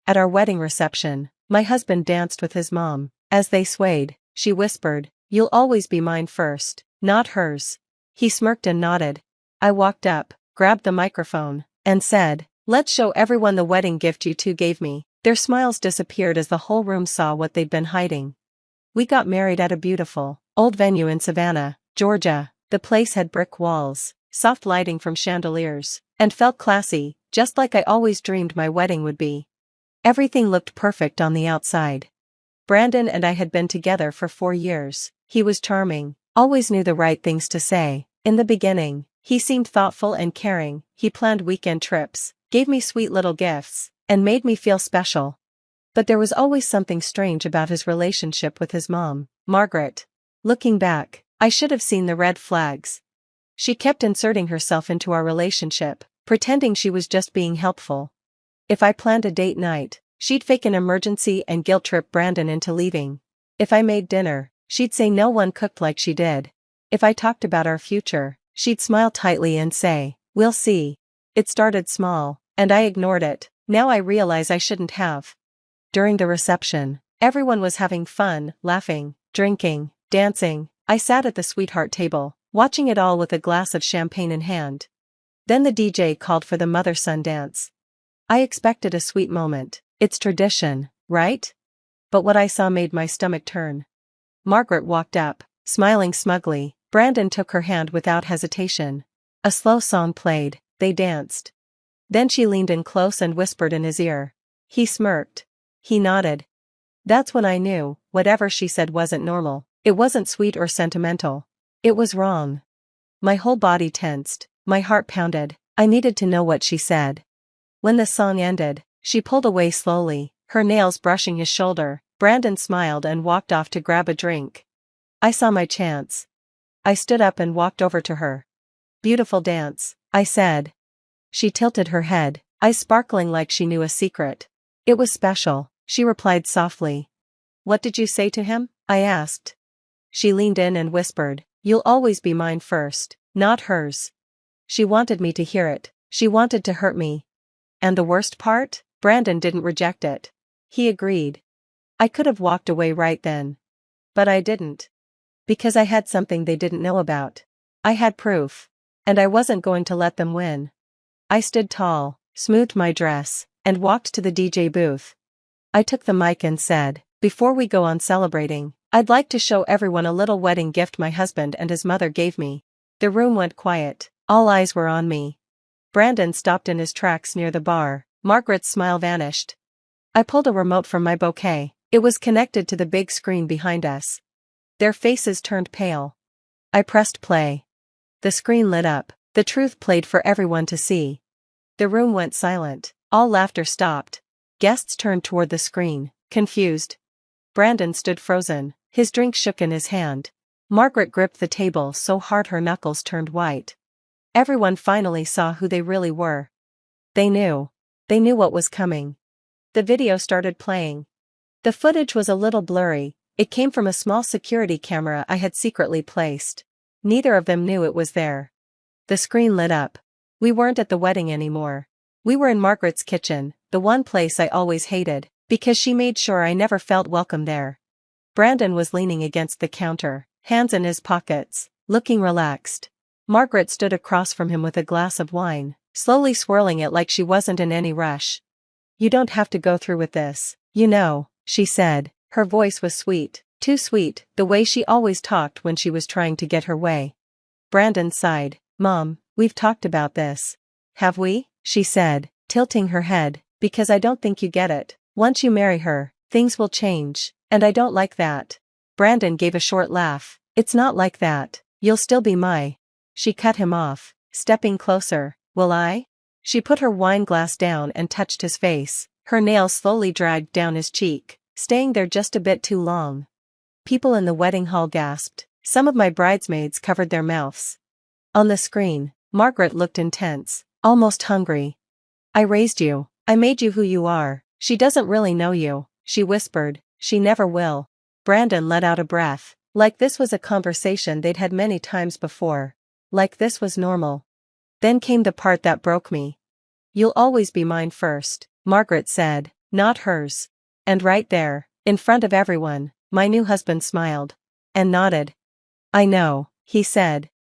At our wedding reception, my husband danced with his mom. As they swayed, she whispered, "You'll always be mine first, not hers." He smirked and nodded. I walked up, grabbed the microphone, and said, "Let's show everyone the wedding gift you two gave me." Their smiles disappeared as the whole room saw what they'd been hiding. We got married at a beautiful, old venue in Savannah, Georgia. The place had brick walls, soft lighting from chandeliers, and felt classy, just like I always dreamed my wedding would be. Everything looked perfect on the outside. Brandon and I had been together for 4 years. He was charming, always knew the right things to say. In the beginning, he seemed thoughtful and caring. He planned weekend trips, gave me sweet little gifts, and made me feel special. But there was always something strange about his relationship with his mom, Margaret. Looking back, I should have seen the red flags. She kept inserting herself into our relationship, pretending she was just being helpful. If I planned a date night, she'd fake an emergency and guilt-trip Brandon into leaving. If I made dinner, she'd say no one cooked like she did. If I talked about our future, she'd smile tightly and say, "We'll see." It started small, and I ignored it. Now I realize I shouldn't have. During the reception, everyone was having fun, laughing, drinking, dancing. I sat at the sweetheart table, watching it all with a glass of champagne in hand. Then the DJ called for the mother-son dance. I expected a sweet moment. It's tradition, right? But what I saw made my stomach turn. Margaret walked up, smiling smugly. Brandon took her hand without hesitation. A slow song played. They danced. Then she leaned in close and whispered in his ear. He smirked. He nodded. That's when I knew, whatever she said wasn't normal. It wasn't sweet or sentimental. It was wrong. My whole body tensed, my heart pounded. I needed to know what she said. When the song ended, she pulled away slowly, her nails brushing his shoulder. Brandon smiled and walked off to grab a drink. I saw my chance. I stood up and walked over to her. "Beautiful dance," I said. She tilted her head, eyes sparkling like she knew a secret. "It was special," she replied softly. "What did you say to him?" I asked. She leaned in and whispered, "You'll always be mine first, not hers." She wanted me to hear it. She wanted to hurt me. And the worst part? Brandon didn't reject it. He agreed. I could have walked away right then. But I didn't. Because I had something they didn't know about. I had proof. And I wasn't going to let them win. I stood tall, smoothed my dress, and walked to the DJ booth. I took the mic and said, "Before we go on celebrating, I'd like to show everyone a little wedding gift my husband and his mother gave me." The room went quiet. All eyes were on me. Brandon stopped in his tracks near the bar. Margaret's smile vanished. I pulled a remote from my bouquet. It was connected to the big screen behind us. Their faces turned pale. I pressed play. The screen lit up. The truth played for everyone to see. The room went silent. All laughter stopped. Guests turned toward the screen, confused. Brandon stood frozen. His drink shook in his hand. Margaret gripped the table so hard her knuckles turned white. Everyone finally saw who they really were. They knew. They knew what was coming. The video started playing. The footage was a little blurry. It came from a small security camera I had secretly placed. Neither of them knew it was there. The screen lit up. We weren't at the wedding anymore. We were in Margaret's kitchen, the one place I always hated, because she made sure I never felt welcome there. Brandon was leaning against the counter, hands in his pockets, looking relaxed. Margaret stood across from him with a glass of wine, slowly swirling it like she wasn't in any rush. "You don't have to go through with this, you know," she said. Her voice was sweet, too sweet, the way she always talked when she was trying to get her way. Brandon sighed. "Mom, we've talked about this." "Have we?" she said, tilting her head, "because I don't think you get it. Once you marry her, things will change, and I don't like that." Brandon gave a short laugh. "It's not like that. You'll still be my..." She cut him off, stepping closer. "Will I?" She put her wine glass down and touched his face. Her nails slowly dragged down his cheek, staying there just a bit too long. People in the wedding hall gasped. Some of my bridesmaids covered their mouths. On the screen, Margaret looked intense, almost hungry. "I raised you. I made you who you are. She doesn't really know you," she whispered. "She never will." Brandon let out a breath. Like this was a conversation they'd had many times before. Like this was normal. Then came the part that broke me. "You'll always be mine first," Margaret said. not hers. And right there, in front of everyone, my new husband smiled. And nodded. I know, he said.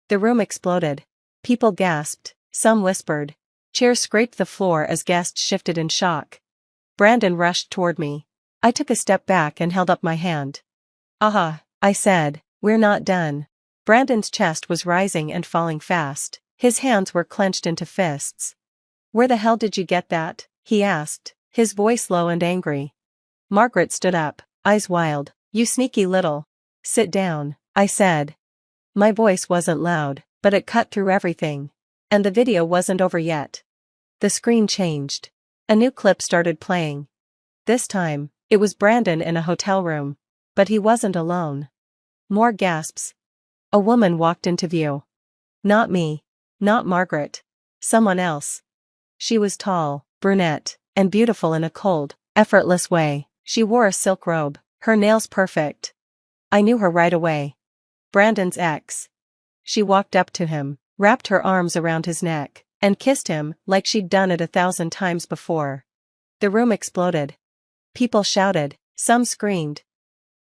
The room exploded. People gasped, some whispered. Chairs scraped the floor as guests shifted in shock. Brandon rushed toward me. I took a step back and held up my hand. Aha, I said, we're not done. Brandon's chest was rising and falling fast. His hands were clenched into fists. Where the hell did you get that? He asked, his voice low and angry. Margaret stood up, eyes wild. You sneaky little. Sit down, I said. My voice wasn't loud, but it cut through everything. And the video wasn't over yet. The screen changed. A new clip started playing. This time, it was Brandon in a hotel room. But he wasn't alone. More gasps. A woman walked into view. Not me. Not Margaret. Someone else. She was tall, brunette, and beautiful in a cold, effortless way. She wore a silk robe, her nails perfect. I knew her right away. Brandon's ex. She walked up to him, wrapped her arms around his neck, and kissed him like she'd done it 1,000 times before. The room exploded. People shouted, some screamed.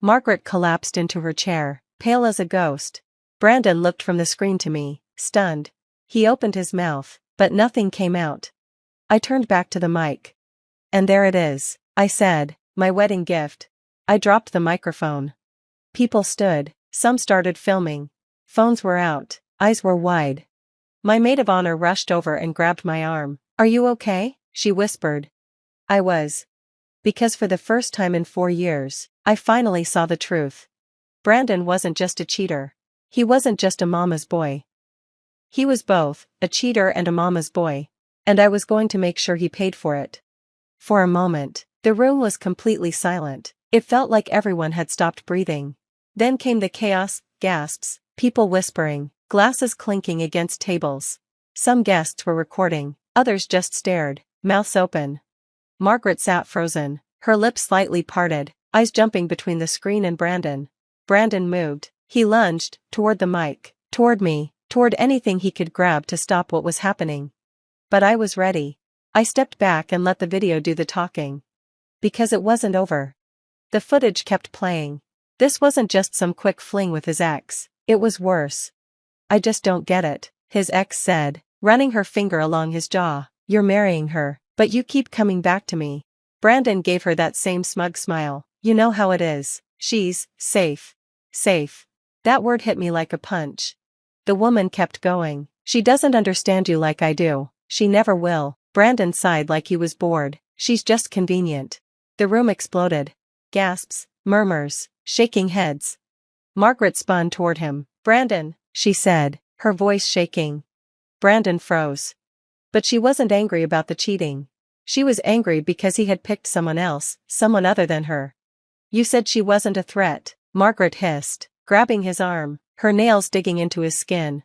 Margaret collapsed into her chair, pale as a ghost. Brandon looked from the screen to me, stunned. He opened his mouth, but nothing came out. I turned back to the mic. And there it is, I said, my wedding gift. I dropped the microphone. People stood, some started filming. Phones were out, eyes were wide. My maid of honor rushed over and grabbed my arm. Are you okay? She whispered. I was. Because for the first time in 4 years, I finally saw the truth. Brandon wasn't just a cheater. He wasn't just a mama's boy. He was both, a cheater and a mama's boy. And I was going to make sure he paid for it. For a moment, the room was completely silent. It felt like everyone had stopped breathing. Then came the chaos, gasps, people whispering, glasses clinking against tables. Some guests were recording, others just stared, mouths open. Margaret sat frozen, her lips slightly parted, eyes jumping between the screen and Brandon. Brandon moved. He lunged, toward the mic, toward me, toward anything he could grab to stop what was happening. But I was ready. I stepped back and let the video do the talking. Because it wasn't over. The footage kept playing. This wasn't just some quick fling with his ex, it was worse. I just don't get it, his ex said, running her finger along his jaw. You're marrying her, but you keep coming back to me. Brandon gave her that same smug smile. You know how it is. She's safe. Safe. That word hit me like a punch. The woman kept going. She doesn't understand you like I do. She never will. Brandon sighed like he was bored. She's just convenient. The room exploded. Gasps, murmurs, shaking heads. Margaret spun toward him. Brandon, she said, her voice shaking. Brandon froze. But she wasn't angry about the cheating. She was angry because he had picked someone else, someone other than her. You said she wasn't a threat, Margaret hissed, grabbing his arm, her nails digging into his skin.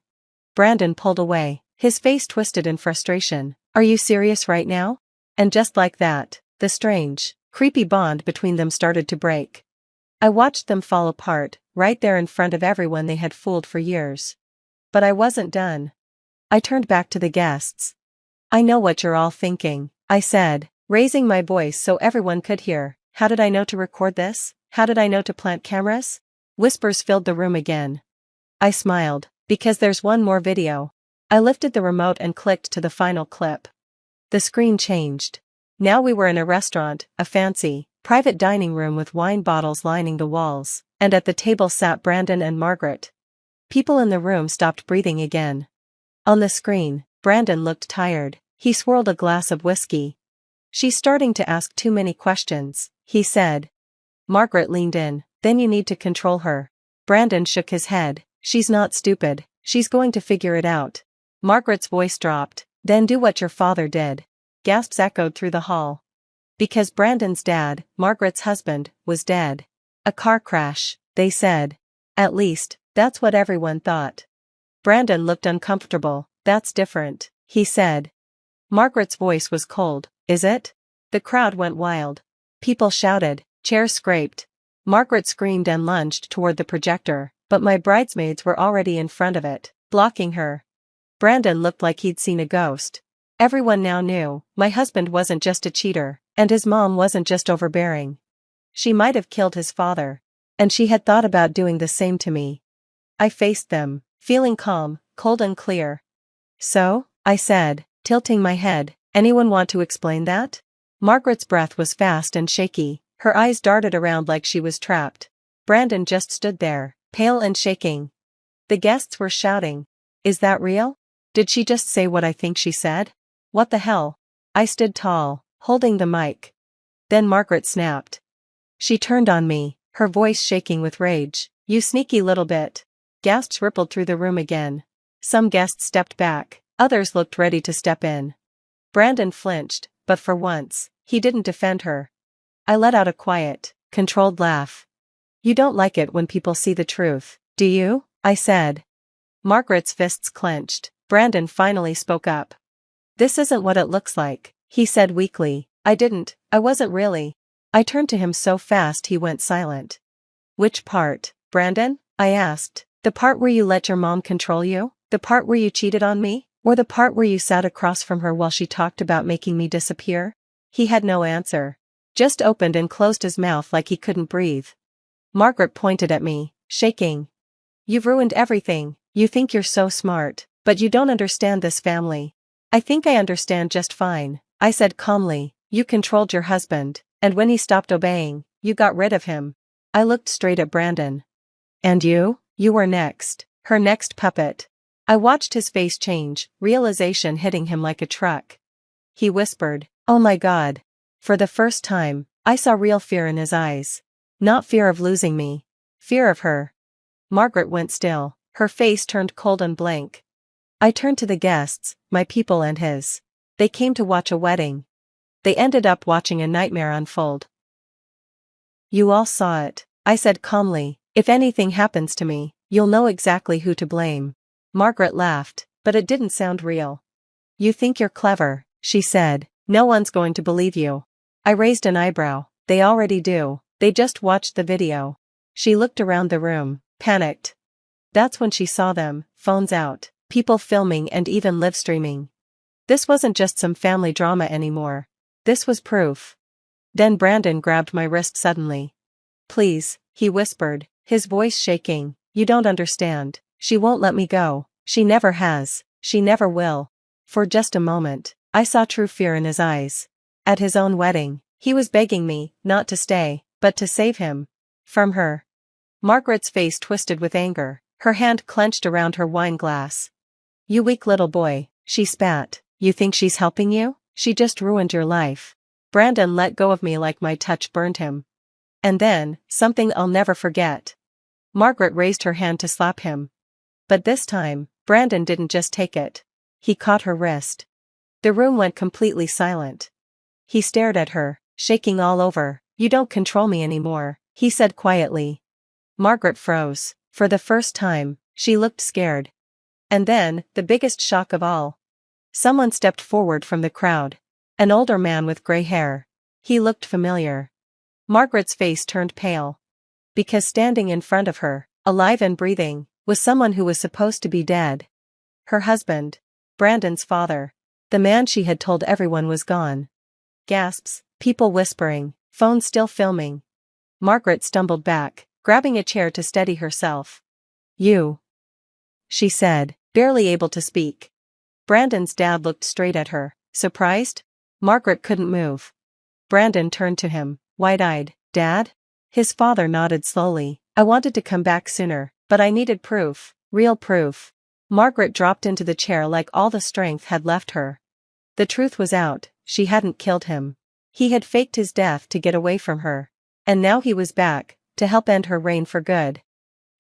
Brandon pulled away, his face twisted in frustration. Are you serious right now? And just like that, the strange, creepy bond between them started to break. I watched them fall apart, right there in front of everyone they had fooled for years. But I wasn't done. I turned back to the guests. I know what you're all thinking, I said, raising my voice so everyone could hear. How did I know to record this? How did I know to plant cameras? Whispers filled the room again. I smiled, because there's one more video. I lifted the remote and clicked to the final clip. The screen changed. Now we were in a restaurant, a fancy, private dining room with wine bottles lining the walls, and at the table sat Brandon and Margaret. People in the room stopped breathing again. On the screen, Brandon looked tired. He swirled a glass of whiskey. She's starting to ask too many questions, he said. Margaret leaned in. Then you need to control her. Brandon shook his head. She's not stupid. She's going to figure it out. Margaret's voice dropped. Then do what your father did. Gasps echoed through the hall. Because Brandon's dad, Margaret's husband, was dead. A car crash, they said. At least, that's what everyone thought. Brandon looked uncomfortable. That's different, he said. Margaret's voice was cold. Is it? The crowd went wild. People shouted, chairs scraped. Margaret screamed and lunged toward the projector, but my bridesmaids were already in front of it, blocking her. Brandon looked like he'd seen a ghost. Everyone now knew, my husband wasn't just a cheater, and his mom wasn't just overbearing. She might have killed his father. And she had thought about doing the same to me. I faced them, feeling calm, cold and clear. So, I said, tilting my head, anyone want to explain that? Margaret's breath was fast and shaky, her eyes darted around like she was trapped. Brandon just stood there, pale and shaking. The guests were shouting. Is that real? Did she just say what I think she said? What the hell? I stood tall, holding the mic. Then Margaret snapped. She turned on me, her voice shaking with rage. You sneaky little bit. Gasps rippled through the room again. Some guests stepped back, others looked ready to step in. Brandon flinched, but for once, he didn't defend her. I let out a quiet, controlled laugh. You don't like it when people see the truth, do you? I said. Margaret's fists clenched. Brandon finally spoke up. This isn't what it looks like, he said weakly. I wasn't really. I turned to him so fast he went silent. Which part, Brandon? I asked. The part where you let your mom control you? The part where you cheated on me? Or the part where you sat across from her while she talked about making me disappear? He had no answer. Just opened and closed his mouth like he couldn't breathe. Margaret pointed at me, shaking. You've ruined everything. You think you're so smart, but you don't understand this family. I think I understand just fine, I said calmly. You controlled your husband, and when he stopped obeying, you got rid of him. I looked straight at Brandon. And you? You were next. Her next puppet. I watched his face change, realization hitting him like a truck. He whispered, "Oh my God." For the first time, I saw real fear in his eyes. Not fear of losing me. Fear of her. Margaret went still, her face turned cold and blank. I turned to the guests, my people and his. They came to watch a wedding. They ended up watching a nightmare unfold. You all saw it, I said calmly. If anything happens to me, you'll know exactly who to blame. Margaret laughed, but it didn't sound real. You think you're clever, she said. No one's going to believe you. I raised an eyebrow. They already do. They just watched the video. She looked around the room, panicked. That's when she saw them, phones out, people filming and even live streaming. This wasn't just some family drama anymore. This was proof. Then Brandon grabbed my wrist suddenly. Please, he whispered, his voice shaking. You don't understand. She won't let me go. She never has. She never will. For just a moment, I saw true fear in his eyes. At his own wedding, he was begging me, not to stay, but to save him. From her. Margaret's face twisted with anger, her hand clenched around her wine glass. You weak little boy, she spat. You think she's helping you? She just ruined your life. Brandon let go of me like my touch burned him. And then, something I'll never forget. Margaret raised her hand to slap him. But this time, Brandon didn't just take it. He caught her wrist. The room went completely silent. He stared at her, shaking all over. You don't control me anymore, he said quietly. Margaret froze. For the first time, she looked scared. And then, the biggest shock of all. Someone stepped forward from the crowd. An older man with gray hair. He looked familiar. Margaret's face turned pale. Because standing in front of her, alive and breathing, was someone who was supposed to be dead. Her husband. Brandon's father. The man she had told everyone was gone. Gasps, people whispering, phones still filming. Margaret stumbled back, grabbing a chair to steady herself. You. She said, barely able to speak. Brandon's dad looked straight at her, surprised. Margaret couldn't move. Brandon turned to him, wide-eyed. Dad? His father nodded slowly. I wanted to come back sooner, but I needed proof, real proof. Margaret dropped into the chair like all the strength had left her. The truth was out, she hadn't killed him. He had faked his death to get away from her. And now he was back, to help end her reign for good.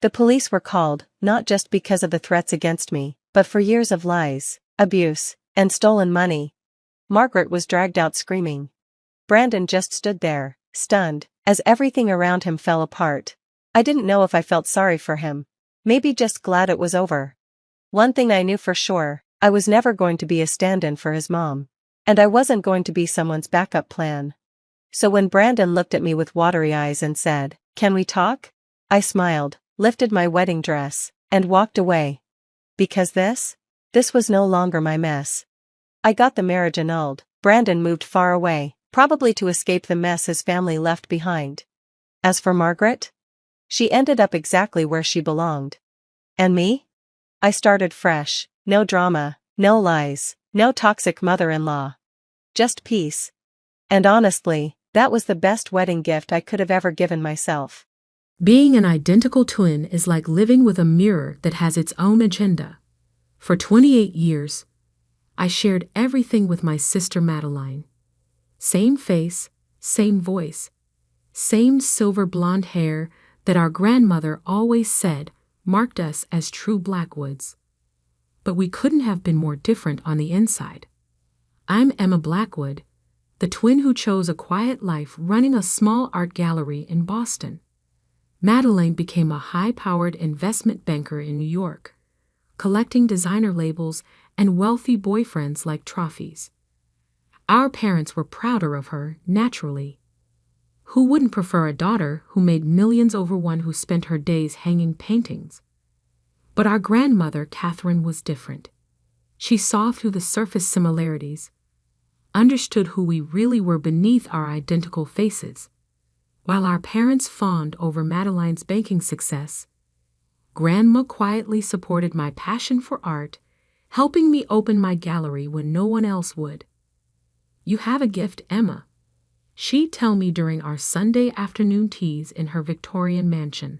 The police were called, not just because of the threats against me, but for years of lies, abuse, and stolen money. Margaret was dragged out screaming. Brandon just stood there, stunned, as everything around him fell apart. I didn't know if I felt sorry for him. Maybe just glad it was over. One thing I knew for sure, I was never going to be a stand-in for his mom. And I wasn't going to be someone's backup plan. So when Brandon looked at me with watery eyes and said, "Can we talk?" I smiled, lifted my wedding dress, and walked away. Because this was no longer my mess. I got the marriage annulled. Brandon moved far away, probably to escape the mess his family left behind. As for Margaret, she ended up exactly where she belonged. And me? I started fresh, no drama, no lies, no toxic mother-in-law. Just peace. And honestly, that was the best wedding gift I could have ever given myself. Being an identical twin is like living with a mirror that has its own agenda. For 28 years, I shared everything with my sister Madeline. Same face, same voice, same silver blonde hair that our grandmother always said marked us as true Blackwoods. But we couldn't have been more different on the inside. I'm Emma Blackwood, the twin who chose a quiet life running a small art gallery in Boston. Madeline became a high-powered investment banker in New York, collecting designer labels and wealthy boyfriends like trophies. Our parents were prouder of her, naturally. Who wouldn't prefer a daughter who made millions over one who spent her days hanging paintings? But our grandmother, Catherine, was different. She saw through the surface similarities, understood who we really were beneath our identical faces. While our parents fawned over Madeline's banking success, Grandma quietly supported my passion for art, helping me open my gallery when no one else would. "You have a gift, Emma," she'd tell me during our Sunday afternoon teas in her Victorian mansion.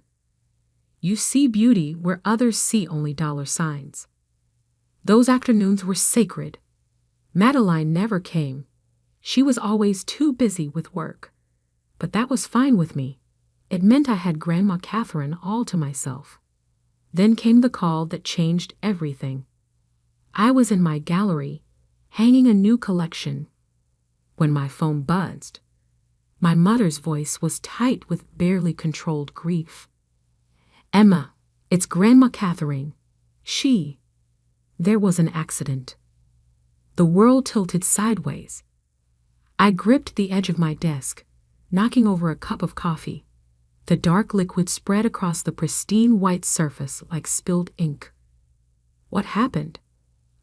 "You see beauty where others see only dollar signs." Those afternoons were sacred. Madeline never came. She was always too busy with work. But that was fine with me. It meant I had Grandma Catherine all to myself. Then came the call that changed everything. I was in my gallery, hanging a new collection, when my phone buzzed. My mother's voice was tight with barely controlled grief. "Emma, it's Grandma Catherine. There was an accident." The world tilted sideways. I gripped the edge of my desk, knocking over a cup of coffee. The dark liquid spread across the pristine white surface like spilled ink. What happened?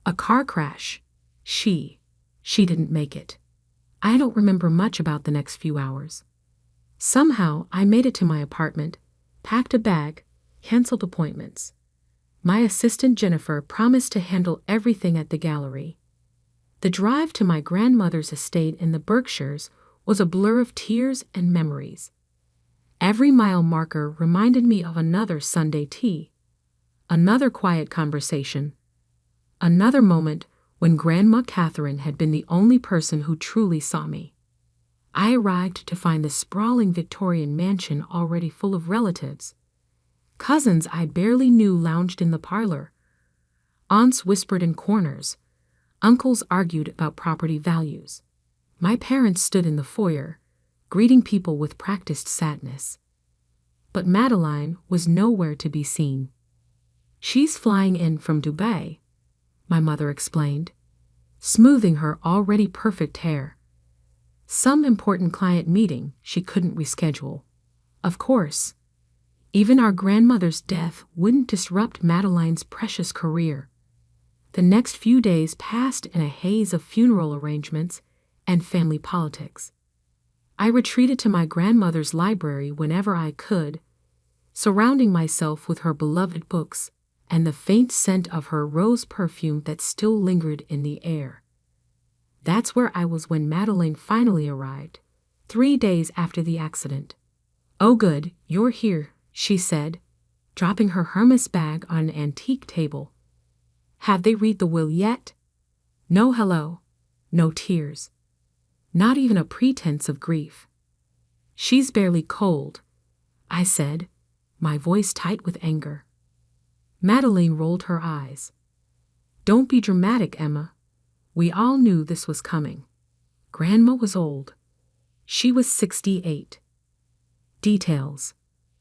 A car crash. She didn't make it. I don't remember much about the next few hours. Somehow I made it to my apartment, packed a bag, canceled appointments. My assistant Jennifer promised to handle everything at the gallery. The drive to my grandmother's estate in the Berkshires was a blur of tears and memories. Every mile marker reminded me of another Sunday tea, another quiet conversation, another moment when Grandma Catherine had been the only person who truly saw me. I arrived to find the sprawling Victorian mansion already full of relatives. Cousins I barely knew lounged in the parlor. Aunts whispered in corners. Uncles argued about property values. My parents stood in the foyer, greeting people with practiced sadness. But Madeline was nowhere to be seen. "She's flying in from Dubai," my mother explained, smoothing her already perfect hair. "Some important client meeting she couldn't reschedule." Of course, even our grandmother's death wouldn't disrupt Madeline's precious career. The next few days passed in a haze of funeral arrangements and family politics. I retreated to my grandmother's library whenever I could, surrounding myself with her beloved books and the faint scent of her rose perfume that still lingered in the air. That's where I was when Madeline finally arrived, 3 days after the accident. "Oh good, you're here," she said, dropping her Hermes bag on an antique table. "Have they read the will yet?" No hello, no tears. Not even a pretense of grief. "She's barely cold," I said, my voice tight with anger. Madeline rolled her eyes. "Don't be dramatic, Emma. We all knew this was coming." Grandma was old. She was 68. Details.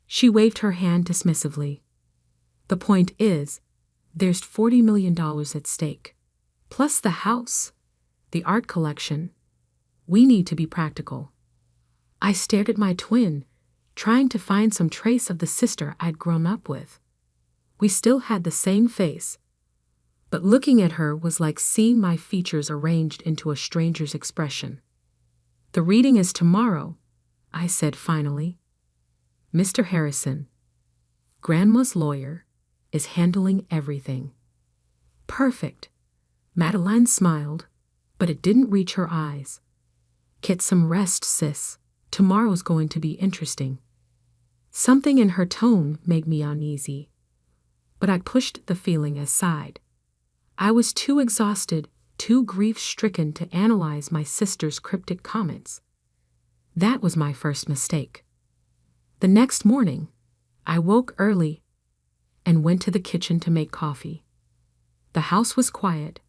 She waved her hand dismissively. "The point is, there's $40 million at stake. Plus the house, the art collection. We need to be practical." I stared at my twin, trying to find some trace of the sister I'd grown up with. We still had the same face, but looking at her was like seeing my features arranged into a stranger's expression. "The reading is tomorrow," I said finally. "Mr. Harrison, Grandma's lawyer, is handling everything." "Perfect." Madeline smiled, but it didn't reach her eyes. "Get some rest, sis. Tomorrow's going to be interesting." Something in her tone made me uneasy, but I pushed the feeling aside. I was too exhausted, too grief-stricken to analyze my sister's cryptic comments. That was my first mistake. The next morning, I woke early and went to the kitchen to make coffee. The house was quiet,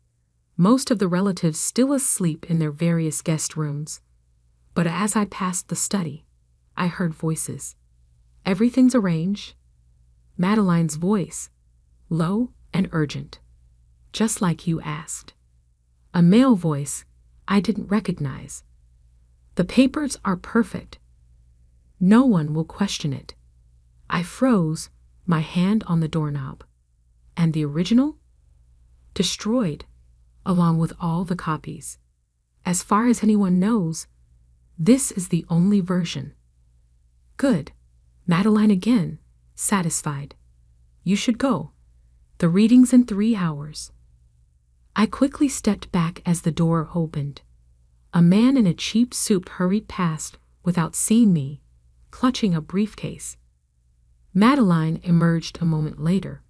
most of the relatives still asleep in their various guest rooms. But as I passed the study, I heard voices. "Everything's arranged." Madeline's voice, low and urgent, "just like you asked." A male voice I didn't recognize. "The papers are perfect. No one will question it." I froze, my hand on the doorknob. And the original? Destroyed, along with all the copies. As far as anyone knows, this is the only version. "Good." Madeline again, satisfied. "You should go. The reading's in 3 hours." I quickly stepped back as the door opened. A man in a cheap suit hurried past without seeing me, clutching a briefcase. Madeline emerged a moment later,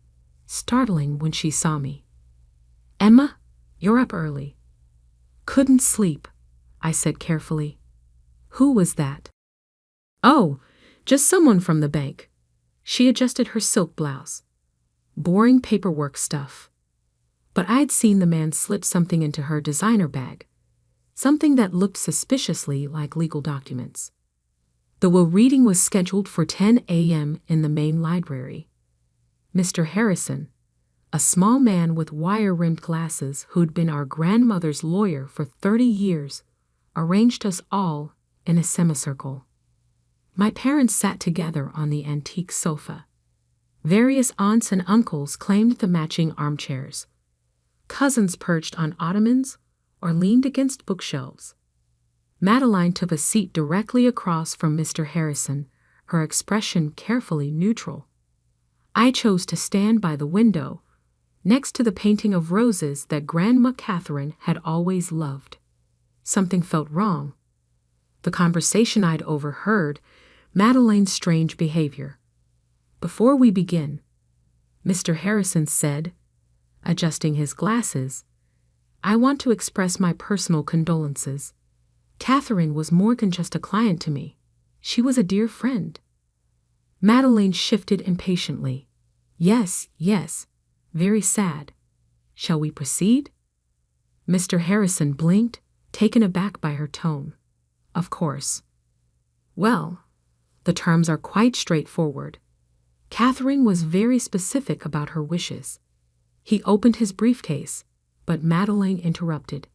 startling when she saw me. "Emma, you're up early." "Couldn't sleep," I said carefully. "Who was that?" "Oh, just someone from the bank." She adjusted her silk blouse. "Boring paperwork stuff." But I'd seen the man slip something into her designer bag, something that looked suspiciously like legal documents. The will reading was scheduled for 10 a.m. in the main library. Mr. Harrison, a small man with wire-rimmed glasses who'd been our grandmother's lawyer for 30 years, arranged us all in a semicircle. My parents sat together on the antique sofa. Various aunts and uncles claimed the matching armchairs. Cousins perched on ottomans or leaned against bookshelves. Madeline took a seat directly across from Mr. Harrison, her expression carefully neutral. I chose to stand by the window, next to the painting of roses that Grandma Catherine had always loved. Something felt wrong. The conversation I'd overheard, Madeline's strange behavior. "Before we begin," Mr. Harrison said, adjusting his glasses, "I want to express my personal condolences. Catherine was more than just a client to me. She was a dear friend." Madeline shifted impatiently. Yes, very sad. Shall we proceed?" Mr. Harrison blinked, taken aback by her tone. "Of course." "Well, the terms are quite straightforward. Catherine was very specific about her wishes." He opened his briefcase, but Madeline interrupted.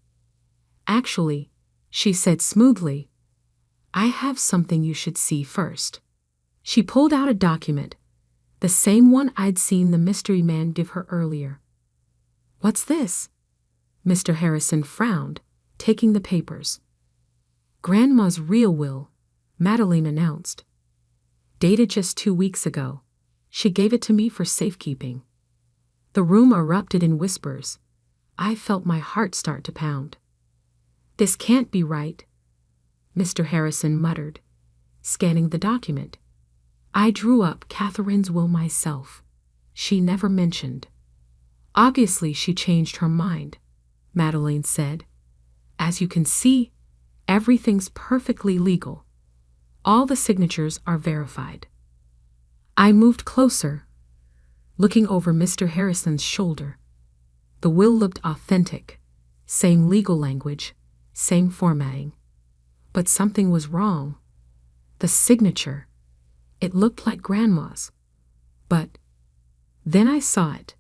"Actually," she said smoothly, "I have something you should see first." She pulled out a document, the same one I'd seen the mystery man give her earlier. "What's this?" Mr. Harrison frowned, taking the papers. "Grandma's real will," Madeline announced. "Dated just 2 weeks ago. She gave it to me for safekeeping." The room erupted in whispers. I felt my heart start to pound. "This can't be right," Mr. Harrison muttered, scanning the document. "I drew up Catherine's will myself. She never mentioned." "Obviously she changed her mind," Madeline said. "As you can see, everything's perfectly legal. All the signatures are verified." I moved closer, looking over Mr. Harrison's shoulder. The will looked authentic, same legal language, same formatting. But something was wrong. The signature. It looked like Grandma's. But then I saw it.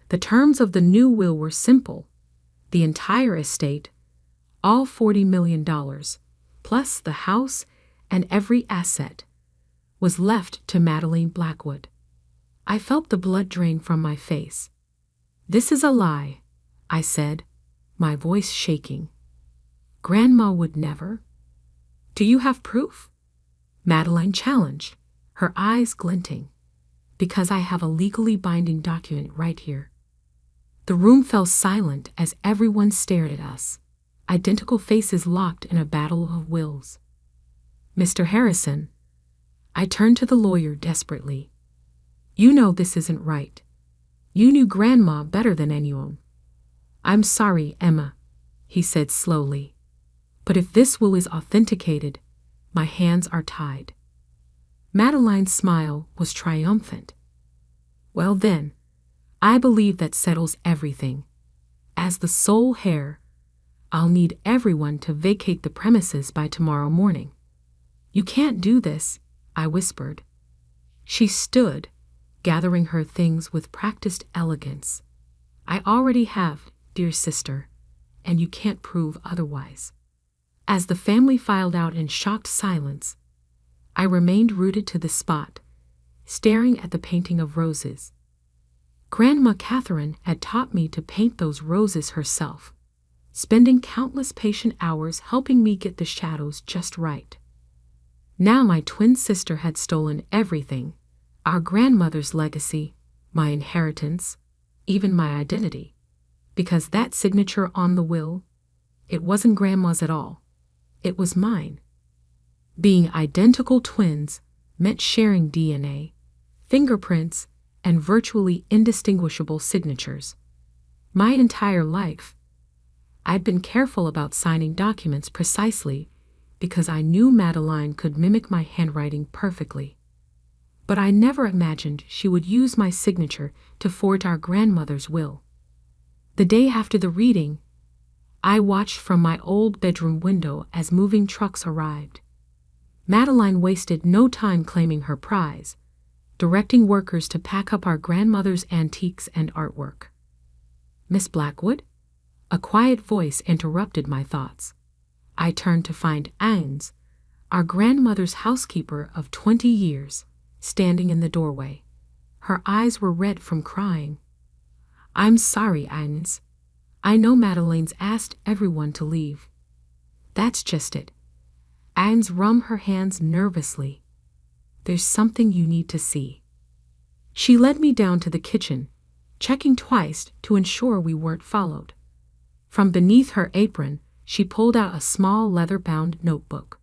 The terms of the new will were simple. The entire estate, all $40 million, plus the house and every asset, was left to Madeline Blackwood. I felt the blood drain from my face. This is a lie, I said, my voice shaking. Grandma would never. Do you have proof? Madeline challenged, her eyes glinting. Because I have a legally binding document right here. The room fell silent as everyone stared at us, identical faces locked in a battle of wills. Mr. Harrison, I turned to the lawyer desperately. You know this isn't right. You knew Grandma better than anyone. I'm sorry, Emma, he said slowly. But if this will is authenticated, my hands are tied. Madeline's smile was triumphant. Well then, I believe that settles everything. As the sole heir, I'll need everyone to vacate the premises by tomorrow morning. You can't do this, I whispered. She stood, gathering her things with practiced elegance. I already have, dear sister, and you can't prove otherwise. As the family filed out in shocked silence, I remained rooted to the spot, staring at the painting of roses. Grandma Catherine had taught me to paint those roses herself, spending countless patient hours helping me get the shadows just right. Now my twin sister had stolen everything, our grandmother's legacy, my inheritance, even my identity. Because that signature on the will, it wasn't Grandma's at all. It was mine. Being identical twins meant sharing DNA, fingerprints, and virtually indistinguishable signatures. My entire life, I'd been careful about signing documents precisely because I knew Madeline could mimic my handwriting perfectly. But I never imagined she would use my signature to forge our grandmother's will. The day after the reading, I watched from my old bedroom window as moving trucks arrived. Madeline wasted no time claiming her prize, directing workers to pack up our grandmother's antiques and artwork. Miss Blackwood? A quiet voice interrupted my thoughts. I turned to find Agnes, our grandmother's housekeeper of 20 years, standing in the doorway. Her eyes were red from crying. I'm sorry, Agnes. I know Madeline's asked everyone to leave. That's just it. Agnes wrung her hands nervously. There's something you need to see. She led me down to the kitchen, checking twice to ensure we weren't followed. From beneath her apron, she pulled out a small leather-bound notebook.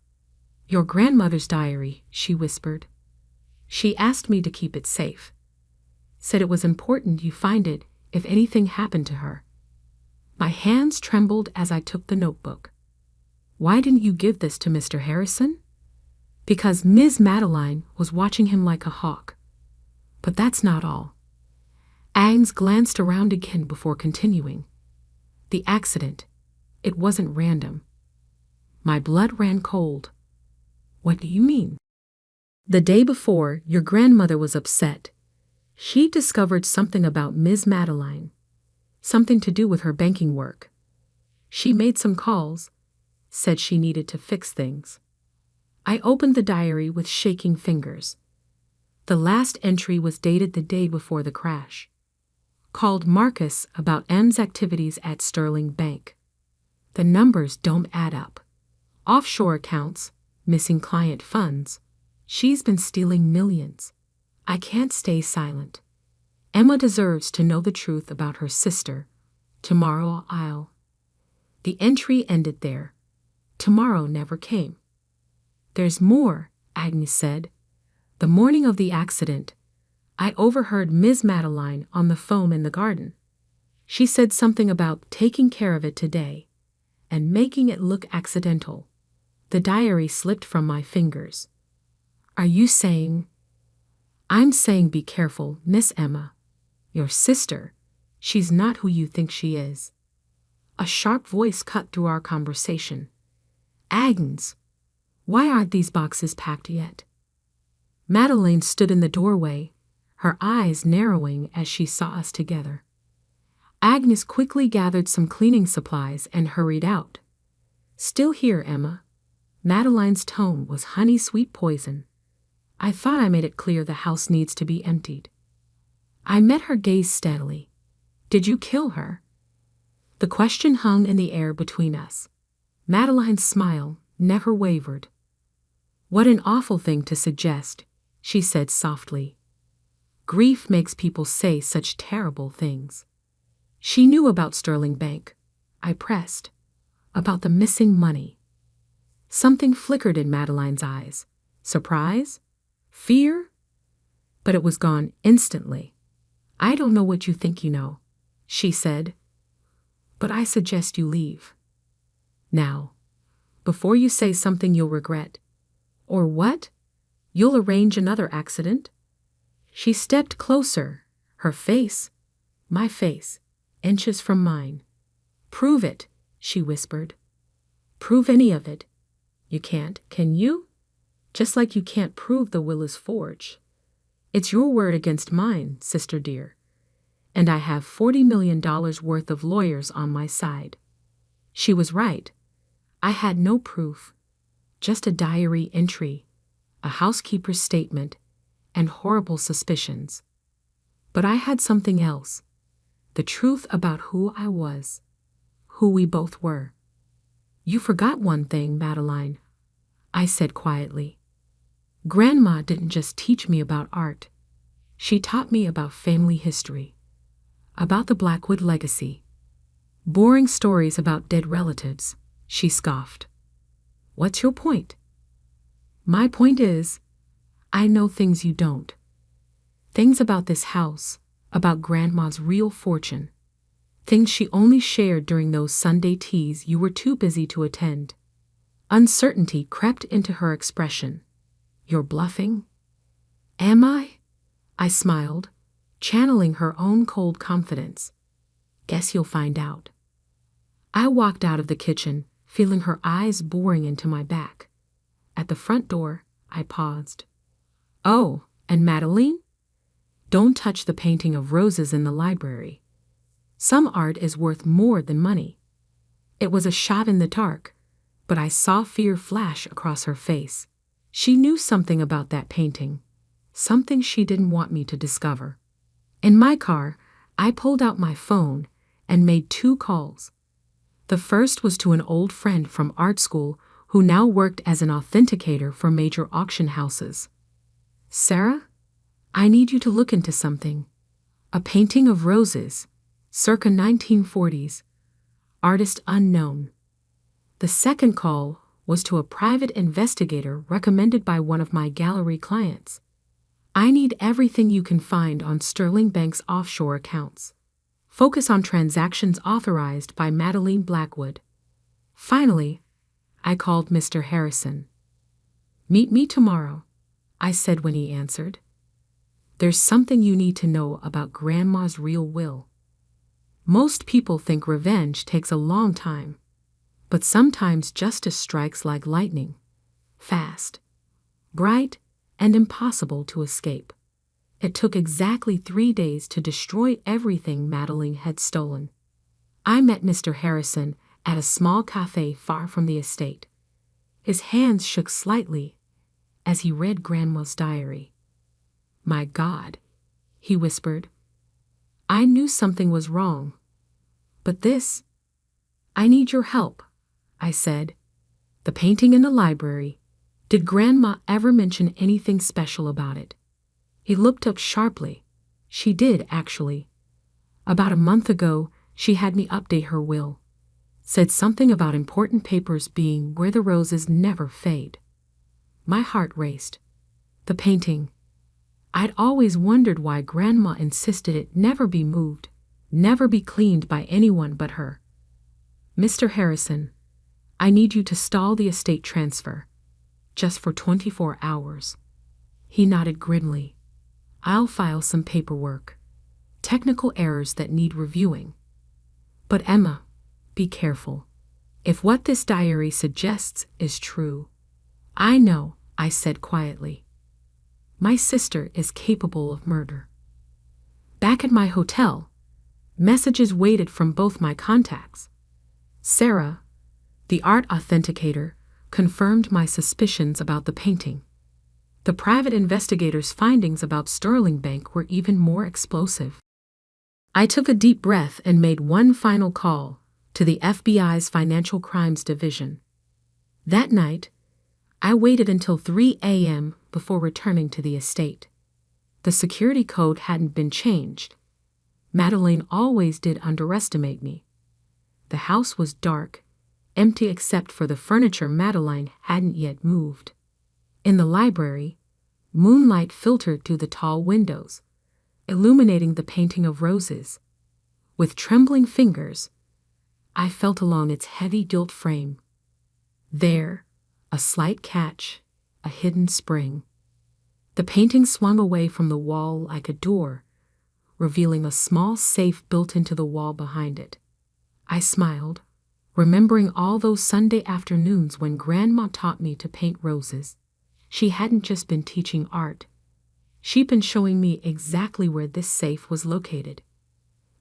Your grandmother's diary, she whispered. She asked me to keep it safe. Said it was important you find it if anything happened to her. My hands trembled as I took the notebook. Why didn't you give this to Mr. Harrison? Because Ms. Madeline was watching him like a hawk. But that's not all. Agnes glanced around again before continuing. The accident, it wasn't random. My blood ran cold. What do you mean? The day before, your grandmother was upset. She discovered something about Ms. Madeline, something to do with her banking work. She made some calls, said she needed to fix things. I opened the diary with shaking fingers. The last entry was dated the day before the crash. Called Marcus about M's activities at Sterling Bank. The numbers don't add up. Offshore accounts, missing client funds. She's been stealing millions. I can't stay silent. Emma deserves to know the truth about her sister. Tomorrow I'll. The entry ended there. Tomorrow never came. There's more, Agnes said. The morning of the accident, I overheard Ms. Madeline on the phone in the garden. She said something about taking care of it today and making it look accidental. The diary slipped from my fingers. Are you saying? I'm saying be careful, Miss Emma. Your sister, she's not who you think she is. A sharp voice cut through our conversation. Agnes, why aren't these boxes packed yet? Madeline stood in the doorway, her eyes narrowing as she saw us together. Agnes quickly gathered some cleaning supplies and hurried out. Still here, Emma. Madeline's tone was honey-sweet poison. I thought I made it clear the house needs to be emptied. I met her gaze steadily. Did you kill her? The question hung in the air between us. Madeline's smile never wavered. What an awful thing to suggest, she said softly. Grief makes people say such terrible things. She knew about Sterling Bank, I pressed, about the missing money. Something flickered in Madeline's eyes. Surprise? Fear? But it was gone instantly. I don't know what you think you know, she said, but I suggest you leave. Now, before you say something you'll regret. Or what? You'll arrange another accident? She stepped closer, her face, my face, inches from mine. Prove it, she whispered. Prove any of it. You can't, can you? Just like you can't prove the will is forged. It's your word against mine, sister dear. And I have $40 million worth of lawyers on my side. She was right. I had no proof, just a diary entry, a housekeeper's statement, and horrible suspicions. But I had something else, the truth about who I was, who we both were. You forgot one thing, Madeline, I said quietly. Grandma didn't just teach me about art. She taught me about family history, about the Blackwood legacy. Boring stories about dead relatives, she scoffed. What's your point? My point is, I know things you don't. Things about this house, about Grandma's real fortune. Things she only shared during those Sunday teas you were too busy to attend. Uncertainty crept into her expression. You're bluffing? Am I? I smiled, channeling her own cold confidence. Guess you'll find out. I walked out of the kitchen, feeling her eyes boring into my back. At the front door, I paused. Oh, and Madeline? Don't touch the painting of roses in the library. Some art is worth more than money. It was a shot in the dark, but I saw fear flash across her face. She knew something about that painting, something she didn't want me to discover. In my car, I pulled out my phone and made 2 calls. The first was to an old friend from art school who now worked as an authenticator for major auction houses. Sarah, I need you to look into something. A painting of roses, circa 1940s, artist unknown. The second call was to a private investigator recommended by one of my gallery clients. I need everything you can find on Sterling Bank's offshore accounts. Focus on transactions authorized by Madeline Blackwood. Finally, I called Mr. Harrison. Meet me tomorrow, I said when he answered. There's something you need to know about Grandma's real will. Most people think revenge takes a long time, but sometimes justice strikes like lightning, fast, bright, and impossible to escape. It took exactly 3 days to destroy everything Madeline had stolen. I met Mr. Harrison at a small cafe far from the estate. His hands shook slightly as he read Grandma's diary. My God, he whispered. I knew something was wrong. But this, I need your help, I said. The painting in the library. Did Grandma ever mention anything special about it? He looked up sharply. She did, actually. About a month ago, she had me update her will. Said something about important papers being where the roses never fade. My heart raced. The painting. I'd always wondered why Grandma insisted it never be moved, never be cleaned by anyone but her. Mr. Harrison, I need you to stall the estate transfer. Just for 24 hours. He nodded grimly. I'll file some paperwork. Technical errors that need reviewing. But Emma, be careful. If what this diary suggests is true. I know, I said quietly. My sister is capable of murder. Back at my hotel, messages waited from both my contacts. Sarah, the art authenticator, confirmed my suspicions about the painting. The private investigator's findings about Sterling Bank were even more explosive. I took a deep breath and made one final call to the FBI's Financial Crimes Division. That night, I waited until 3 a.m. before returning to the estate. The security code hadn't been changed. Madeleine always did underestimate me. The house was dark, empty except for the furniture Madeleine hadn't yet moved. In the library, moonlight filtered through the tall windows, illuminating the painting of roses. With trembling fingers, I felt along its heavy gilt frame. There, a slight catch, a hidden spring. The painting swung away from the wall like a door, revealing a small safe built into the wall behind it. I smiled, remembering all those Sunday afternoons when Grandma taught me to paint roses. She hadn't just been teaching art. She'd been showing me exactly where this safe was located.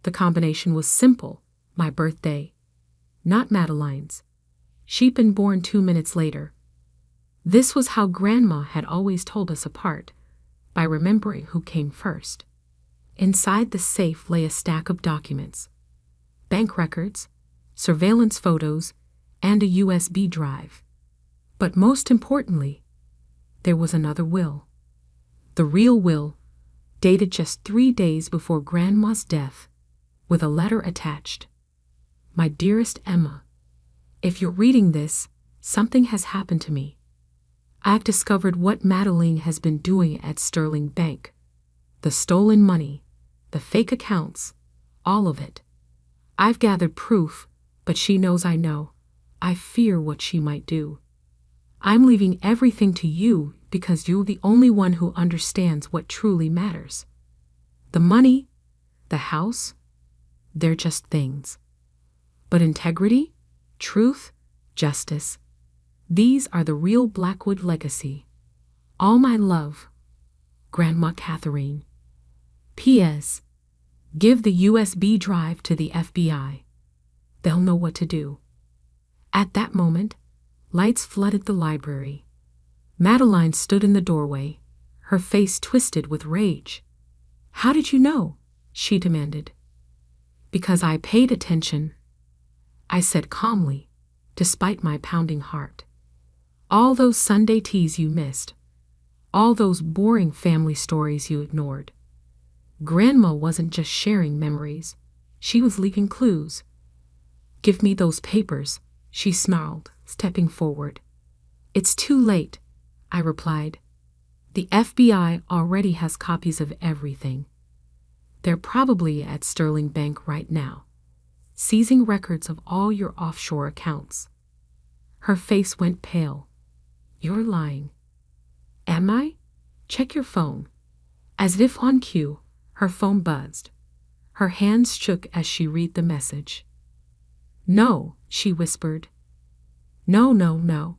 The combination was simple: my birthday, not Madeleine's. She'd been born 2 minutes later. This was how Grandma had always told us apart, by remembering who came first. Inside the safe lay a stack of documents: bank records, surveillance photos, and a USB drive. But most importantly, there was another will. The real will, dated just 3 days before Grandma's death, with a letter attached. My dearest Emma, if you're reading this, something has happened to me. I've discovered what Madeleine has been doing at Sterling Bank. The stolen money, the fake accounts, all of it. I've gathered proof, but she knows I know. I fear what she might do. I'm leaving everything to you because you're the only one who understands what truly matters. The money, the house, they're just things. But integrity, truth, justice, these are the real Blackwood legacy. All my love, Grandma Catherine. P.S. Give the USB drive to the FBI. They'll know what to do. At that moment, lights flooded the library. Madeleine stood in the doorway, her face twisted with rage. "How did you know?" she demanded. "Because I paid attention," I said calmly, despite my pounding heart. "All those Sunday teas you missed, all those boring family stories you ignored. Grandma wasn't just sharing memories, she was leaving clues." "Give me those papers," she snarled, stepping forward. "It's too late," I replied. "The FBI already has copies of everything. They're probably at Sterling Bank right now, seizing records of all your offshore accounts." Her face went pale. "You're lying." "Am I? Check your phone." As if on cue, her phone buzzed. Her hands shook as she read the message. "No," she whispered. "No, no, no."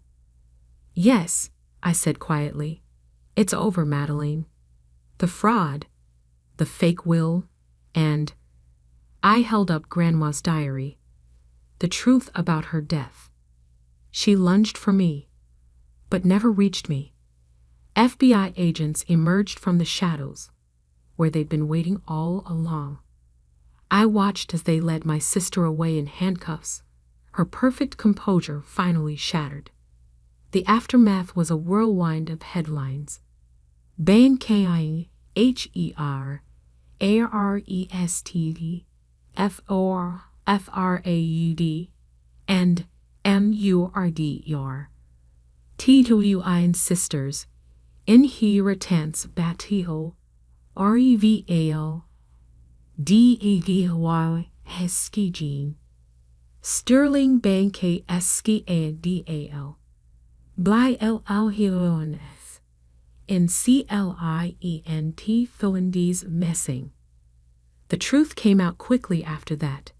"Yes," I said quietly. "It's over, Madeleine. The fraud, the fake will, and—" I held up Grandma's diary, the truth about her death. She lunged for me, but never reached me. FBI agents emerged from the shadows, where they'd been waiting all along. I watched as they led my sister away in handcuffs, her perfect composure finally shattered. The aftermath was a whirlwind of headlines. Bank Herrested, FRAUD, and MURDER. Twin sisters, inheritance battle, REVAL, DADY Heskijin, Sterling Bank SKADAL, Bly LLHONS, and CLIENT Philandes messing. The truth came out quickly after that.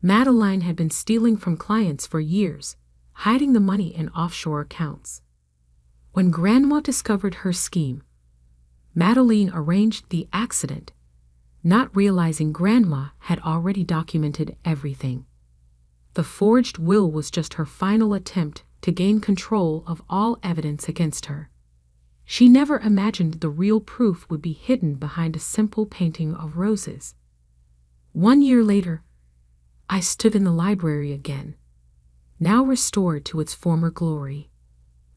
Madeleine had been stealing from clients for years, hiding the money in offshore accounts. When Grandma discovered her scheme, Madeleine arranged the accident, not realizing Grandma had already documented everything. The forged will was just her final attempt to gain control of all evidence against her. She never imagined the real proof would be hidden behind a simple painting of roses. 1 year later, I stood in the library again, now restored to its former glory.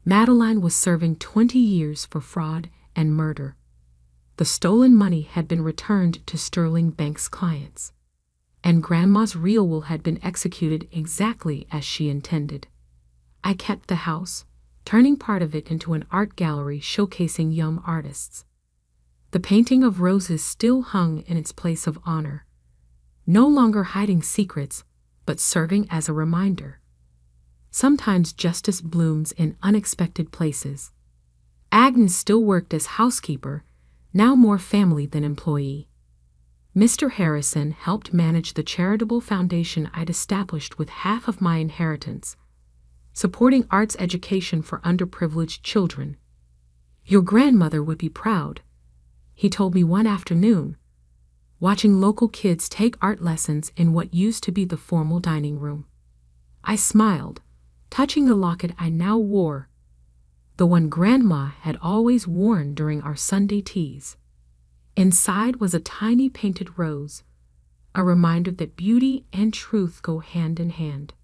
Madeline was serving 20 years for fraud and murder. The stolen money had been returned to Sterling Bank's clients, and Grandma's real will had been executed exactly as she intended. I kept the house, turning part of it into an art gallery showcasing young artists. The painting of roses still hung in its place of honor, no longer hiding secrets, but serving as a reminder. Sometimes justice blooms in unexpected places. Agnes still worked as housekeeper, now more family than employee. Mr. Harrison helped manage the charitable foundation I'd established with half of my inheritance, supporting arts education for underprivileged children. Your grandmother would be proud, he told me one afternoon, watching local kids take art lessons in what used to be the formal dining room. I smiled, touching the locket I now wore, the one Grandma had always worn during our Sunday teas. Inside was a tiny painted rose, a reminder that beauty and truth go hand in hand.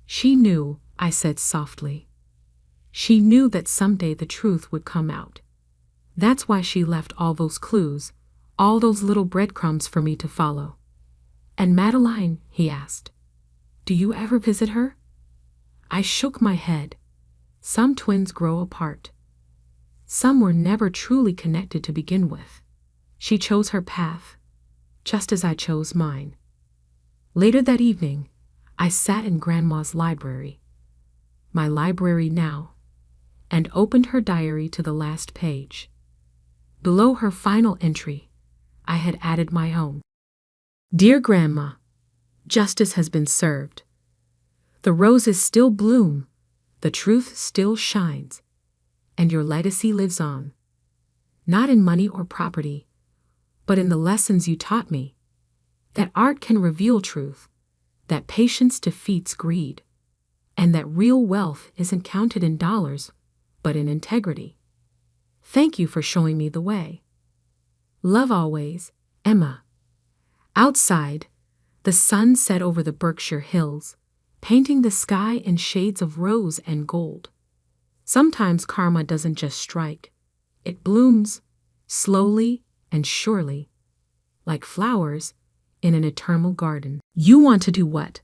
She knew, I said softly. She knew that someday the truth would come out. That's why she left all those clues, all those little breadcrumbs for me to follow. And Madeline, he asked, do you ever visit her? I shook my head. Some twins grow apart. Some were never truly connected to begin with. She chose her path, just as I chose mine. Later that evening, I sat in Grandma's library, my library now, and opened her diary to the last page. Below her final entry, I had added my own. Dear Grandma, justice has been served. The roses still bloom, the truth still shines, and your legacy lives on. Not in money or property, but in the lessons you taught me, that art can reveal truth, that patience defeats greed, and that real wealth isn't counted in dollars, but in integrity. Thank you for showing me the way. Love always, Emma. Outside, the sun set over the Berkshire Hills, painting the sky in shades of rose and gold. Sometimes karma doesn't just strike. It blooms, slowly and surely, like flowers in an eternal garden. You want to do what?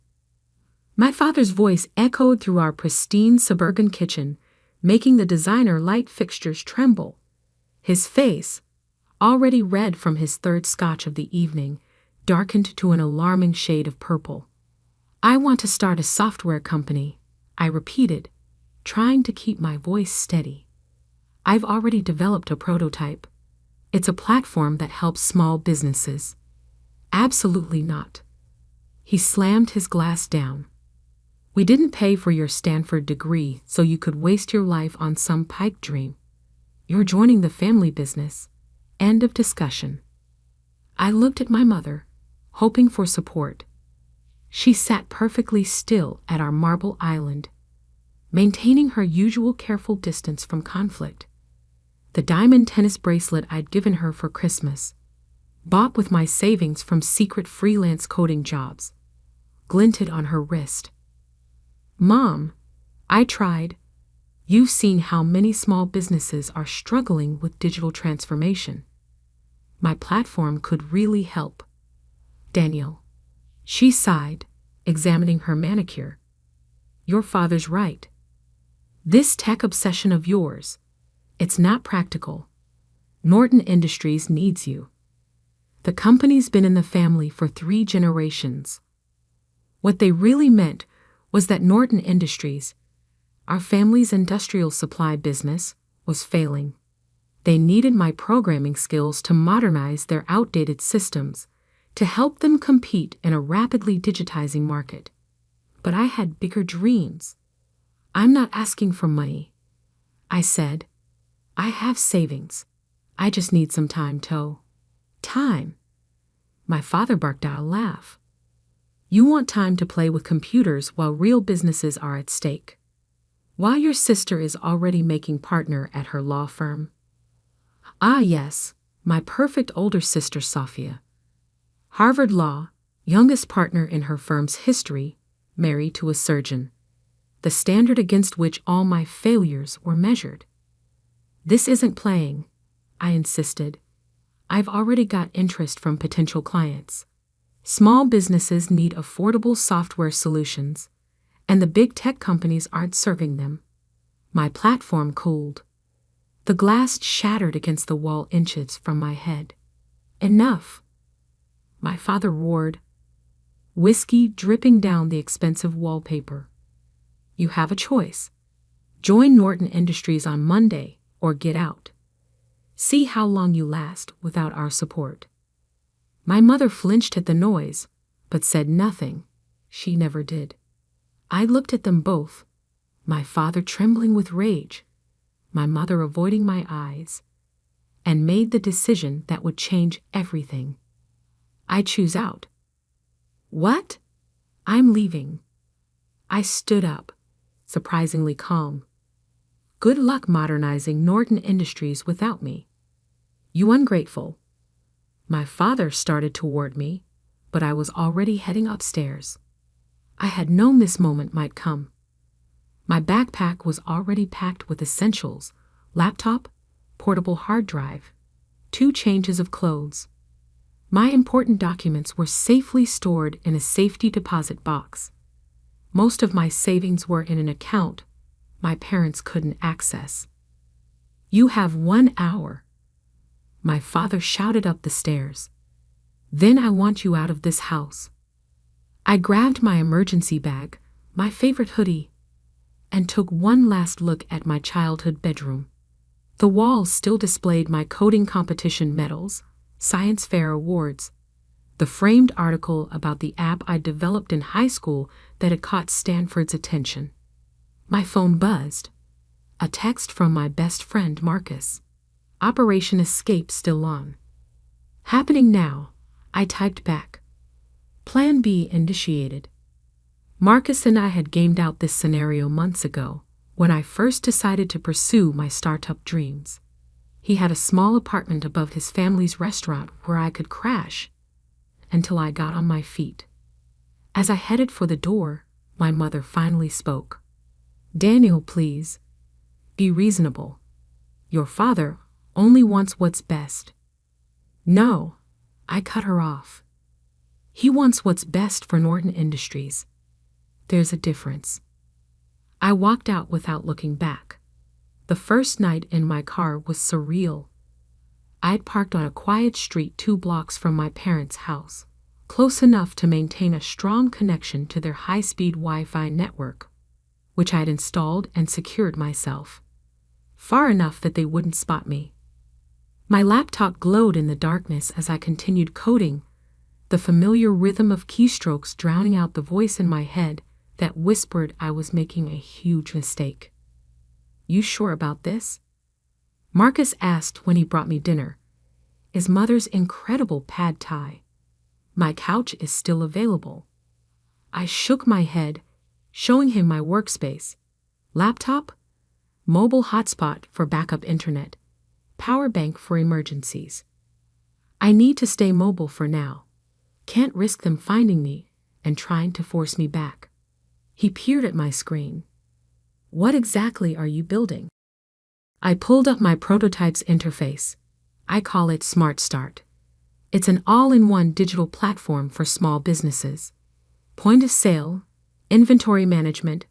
My father's voice echoed through our pristine suburban kitchen, making the designer light fixtures tremble. His face, already red from his third scotch of the evening, darkened to an alarming shade of purple. I want to start a software company, I repeated, trying to keep my voice steady. I've already developed a prototype. It's a platform that helps small businesses. Absolutely not. He slammed his glass down. We didn't pay for your Stanford degree so you could waste your life on some pipe dream. You're joining the family business. End of discussion. I looked at my mother, hoping for support. She sat perfectly still at our marble island, maintaining her usual careful distance from conflict. The diamond tennis bracelet I'd given her for Christmas, bought with my savings from secret freelance coding jobs, glinted on her wrist. Mom, I tried. You've seen how many small businesses are struggling with digital transformation. My platform could really help. Daniel. She sighed, examining her manicure. Your father's right. This tech obsession of yours, it's not practical. Norton Industries needs you. The company's been in the family for 3 generations. What they really meant was that Norton Industries, our family's industrial supply business, was failing. They needed my programming skills to modernize their outdated systems, to help them compete in a rapidly digitizing market. But I had bigger dreams. I'm not asking for money, I said. I have savings. I just need some time, Time. My father barked out a laugh. You want time to play with computers while real businesses are at stake. While your sister is already making partner at her law firm. Ah, yes, my perfect older sister, Sophia. Harvard Law, youngest partner in her firm's history, married to a surgeon. The standard against which all my failures were measured. This isn't playing, I insisted. I've already got interest from potential clients. Small businesses need affordable software solutions, and the big tech companies aren't serving them. My platform cooled. The glass shattered against the wall inches from my head. Enough! My father roared, whiskey dripping down the expensive wallpaper. You have a choice. Join Norton Industries on Monday or get out. See how long you last without our support. My mother flinched at the noise, but said nothing. She never did. I looked at them both, my father trembling with rage, my mother avoiding my eyes, and made the decision that would change everything. I choose out. What? I'm leaving. I stood up, surprisingly calm. Good luck modernizing Norton Industries without me. You ungrateful. My father started toward me, but I was already heading upstairs. I had known this moment might come. My backpack was already packed with essentials: laptop, portable hard drive, 2 changes of clothes. My important documents were safely stored in a safety deposit box. Most of my savings were in an account my parents couldn't access. You have 1 hour. My father shouted up the stairs. Then I want you out of this house. I grabbed my emergency bag, my favorite hoodie, and took one last look at my childhood bedroom. The walls still displayed my coding competition medals, science fair awards, the framed article about the app I developed in high school that had caught Stanford's attention. My phone buzzed. A text from my best friend Marcus. Operation Escape still on. Happening now, I typed back. Plan B initiated. Marcus and I had gamed out this scenario months ago, when I first decided to pursue my startup dreams. He had a small apartment above his family's restaurant where I could crash until I got on my feet. As I headed for the door, my mother finally spoke. Daniel, please. Be reasonable. Your father only wants what's best. No, I cut her off. He wants what's best for Norton Industries. There's a difference. I walked out without looking back. The first night in my car was surreal. I'd parked on a quiet street 2 blocks from my parents' house, close enough to maintain a strong connection to their high-speed Wi-Fi network, which I'd installed and secured myself, far enough that they wouldn't spot me. My laptop glowed in the darkness as I continued coding, the familiar rhythm of keystrokes drowning out the voice in my head that whispered I was making a huge mistake. You sure about this? Marcus asked when he brought me dinner. Is Mother's incredible pad thai? My couch is still available. I shook my head, showing him my workspace. Laptop, mobile hotspot for backup internet, power bank for emergencies. I need to stay mobile for now. Can't risk them finding me and trying to force me back. He peered at my screen. What exactly are you building? I pulled up my prototype's interface. I call it Smart Start. It's an all-in-one digital platform for small businesses. Point of sale, inventory management,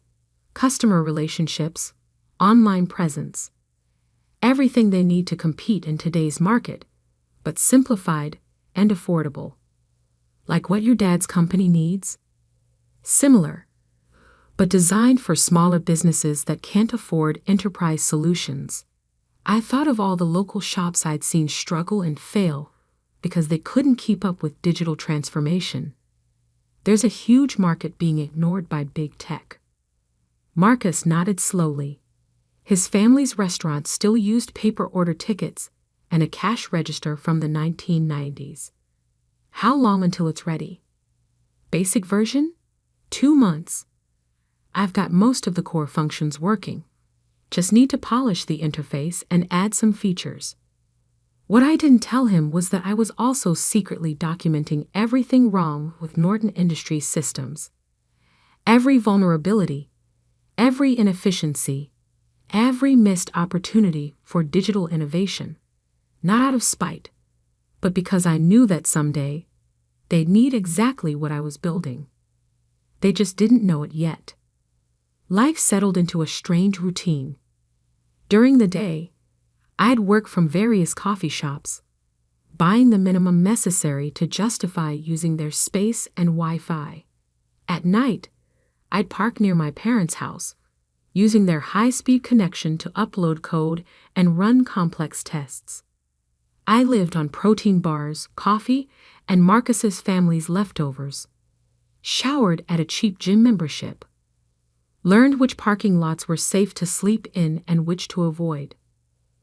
customer relationships, online presence. Everything they need to compete in today's market, but simplified and affordable. Like what your dad's company needs? Similar, but designed for smaller businesses that can't afford enterprise solutions. I thought of all the local shops I'd seen struggle and fail because they couldn't keep up with digital transformation. There's a huge market being ignored by big tech. Marcus nodded slowly. His family's restaurant still used paper order tickets and a cash register from the 1990s. How long until it's ready? Basic version? 2 months. I've got most of the core functions working. Just need to polish the interface and add some features. What I didn't tell him was that I was also secretly documenting everything wrong with Norton Industries systems. Every vulnerability, every inefficiency, every missed opportunity for digital innovation. Not out of spite, but because I knew that someday they'd need exactly what I was building. They just didn't know it yet. Life settled into a strange routine. During the day, I'd work from various coffee shops, buying the minimum necessary to justify using their space and Wi-Fi. At night, I'd park near my parents' house, using their high-speed connection to upload code and run complex tests. I lived on protein bars, coffee, and Marcus's family's leftovers, showered at a cheap gym membership, learned which parking lots were safe to sleep in and which to avoid.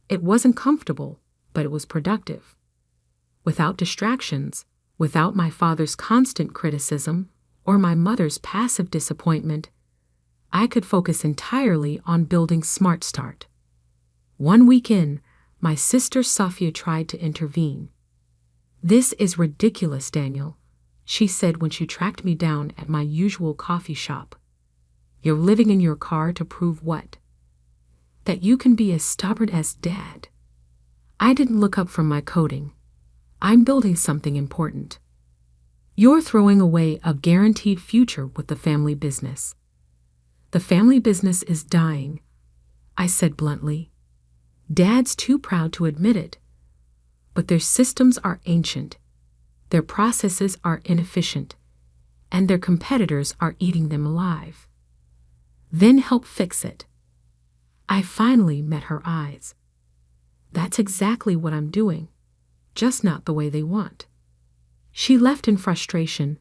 It wasn't comfortable, but it was productive. Without distractions, without my father's constant criticism or my mother's passive disappointment, I could focus entirely on building Smart Start. One week in, my sister Safia tried to intervene. "This is ridiculous, Daniel," she said when she tracked me down at my usual coffee shop. "You're living in your car to prove what? That you can be as stubborn as Dad." I didn't look up from my coding. "I'm building something important. You're throwing away a guaranteed future with the family business." "The family business is dying," I said bluntly. "Dad's too proud to admit it. But their systems are ancient, their processes are inefficient, and their competitors are eating them alive. Then help fix it." I finally met her eyes. "That's exactly what I'm doing, just not the way they want." She left in frustration,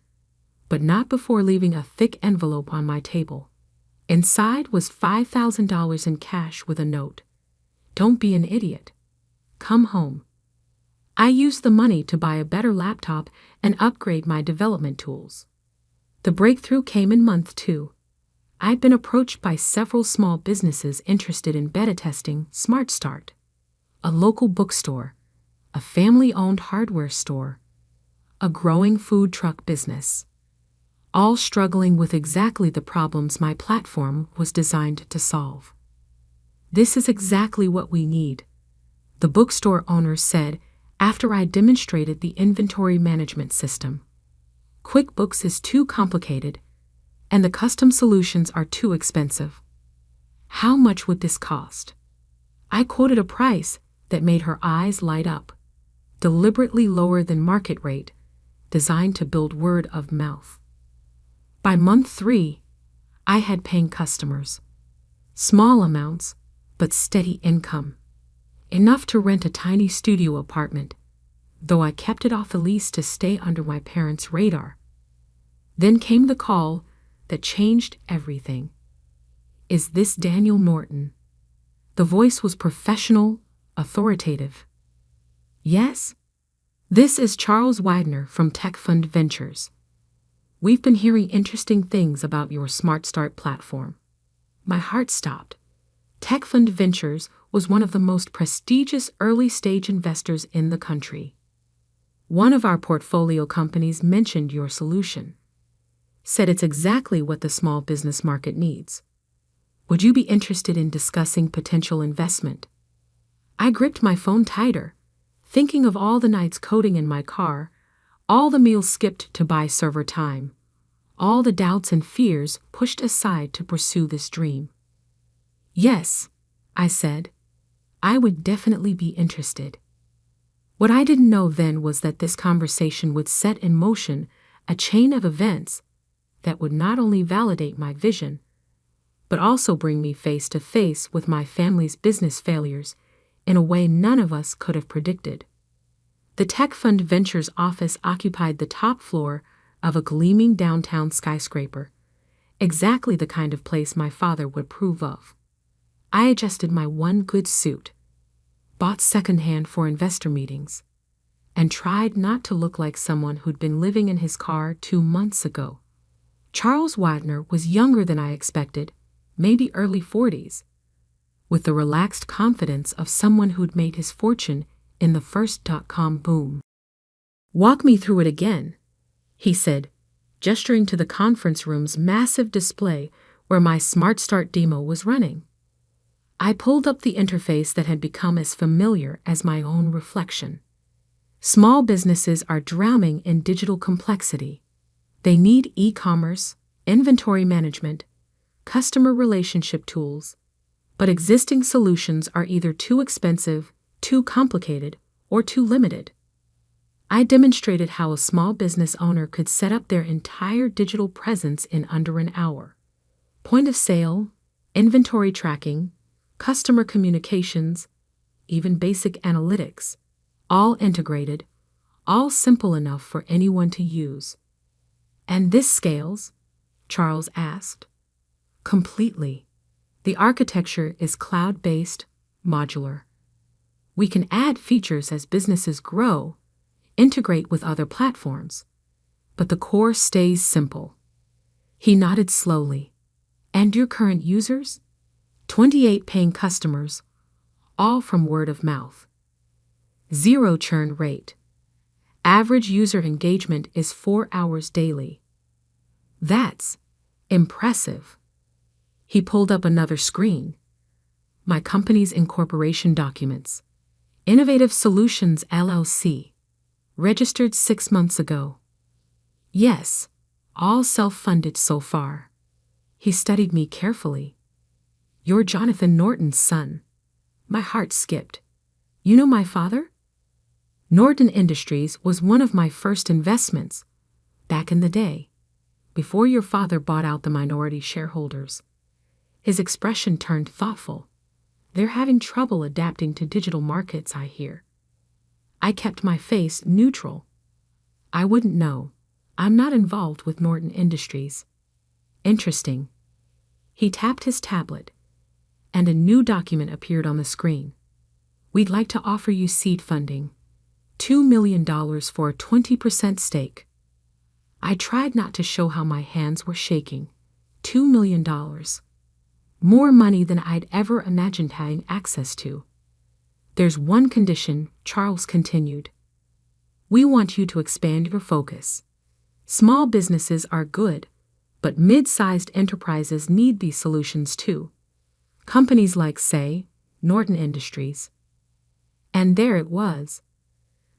but not before leaving a thick envelope on my table. Inside was $5,000 in cash with a note. "Don't be an idiot. Come home." I used the money to buy a better laptop and upgrade my development tools. The breakthrough came in month 2. I'd been approached by several small businesses interested in beta testing Smart Start. A local bookstore, a family-owned hardware store, a growing food truck business, all struggling with exactly the problems my platform was designed to solve. "This is exactly what we need," the bookstore owner said after I demonstrated the inventory management system. "QuickBooks is too complicated, and the custom solutions are too expensive. How much would this cost?" I quoted a price that made her eyes light up, deliberately lower than market rate, designed to build word of mouth. By month 3, I had paying customers. Small amounts, but steady income. Enough to rent a tiny studio apartment, though I kept it off the lease to stay under my parents' radar. Then came the call that changed everything. "Is this Daniel Norton?" The voice was professional, authoritative. "Yes. This is Charles Widener from Tech Fund Ventures. We've been hearing interesting things about your Smart Start platform." My heart stopped. Tech Fund Ventures was one of the most prestigious early-stage investors in the country. One of our portfolio companies mentioned your solution. Said it's exactly what the small business market needs. Would you be interested in discussing potential investment? I gripped my phone tighter, thinking of all the nights coding in my car, all the meals skipped to buy server time, all the doubts and fears pushed aside to pursue this dream. "Yes," I said, "I would definitely be interested." What I didn't know then was that this conversation would set in motion a chain of events that would not only validate my vision, but also bring me face to face with my family's business failures in a way none of us could have predicted. The Tech Fund Ventures office occupied the top floor of a gleaming downtown skyscraper, exactly the kind of place my father would approve of. I adjusted my one good suit, bought secondhand for investor meetings, and tried not to look like someone who'd been living in his car 2 months ago. Charles Widener was younger than I expected, maybe early 40s, with the relaxed confidence of someone who'd made his fortune in the first dot-com boom. "Walk me through it again," he said, gesturing to the conference room's massive display where my Smart Start demo was running. I pulled up the interface that had become as familiar as my own reflection. Small businesses are drowning in digital complexity. They need e-commerce, inventory management, customer relationship tools, but existing solutions are either too expensive, too complicated, or too limited. I demonstrated how a small business owner could set up their entire digital presence in under an hour. Point of sale, inventory tracking, customer communications, even basic analytics, all integrated, all simple enough for anyone to use. "And this scales?" Charles asked. "Completely. The architecture is cloud-based, modular. We can add features as businesses grow, integrate with other platforms, but the core stays simple." He nodded slowly. "And your current users?" 28 paying customers, all from word of mouth. 0 churn rate. Average user engagement is 4 hours daily. "That's impressive." He pulled up another screen. My company's incorporation documents. Innovative Solutions LLC. Registered 6 months ago. "Yes, all self-funded so far." He studied me carefully. "You're Jonathan Norton's son." My heart skipped. "You know my father?" "Norton Industries was one of my first investments, back in the day, before your father bought out the minority shareholders." His expression turned thoughtful. "They're having trouble adapting to digital markets, I hear." I kept my face neutral. "I wouldn't know. I'm not involved with Norton Industries." "Interesting." He tapped his tablet, and a new document appeared on the screen. "We'd like to offer you seed funding. $2 million for a 20% stake." I tried not to show how my hands were shaking. $2 million. More money than I'd ever imagined having access to. "There's one condition," Charles continued. "We want you to expand your focus. Small businesses are good, but mid-sized enterprises need these solutions too. Companies like, say, Norton Industries." And there it was.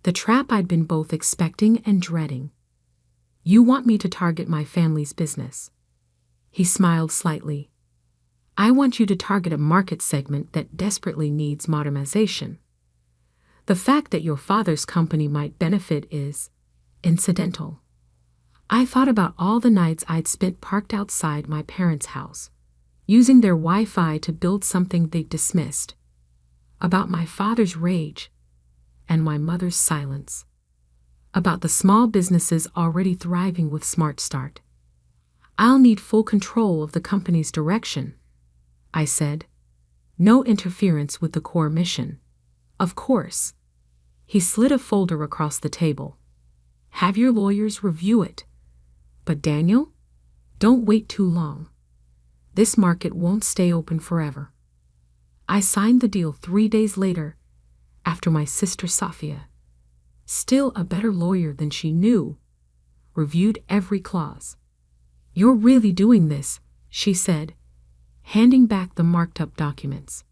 The trap I'd been both expecting and dreading. "You want me to target my family's business." He smiled slightly. "I want you to target a market segment that desperately needs modernization. The fact that your father's company might benefit is incidental." I thought about all the nights I'd spent parked outside my parents' house, using their Wi-Fi to build something they'd dismissed. About my father's rage and my mother's silence. About the small businesses already thriving with Smart Start. "I'll need full control of the company's direction," I said. "No interference with the core mission." "Of course." He slid a folder across the table. "Have your lawyers review it. But Daniel, don't wait too long. This market won't stay open forever." I signed the deal 3 days later, after my sister Sophia, still a better lawyer than she knew, reviewed every clause. "You're really doing this," she said, handing back the marked-up documents.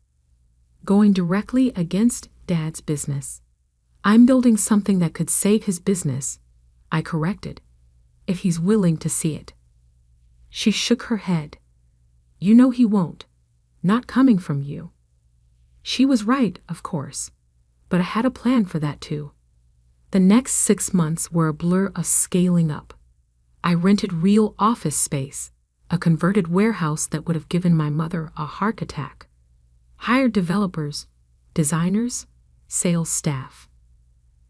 "Going directly against Dad's business. I'm building something that could save his business," I corrected, "if he's willing to see it." She shook her head. "You know he won't. Not coming from you." She was right, of course, but I had a plan for that too. The next 6 months were a blur of scaling up. I rented real office space, a converted warehouse that would have given my mother a heart attack. Hired developers, designers, sales staff.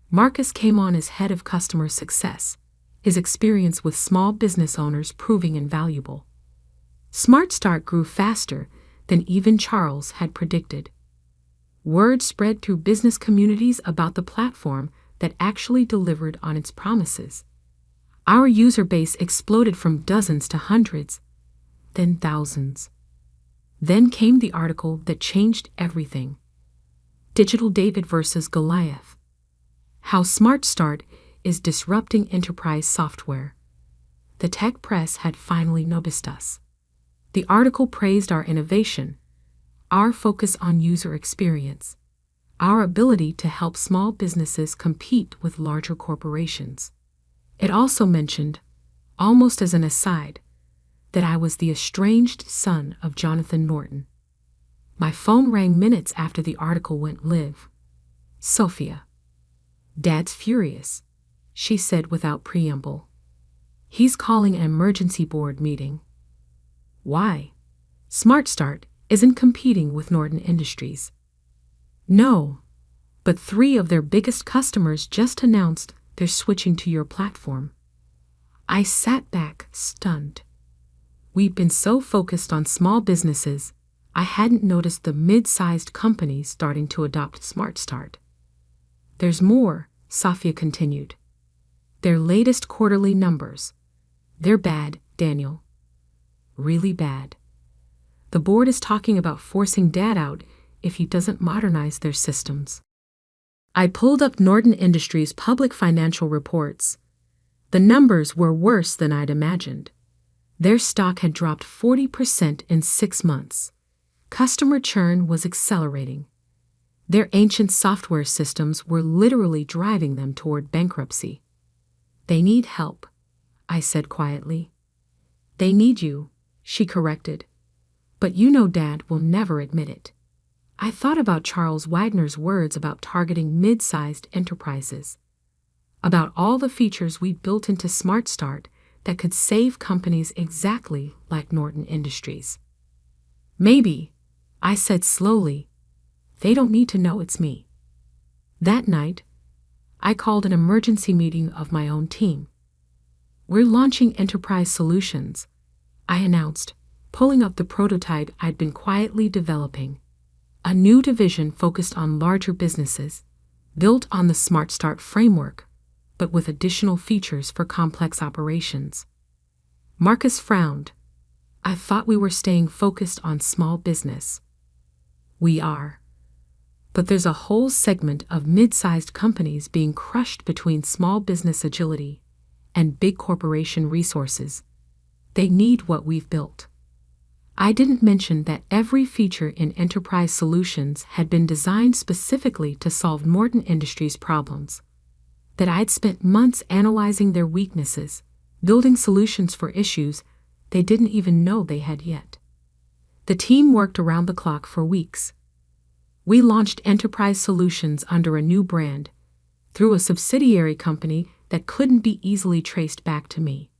Marcus came on as head of customer success, his experience with small business owners proving invaluable. Smart Start grew faster than even Charles had predicted. Word spread through business communities about the platform that actually delivered on its promises. Our user base exploded from dozens to hundreds, then thousands. Then came the article that changed everything. Digital David versus Goliath. How Smart Start is disrupting enterprise software. The tech press had finally noticed us. The article praised our innovation, our focus on user experience, our ability to help small businesses compete with larger corporations. It also mentioned, almost as an aside, that I was the estranged son of Jonathan Norton. My phone rang minutes after the article went live. "Sophia. Dad's furious," she said without preamble. "He's calling an emergency board meeting." "Why?" "Smart Start isn't competing with Norton Industries." "No, but 3 of their biggest customers just announced they're switching to your platform." I sat back, stunned. We'd been so focused on small businesses, I hadn't noticed the mid-sized companies starting to adopt Smart Start. "There's more," Sophia continued. "Their latest quarterly numbers. They're bad, Daniel. Really bad. The board is talking about forcing Dad out if he doesn't modernize their systems." I pulled up Norton Industries' public financial reports. The numbers were worse than I'd imagined. Their stock had dropped 40% in 6 months. Customer churn was accelerating. Their ancient software systems were literally driving them toward bankruptcy. "They need help," I said quietly. "They need you," she corrected. "But you know Dad will never admit it." I thought about Charles Wagner's words about targeting mid-sized enterprises, about all the features we built into Smart Start that could save companies exactly like Norton Industries. "Maybe," I said slowly, "they don't need to know it's me." That night, I called an emergency meeting of my own team. "We're launching Enterprise Solutions," I announced, pulling up the prototype I'd been quietly developing. A new division focused on larger businesses, built on the Smart Start framework, but with additional features for complex operations. Marcus frowned. "I thought we were staying focused on small business." "We are. But there's a whole segment of mid-sized companies being crushed between small business agility and big corporation resources. They need what we've built." I didn't mention that every feature in Enterprise Solutions had been designed specifically to solve Norton Industries' problems, that I'd spent months analyzing their weaknesses, building solutions for issues they didn't even know they had yet. The team worked around the clock for weeks. We launched Enterprise Solutions under a new brand, through a subsidiary company that couldn't be easily traced back to me.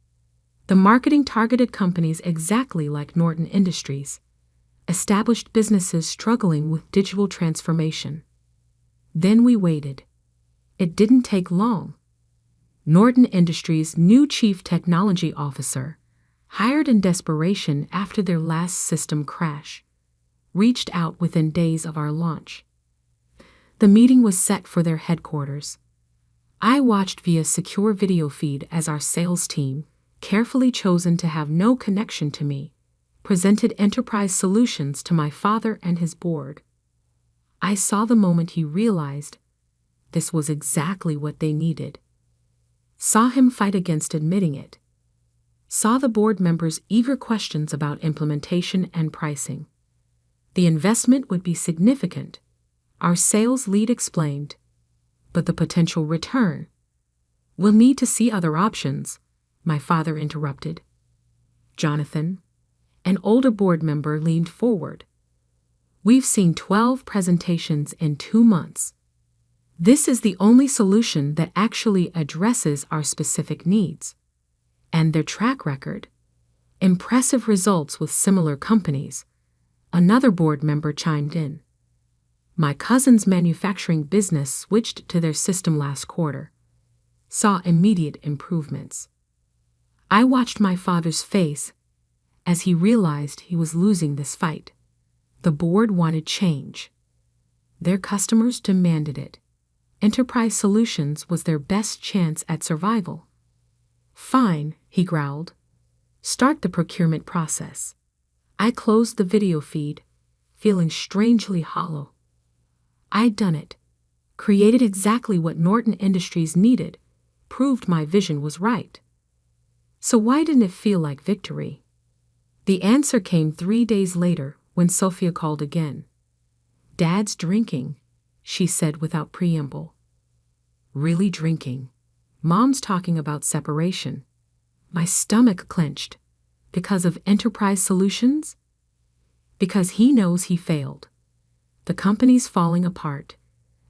The marketing targeted companies exactly like Norton Industries, established businesses struggling with digital transformation. Then we waited. It didn't take long. Norton Industries' new chief technology officer, hired in desperation after their last system crash, reached out within days of our launch. The meeting was set for their headquarters. I watched via secure video feed as our sales team, carefully chosen to have no connection to me, presented Enterprise Solutions to my father and his board. I saw the moment he realized this was exactly what they needed. Saw him fight against admitting it. Saw the board members' eager questions about implementation and pricing. The investment would be significant, our sales lead explained, but the potential return. "We'll need to see other options," my father interrupted. "Jonathan," an older board member, leaned forward. "We've seen 12 presentations in 2 months. This is the only solution that actually addresses our specific needs. And their track record. Impressive results with similar companies," another board member chimed in. "My cousin's manufacturing business switched to their system last quarter. Saw immediate improvements." I watched my father's face as he realized he was losing this fight. The board wanted change. Their customers demanded it. Enterprise Solutions was their best chance at survival. "Fine," he growled. "Start the procurement process." I closed the video feed, feeling strangely hollow. I'd done it. Created exactly what Norton Industries needed. Proved my vision was right. So why didn't it feel like victory? The answer came 3 days later when Sophia called again. "Dad's drinking," she said without preamble. "Really drinking? Mom's talking about separation." My stomach clenched. Because of Enterprise Solutions? Because he knows he failed. The company's falling apart,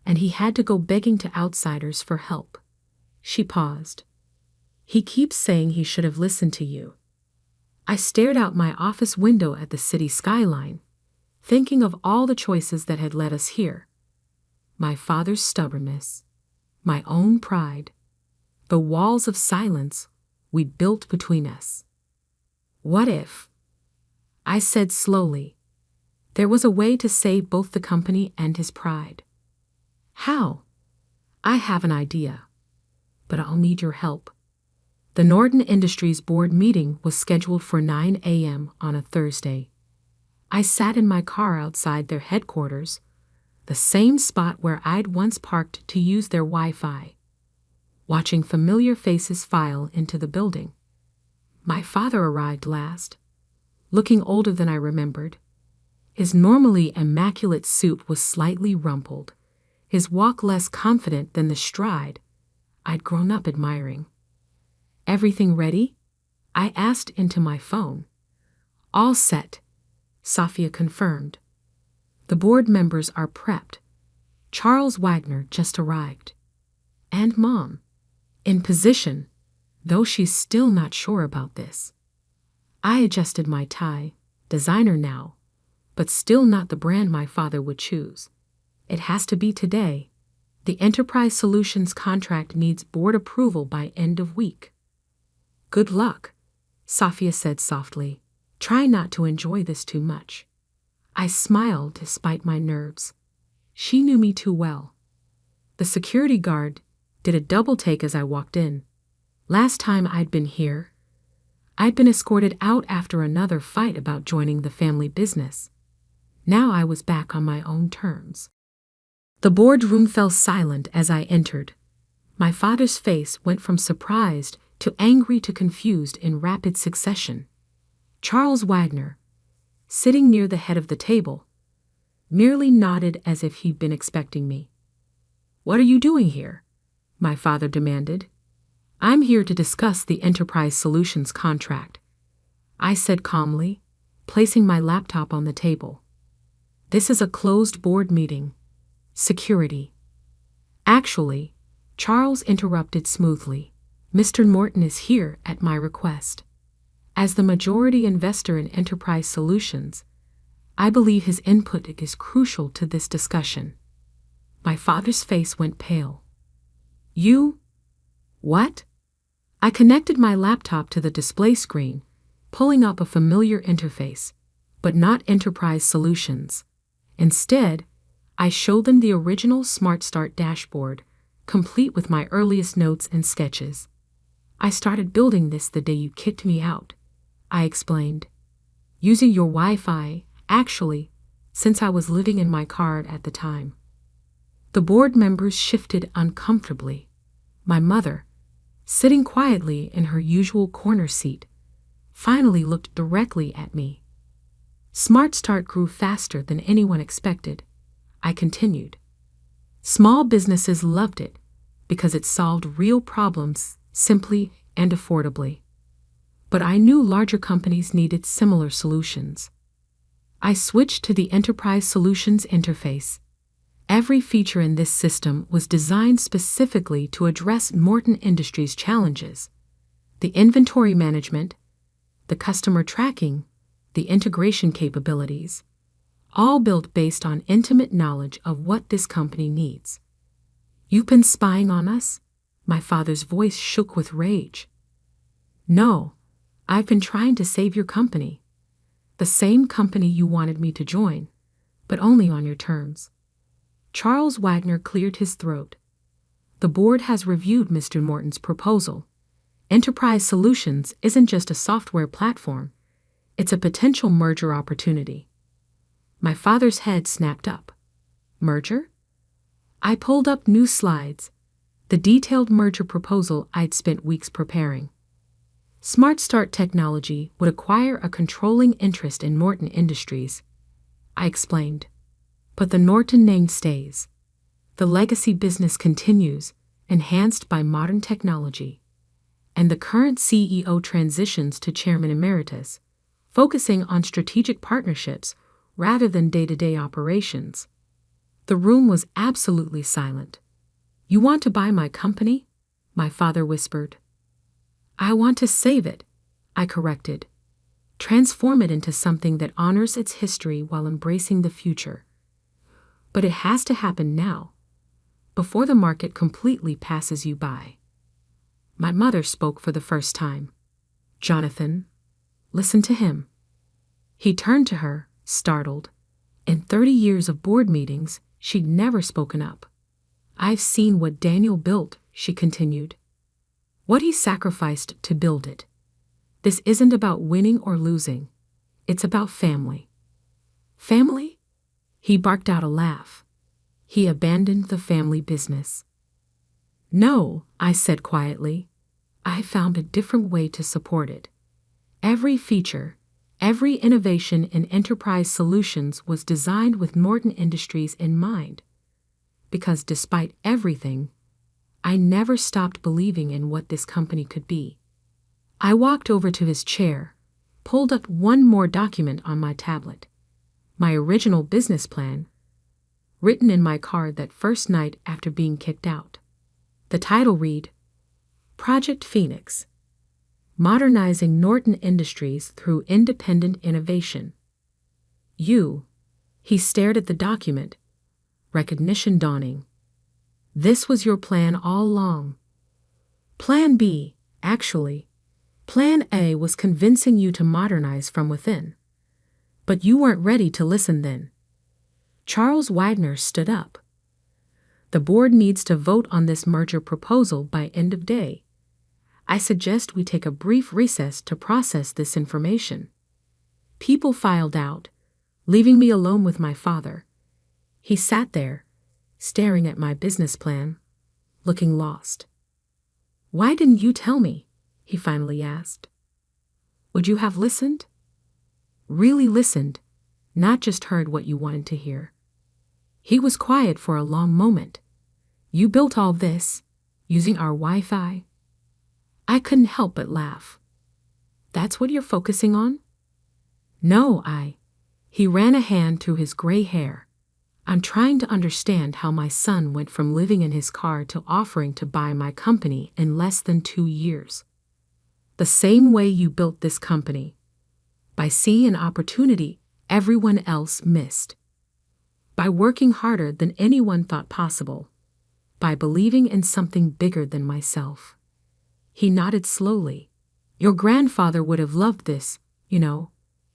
and he had to go begging to outsiders for help. She paused. "He keeps saying he should have listened to you." I stared out my office window at the city skyline, thinking of all the choices that had led us here. My father's stubbornness, my own pride, the walls of silence we built between us. What if, I said slowly, there was a way to save both the company and his pride? How? I have an idea, but I'll need your help. The Norton Industries board meeting was scheduled for 9 a.m. on a Thursday. I sat in my car outside their headquarters, the same spot where I'd once parked to use their Wi-Fi, watching familiar faces file into the building. My father arrived last, looking older than I remembered. His normally immaculate suit was slightly rumpled, his walk less confident than the stride I'd grown up admiring. "Everything ready?" I asked into my phone. "All set," Sophia confirmed. "The board members are prepped. Charles Wagner just arrived. And Mom, in position, though she's still not sure about this." I adjusted my tie, designer now, but still not the brand my father would choose. It has to be today. The Enterprise Solutions contract needs board approval by end of week. "Good luck," Sophia said softly. "Try not to enjoy this too much." I smiled despite my nerves. She knew me too well. The security guard did a double take as I walked in. Last time I'd been here, I'd been escorted out after another fight about joining the family business. Now I was back on my own terms. The boardroom fell silent as I entered. My father's face went from surprised to angry to confused in rapid succession. Charles Wagner, sitting near the head of the table, merely nodded as if he'd been expecting me. "What are you doing here?" my father demanded. "I'm here to discuss the Enterprise Solutions contract," I said calmly, placing my laptop on the table. "This is a closed board meeting. Security." Actually, Charles interrupted smoothly. "Mr. Norton is here at my request. As the majority investor in Enterprise Solutions, I believe his input is crucial to this discussion." My father's face went pale. "You? What?" I connected my laptop to the display screen, pulling up a familiar interface, but not Enterprise Solutions. Instead, I showed them the original Smart Start dashboard, complete with my earliest notes and sketches. "I started building this the day you kicked me out," I explained. "Using your Wi-Fi, actually, since I was living in my car at the time." The board members shifted uncomfortably. My mother, sitting quietly in her usual corner seat, finally looked directly at me. "Smart Start grew faster than anyone expected," I continued. "Small businesses loved it because it solved real problems simply and affordably. But I knew larger companies needed similar solutions. I switched to the Enterprise Solutions interface. Every feature in this system was designed specifically to address Norton Industries' challenges: the inventory management, the customer tracking, the integration capabilities, all built based on intimate knowledge of what this company needs. "You've been spying on us?" My father's voice shook with rage. "No, I've been trying to save your company. The same company you wanted me to join, but only on your terms." Charles Wagner cleared his throat. "The board has reviewed Mr. Norton's proposal. Enterprise Solutions isn't just a software platform, it's a potential merger opportunity." My father's head snapped up. "Merger? I pulled up new slides, the detailed merger proposal I'd spent weeks preparing. Smart Start Technology would acquire a controlling interest in Norton Industries, I explained. But the Norton name stays. The legacy business continues, enhanced by modern technology. And the current CEO transitions to Chairman Emeritus, focusing on strategic partnerships rather than day-to-day operations. The room was absolutely silent. "You want to buy my company?" my father whispered. "I want to save it," I corrected. "Transform it into something that honors its history while embracing the future. But it has to happen now, before the market completely passes you by." My mother spoke for the first time. "Jonathan, listen to him." He turned to her, startled. In 30 years of board meetings, she'd never spoken up. "I've seen what Daniel built," she continued. "What he sacrificed to build it. This isn't about winning or losing. It's about family." "Family?" He barked out a laugh. He abandoned the family business. "No," I said quietly. "I found a different way to support it. Every feature, every innovation in enterprise solutions was designed with Norton Industries in mind. Because despite everything, I never stopped believing in what this company could be." I walked over to his chair, pulled up one more document on my tablet. My original business plan, written in my car that first night after being kicked out. The title read, "Project Phoenix, Modernizing Norton Industries Through Independent Innovation." He stared at the document, recognition dawning. "This was your plan all along." "Plan B, actually. Plan A was convincing you to modernize from within. But you weren't ready to listen then." Charles Wagner stood up. "The board needs to vote on this merger proposal by end of day. I suggest we take a brief recess to process this information." People filed out, leaving me alone with my father. He sat there, staring at my business plan, looking lost. "Why didn't you tell me?" he finally asked. "Would you have listened? Really listened, not just heard what you wanted to hear." He was quiet for a long moment. "You built all this, using our Wi-Fi?" I couldn't help but laugh. "That's what you're focusing on?" "No, He ran a hand through his gray hair. "I'm trying to understand how my son went from living in his car to offering to buy my company in less than 2 years. The same way you built this company. By seeing an opportunity everyone else missed. By working harder than anyone thought possible. By believing in something bigger than myself." He nodded slowly. "Your grandfather would have loved this, you know.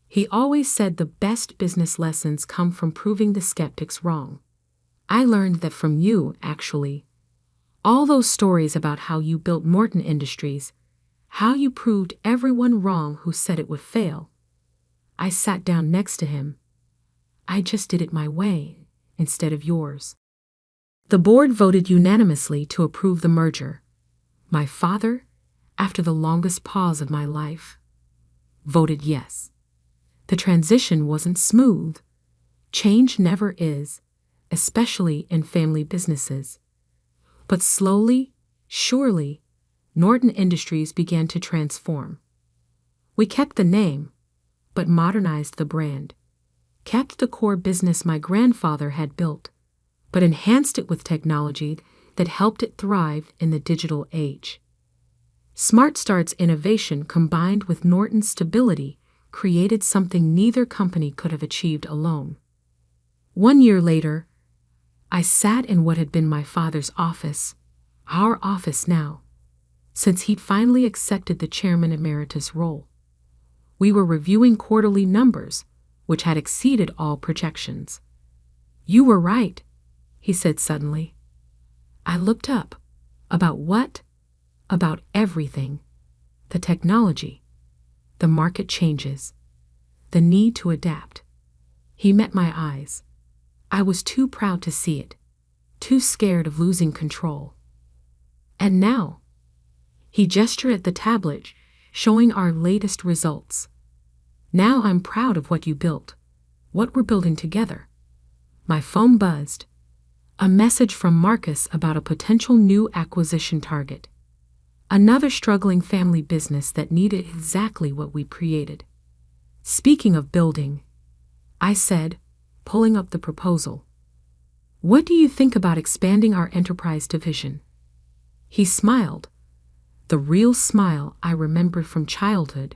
He always said the best business lessons come from proving the skeptics wrong. I learned that from you, actually. All those stories about how you built Norton Industries, how you proved everyone wrong who said it would fail." I sat down next to him. "I just did it my way, instead of yours." The board voted unanimously to approve the merger. My father, after the longest pause of my life, voted yes. The transition wasn't smooth. Change never is, especially in family businesses. But slowly, surely, Norton Industries began to transform. We kept the name, but modernized the brand. Kept the core business my grandfather had built, but enhanced it with technology that helped it thrive in the digital age. Smart Start's innovation combined with Norton's stability created something neither company could have achieved alone. 1 year later, I sat in what had been my father's office, our office now, since he'd finally accepted the Chairman Emeritus role. We were reviewing quarterly numbers, which had exceeded all projections. "You were right," he said suddenly. I looked up. "About what?" "About everything. The technology, the market changes, the need to adapt." He met my eyes. I was too proud to see it, too scared of losing control. And now, he gestured at the tablet, showing our latest results. Now I'm proud of what you built, what we're building together. My phone buzzed. A message from Marcus about a potential new acquisition target. Another struggling family business that needed exactly what we created. Speaking of building, I said, pulling up the proposal. What do you think about expanding our enterprise division? He smiled, the real smile I remembered from childhood,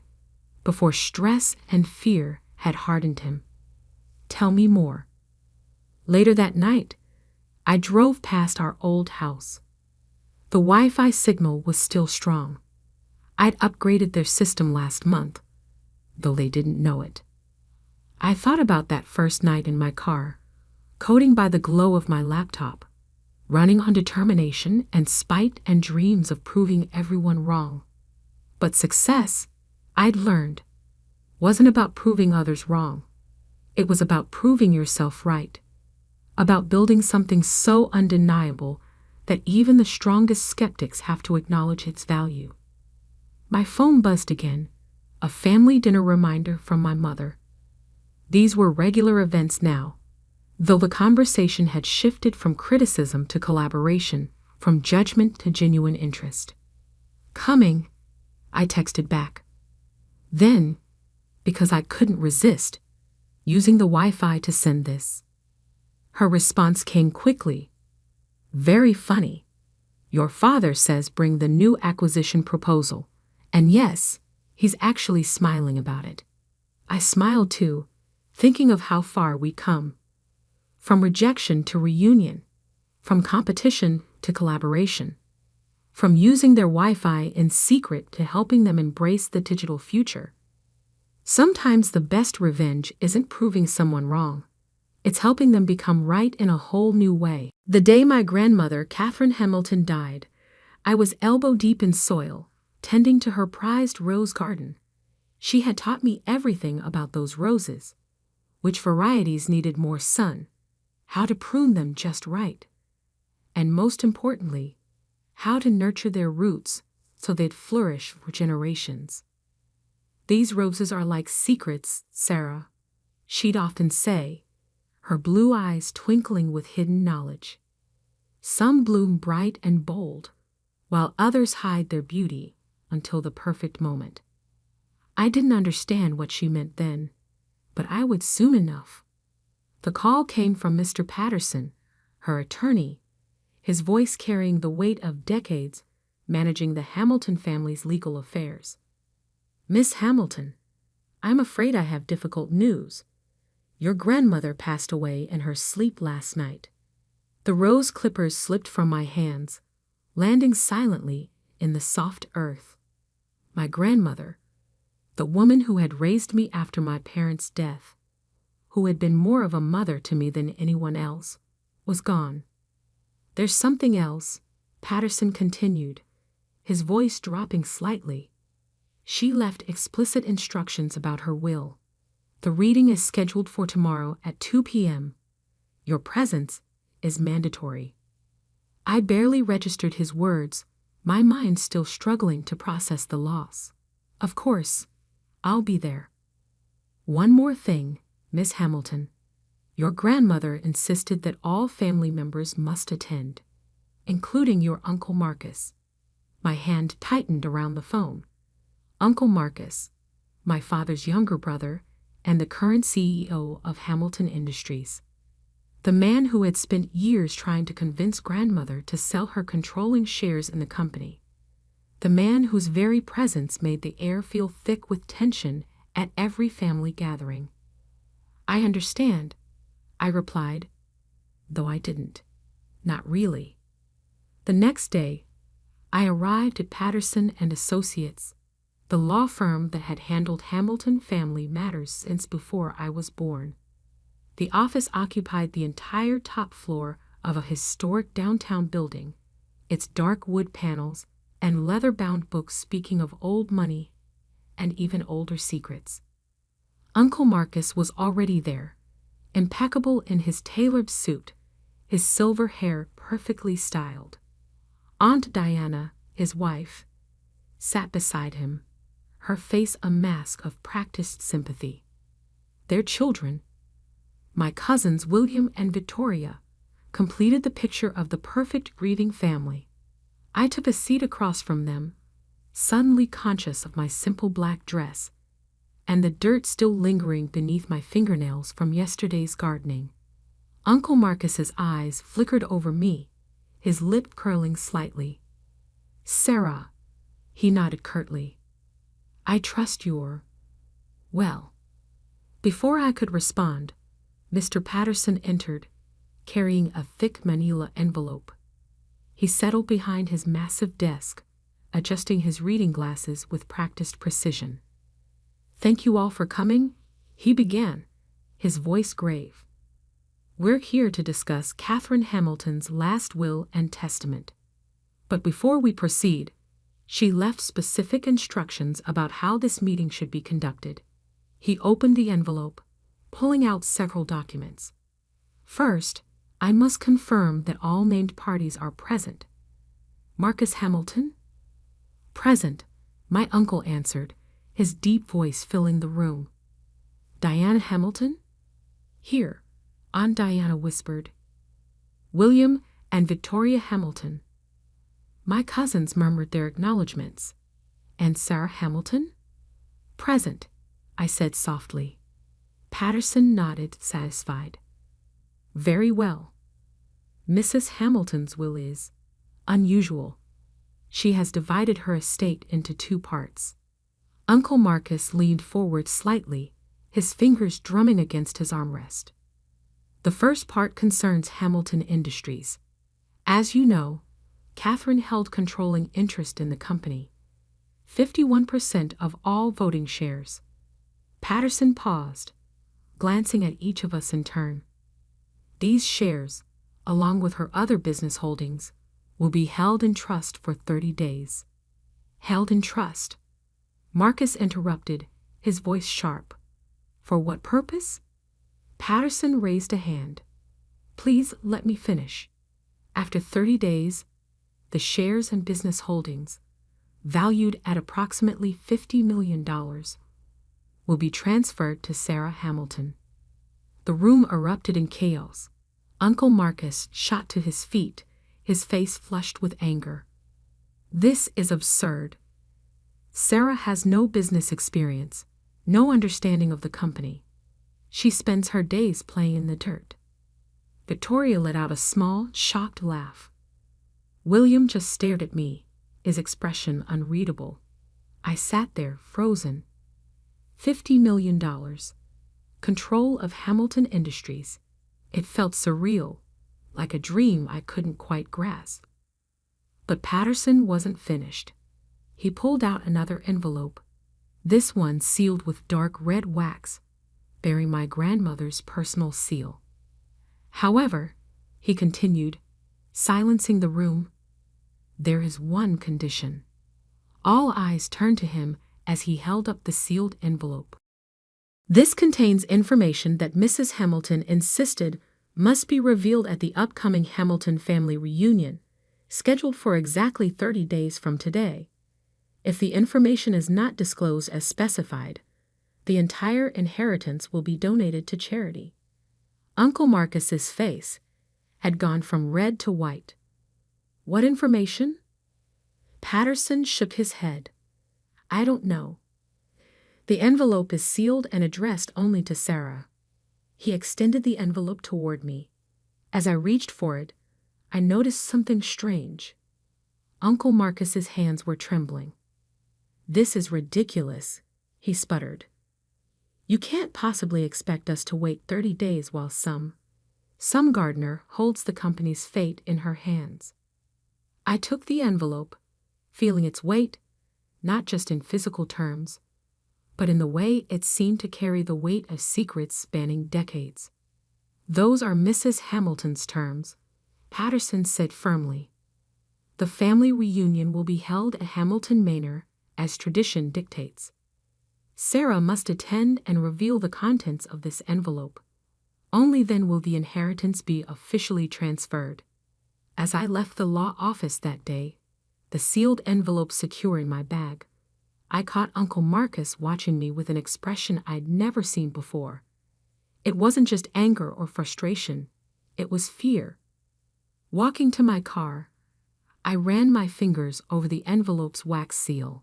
before stress and fear had hardened him. Tell me more. Later that night, I drove past our old house. The Wi-Fi signal was still strong. I'd upgraded their system last month, though they didn't know it. I thought about that first night in my car, coding by the glow of my laptop, running on determination and spite and dreams of proving everyone wrong. But success, I'd learned, wasn't about proving others wrong. It was about proving yourself right, about building something so undeniable that even the strongest skeptics have to acknowledge its value. My phone buzzed again, a family dinner reminder from my mother. These were regular events now, though the conversation had shifted from criticism to collaboration, from judgment to genuine interest. Coming, I texted back. Then, because I couldn't resist, using the Wi-Fi to send this. Her response came quickly. Very funny. Your father says bring the new acquisition proposal. And yes, he's actually smiling about it. I smiled too, thinking of how far we come. From rejection to reunion. From competition to collaboration. From using their Wi-Fi in secret to helping them embrace the digital future. Sometimes the best revenge isn't proving someone wrong. It's helping them become right in a whole new way. The day my grandmother, Catherine Hamilton, died, I was elbow-deep in soil, tending to her prized rose garden. She had taught me everything about those roses, which varieties needed more sun, how to prune them just right, and most importantly, how to nurture their roots so they'd flourish for generations. These roses are like secrets, Sarah, she'd often say, her blue eyes twinkling with hidden knowledge. Some bloom bright and bold, while others hide their beauty until the perfect moment. I didn't understand what she meant then, but I would soon enough. The call came from Mr. Patterson, her attorney, his voice carrying the weight of decades managing the Hamilton family's legal affairs. Miss Hamilton, I'm afraid I have difficult news. Your grandmother passed away in her sleep last night. The rose clippers slipped from my hands, landing silently in the soft earth. My grandmother, the woman who had raised me after my parents' death, who had been more of a mother to me than anyone else, was gone. There's something else, Patterson continued, his voice dropping slightly. She left explicit instructions about her will. The reading is scheduled for tomorrow at 2 p.m. Your presence is mandatory. I barely registered his words, my mind still struggling to process the loss. Of course, I'll be there. One more thing, Miss Hamilton. Your grandmother insisted that all family members must attend, including your Uncle Marcus. My hand tightened around the phone. Uncle Marcus, my father's younger brother, and the current CEO of Hamilton Industries. The man who had spent years trying to convince grandmother to sell her controlling shares in the company. The man whose very presence made the air feel thick with tension at every family gathering. I understand, I replied, though I didn't. Not really. The next day, I arrived at Patterson and Associates, the law firm that had handled Hamilton family matters since before I was born. The office occupied the entire top floor of a historic downtown building, its dark wood panels and leather-bound books speaking of old money and even older secrets. Uncle Marcus was already there, impeccable in his tailored suit, his silver hair perfectly styled. Aunt Diana, his wife, sat beside him, her face a mask of practiced sympathy. Their children, my cousins William and Victoria, completed the picture of the perfect grieving family. I took a seat across from them, suddenly conscious of my simple black dress and the dirt still lingering beneath my fingernails from yesterday's gardening. Uncle Marcus's eyes flickered over me, his lip curling slightly. "Sarah," he nodded curtly. "I trust you're well." Before I could respond, Mr. Patterson entered, carrying a thick manila envelope. He settled behind his massive desk, adjusting his reading glasses with practiced precision. "Thank you all for coming," he began, his voice grave. "We're here to discuss Catherine Hamilton's last will and testament. But before we proceed, she left specific instructions about how this meeting should be conducted." He opened the envelope, pulling out several documents. "First, I must confirm that all named parties are present." "Marcus Hamilton?" "Present," my uncle answered, his deep voice filling the room. "Diana Hamilton?" "Here," Aunt Diana whispered. "William and Victoria Hamilton." My cousins murmured their acknowledgments. "And Sarah Hamilton?" "Present," I said softly. Patterson nodded, satisfied. "Very well. Mrs. Hamilton's will is unusual. She has divided her estate into 2 parts. Uncle Marcus leaned forward slightly, his fingers drumming against his armrest. "The first part concerns Hamilton Industries. As you know, Catherine held controlling interest in the company, 51% of all voting shares." Patterson paused, glancing at each of us in turn. "These shares, along with her other business holdings, will be held in trust for 30 days. "Held in trust?" Marcus interrupted, his voice sharp. "For what purpose?" Patterson raised a hand. "Please let me finish. After 30 days, the shares and business holdings, valued at approximately $50 million, will be transferred to Sarah Hamilton." The room erupted in chaos. Uncle Marcus shot to his feet, his face flushed with anger. "This is absurd. Sarah has no business experience, no understanding of the company. She spends her days playing in the dirt." Victoria let out a small, shocked laugh. William just stared at me, his expression unreadable. I sat there, frozen. $50 million. Control of Hamilton Industries. It felt surreal, like a dream I couldn't quite grasp. But Patterson wasn't finished. He pulled out another envelope, this one sealed with dark red wax, bearing my grandmother's personal seal. "However," he continued, silencing the room, "there is one condition." All eyes turned to him as he held up the sealed envelope. "This contains information that Mrs. Hamilton insisted must be revealed at the upcoming Hamilton family reunion, scheduled for exactly 30 days from today. If the information is not disclosed as specified, the entire inheritance will be donated to charity." Uncle Marcus's face had gone from red to white. "What information?" Patterson shook his head. "I don't know. The envelope is sealed and addressed only to Sarah." He extended the envelope toward me. As I reached for it, I noticed something strange. Uncle Marcus's hands were trembling. "This is ridiculous," he sputtered. "You can't possibly expect us to wait 30 days while some gardener holds the company's fate in her hands." I took the envelope, feeling its weight, not just in physical terms, but in the way it seemed to carry the weight of secrets spanning decades. "Those are Mrs. Hamilton's terms," Patterson said firmly. "The family reunion will be held at Hamilton Manor as tradition dictates. Sarah must attend and reveal the contents of this envelope. Only then will the inheritance be officially transferred. As I left the law office that day, the sealed envelope secure in my bag, I caught Uncle Marcus watching me with an expression I'd never seen before. It wasn't just anger or frustration, it was fear. Walking to my car, I ran my fingers over the envelope's wax seal.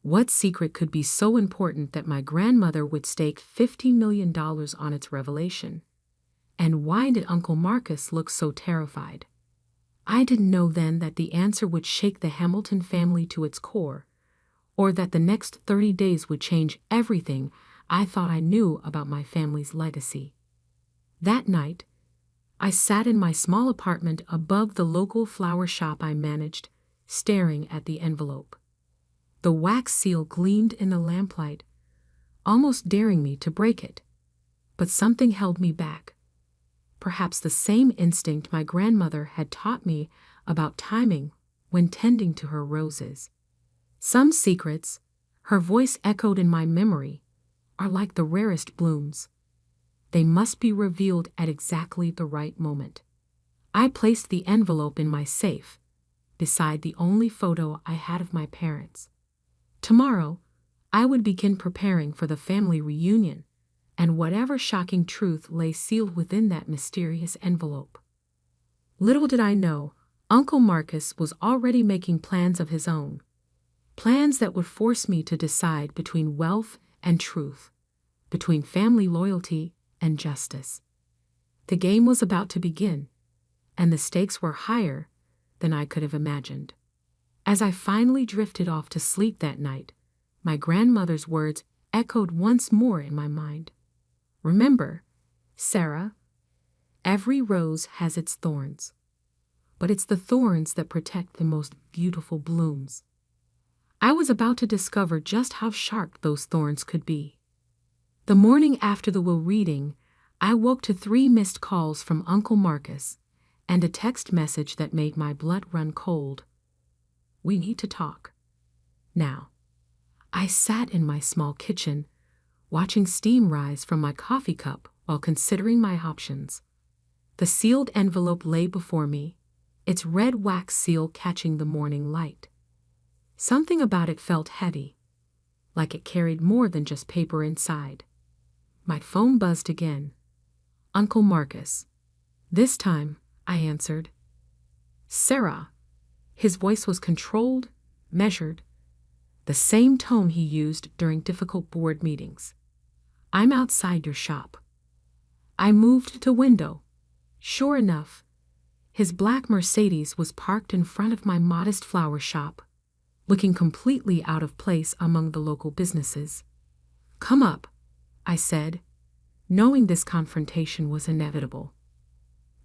What secret could be so important that my grandmother would stake $50 million on its revelation? And why did Uncle Marcus look so terrified? I didn't know then that the answer would shake the Hamilton family to its core, or that the next 30 days would change everything I thought I knew about my family's legacy. That night, I sat in my small apartment above the local flower shop I managed, staring at the envelope. The wax seal gleamed in the lamplight, almost daring me to break it. But something held me back. Perhaps the same instinct my grandmother had taught me about timing when tending to her roses. Some secrets, her voice echoed in my memory, are like the rarest blooms. They must be revealed at exactly the right moment. I placed the envelope in my safe, beside the only photo I had of my parents. Tomorrow, I would begin preparing for the family reunion, and whatever shocking truth lay sealed within that mysterious envelope. Little did I know, Uncle Marcus was already making plans of his own. Plans that would force me to decide between wealth and truth, between family loyalty and justice. The game was about to begin, and the stakes were higher than I could have imagined. As I finally drifted off to sleep that night, my grandmother's words echoed once more in my mind. Remember, Sarah, every rose has its thorns, but it's the thorns that protect the most beautiful blooms. I was about to discover just how sharp those thorns could be. The morning after the will reading, I woke to 3 missed calls from Uncle Marcus and a text message that made my blood run cold. We need to talk. Now, I sat in my small kitchen, watching steam rise from my coffee cup while considering my options. The sealed envelope lay before me, its red wax seal catching the morning light. Something about it felt heavy, like it carried more than just paper inside. My phone buzzed again. Uncle Marcus. This time, I answered. Sarah. His voice was controlled, measured, the same tone he used during difficult board meetings. I'm outside your shop. I moved to window. Sure enough, his black Mercedes was parked in front of my modest flower shop, looking completely out of place among the local businesses. Come up, I said, knowing this confrontation was inevitable.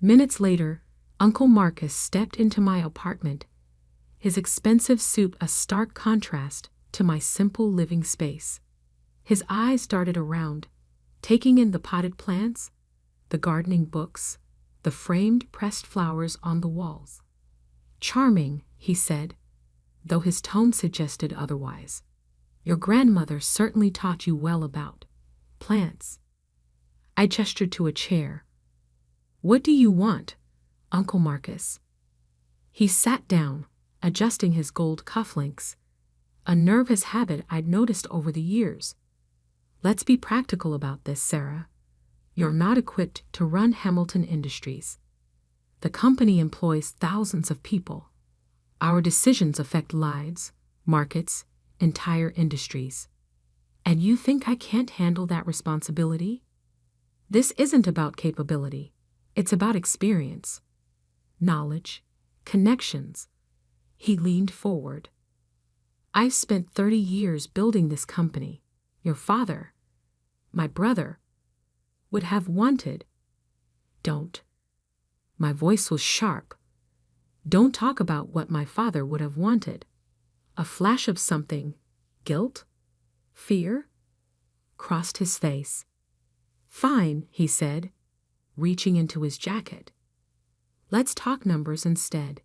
Minutes later, Uncle Marcus stepped into my apartment, his expensive suit a stark contrast to my simple living space. His eyes darted around, taking in the potted plants, the gardening books, the framed pressed flowers on the walls. Charming, he said, though his tone suggested otherwise. Your grandmother certainly taught you well about plants. I gestured to a chair. What do you want, Uncle Marcus? He sat down, adjusting his gold cufflinks, a nervous habit I'd noticed over the years. Let's be practical about this, Sarah. You're not equipped to run Hamilton Industries. The company employs thousands of people. Our decisions affect lives, markets, entire industries. And you think I can't handle that responsibility? This isn't about capability. It's about experience, knowledge, connections. He leaned forward. I've spent 30 years building this company. Your father, my brother, would have wanted. Don't. My voice was sharp. Don't talk about what my father would have wanted. A flash of something, guilt, fear, crossed his face. Fine, he said, reaching into his jacket. Let's talk numbers instead.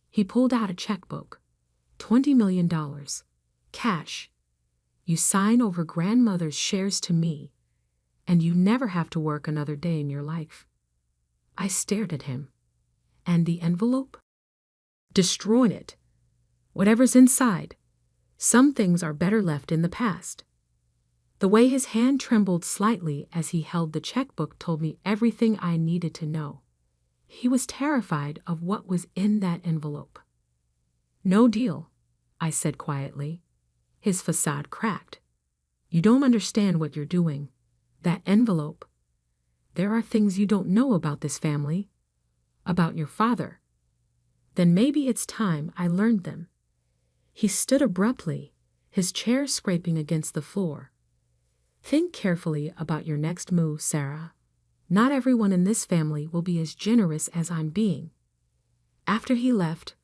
He pulled out a checkbook. $20 million. Cash. You sign over grandmother's shares to me, and you never have to work another day in your life." I stared at him. "And the envelope?" "Destroy it. Whatever's inside. Some things are better left in the past." The way his hand trembled slightly as he held the checkbook told me everything I needed to know. He was terrified of what was in that envelope. "No deal," I said quietly. His facade cracked. "You don't understand what you're doing. That envelope. There are things you don't know about this family, about your father. Then maybe it's time I learned them." He stood abruptly, his chair scraping against the floor. "Think carefully about your next move, Sarah. Not everyone in this family will be as generous as I'm being." After he left,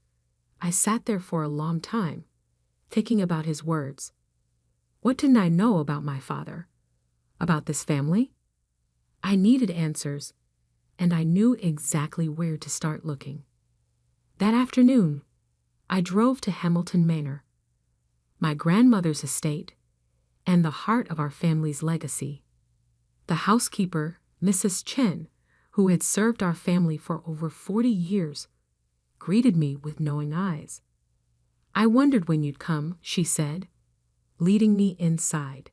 I sat there for a long time, thinking about his words. What didn't I know about my father? About this family? I needed answers, and I knew exactly where to start looking. That afternoon, I drove to Hamilton Manor, my grandmother's estate, and the heart of our family's legacy. The housekeeper, Mrs. Chen, who had served our family for over 40 years, greeted me with knowing eyes. "I wondered when you'd come," she said, leading me inside.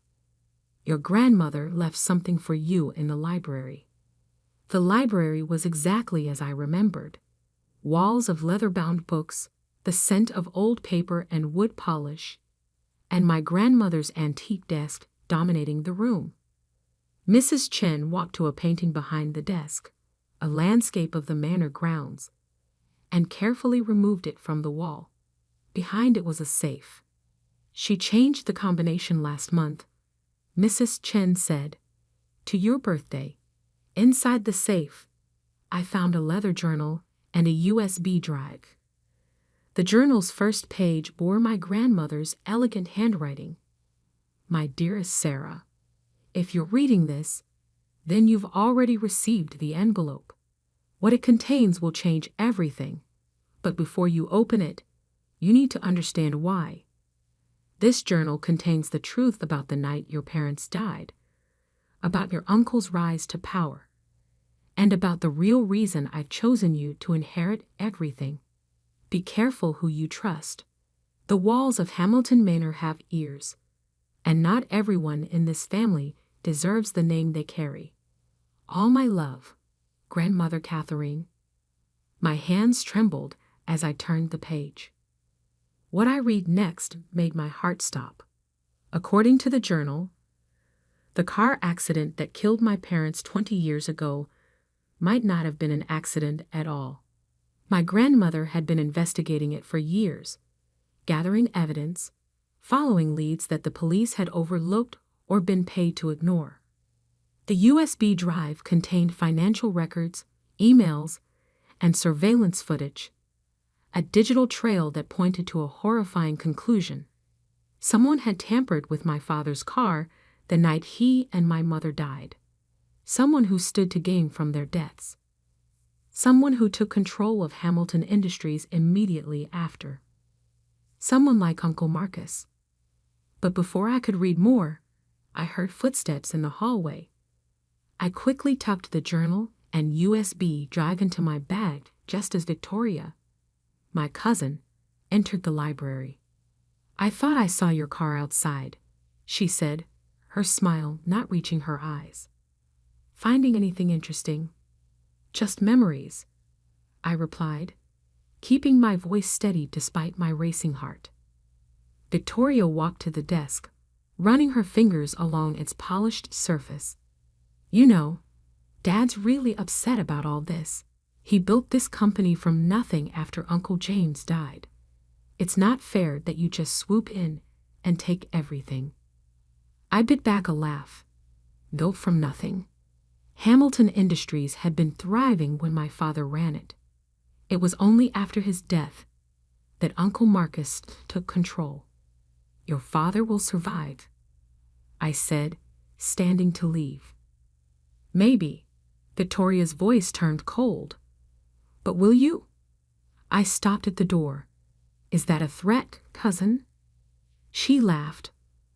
"Your grandmother left something for you in the library." The library was exactly as I remembered. Walls of leather-bound books, the scent of old paper and wood polish, and my grandmother's antique desk dominating the room. Mrs. Chen walked to a painting behind the desk, a landscape of the manor grounds, and carefully removed it from the wall. Behind it was a safe. "She changed the combination last month," Mrs. Chen said. "To your birthday. Inside the safe, I found a leather journal and a USB drive. The journal's first page bore my grandmother's elegant handwriting. 'My dearest Sarah, if you're reading this, then you've already received the envelope. What it contains will change everything. But before you open it, you need to understand why. This journal contains the truth about the night your parents died, about your uncle's rise to power, and about the real reason I've chosen you to inherit everything. Be careful who you trust. The walls of Hamilton Manor have ears, and not everyone in this family deserves the name they carry. All my love, Grandmother Catherine." My hands trembled as I turned the page. What I read next made my heart stop. According to the journal, the car accident that killed my parents 20 years ago might not have been an accident at all. My grandmother had been investigating it for years, gathering evidence, following leads that the police had overlooked or been paid to ignore. The USB drive contained financial records, emails, and surveillance footage, a digital trail that pointed to a horrifying conclusion. Someone had tampered with my father's car the night he and my mother died. Someone who stood to gain from their deaths. Someone who took control of Hamilton Industries immediately after. Someone like Uncle Marcus. But before I could read more, I heard footsteps in the hallway. I quickly tucked the journal and USB drive into my bag just as Victoria, my cousin, entered the library. "I thought I saw your car outside," she said, her smile not reaching her eyes. "Finding anything interesting?" "Just memories," I replied, keeping my voice steady despite my racing heart. Victoria walked to the desk, running her fingers along its polished surface. "You know, Dad's really upset about all this. He built this company from nothing after Uncle James died. It's not fair that you just swoop in and take everything." I bit back a laugh. Built from nothing. Hamilton Industries had been thriving when my father ran it. It was only after his death that Uncle Marcus took control. "Your father will survive," I said, standing to leave. "Maybe." Victoria's voice turned cold. "But will you?" I stopped at the door. "Is that a threat, cousin?" She laughed,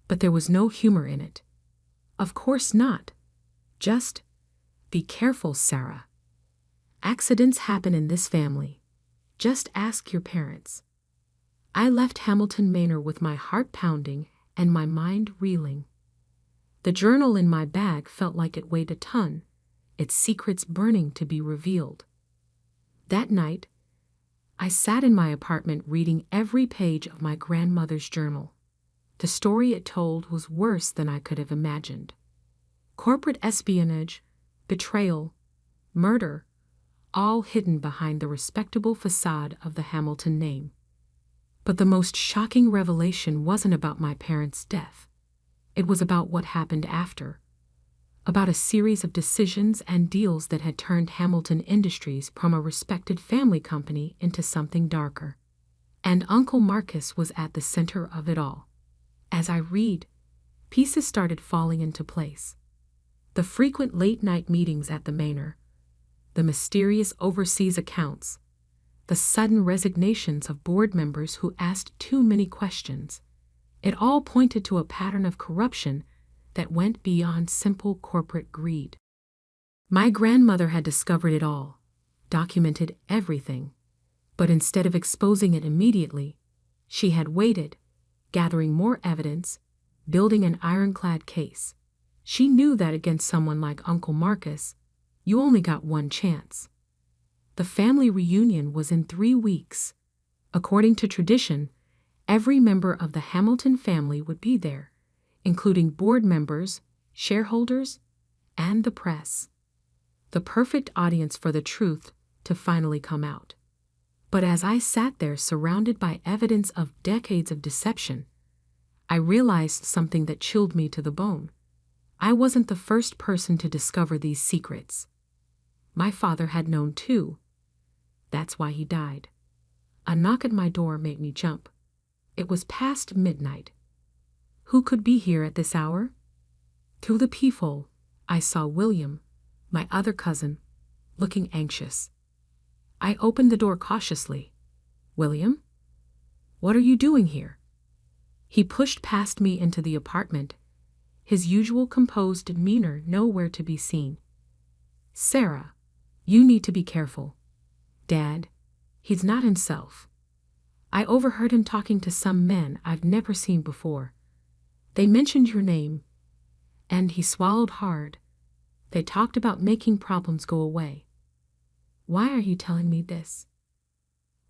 but there was no humor in it. "Of course not. Just be careful, Sarah. Accidents happen in this family. Just ask your parents. I left Hamilton Manor with my heart pounding and my mind reeling. The journal in my bag felt like it weighed a ton, its secrets burning to be revealed. That night, I sat in my apartment reading every page of my grandmother's journal. The story it told was worse than I could have imagined. Corporate espionage, betrayal, murder, all hidden behind the respectable facade of the Hamilton name. But the most shocking revelation wasn't about my parents' death. It was about what happened after. About a series of decisions and deals that had turned Hamilton Industries from a respected family company into something darker. And Uncle Marcus was at the center of it all. As I read, pieces started falling into place. The frequent late-night meetings at the manor, the mysterious overseas accounts, the sudden resignations of board members who asked too many questions. It all pointed to a pattern of corruption that went beyond simple corporate greed. My grandmother had discovered it all, documented everything, but instead of exposing it immediately, she had waited, gathering more evidence, building an ironclad case. She knew that against someone like Uncle Marcus, you only got one chance. The family reunion was in 3 weeks. According to tradition, every member of the Hamilton family would be there, including board members, shareholders, and the press. The perfect audience for the truth to finally come out. But as I sat there surrounded by evidence of decades of deception, I realized something that chilled me to the bone. I wasn't the first person to discover these secrets. My father had known too. That's why he died. A knock at my door made me jump. It was past midnight. Who could be here at this hour? Through the peephole, I saw William, my other cousin, looking anxious. I opened the door cautiously. William? What are you doing here? He pushed past me into the apartment, his usual composed demeanor nowhere to be seen. Sarah, you need to be careful. Dad, he's not himself. I overheard him talking to some men I've never seen before. They mentioned your name, and he swallowed hard. They talked about making problems go away. Why are you telling me this?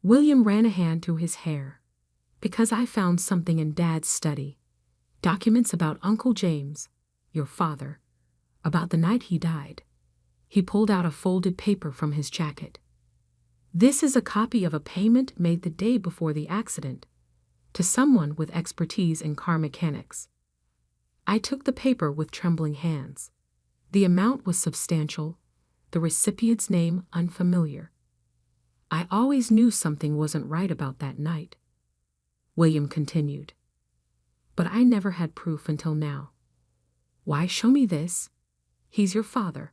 William ran a hand through his hair. Because I found something in Dad's study. Documents about Uncle James, your father, about the night he died. He pulled out a folded paper from his jacket. This is a copy of a payment made the day before the accident, to someone with expertise in car mechanics. I took the paper with trembling hands. The amount was substantial, the recipient's name unfamiliar. I always knew something wasn't right about that night. William continued. But I never had proof until now. Why show me this? He's your father.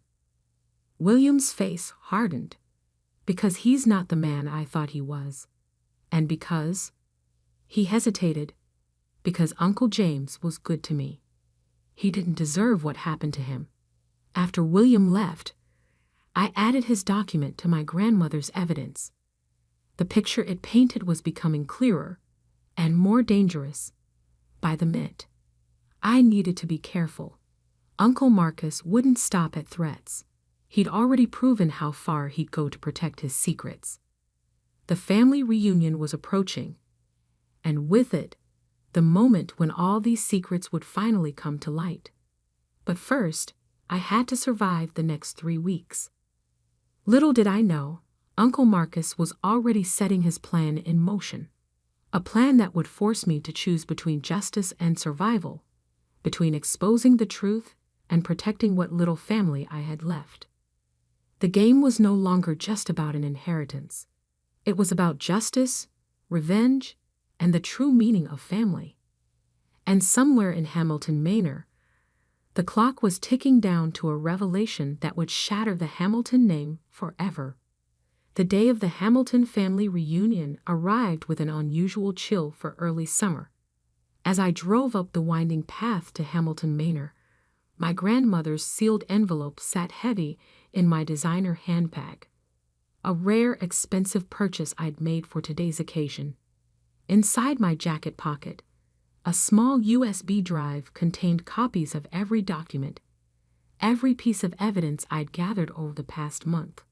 William's face hardened. Because he's not the man I thought he was. And because... He hesitated. Because Uncle James was good to me. He didn't deserve what happened to him. After William left, I added his document to my grandmother's evidence. The picture it painted was becoming clearer and more dangerous by the minute. I needed to be careful. Uncle Marcus wouldn't stop at threats. He'd already proven how far he'd go to protect his secrets. The family reunion was approaching, and with it, the moment when all these secrets would finally come to light. But first, I had to survive the next 3 weeks. Little did I know, Uncle Marcus was already setting his plan in motion. A plan that would force me to choose between justice and survival, between exposing the truth and protecting what little family I had left. The game was no longer just about an inheritance. It was about justice, revenge, and the true meaning of family. And somewhere in Hamilton Manor, the clock was ticking down to a revelation that would shatter the Hamilton name forever. The day of the Hamilton family reunion arrived with an unusual chill for early summer. As I drove up the winding path to Hamilton Manor, My grandmother's sealed envelope sat heavy in my designer handbag, a rare, expensive purchase I'd made for today's occasion. Inside my jacket pocket, a small USB drive contained copies of every document, every piece of evidence I'd gathered over the past month.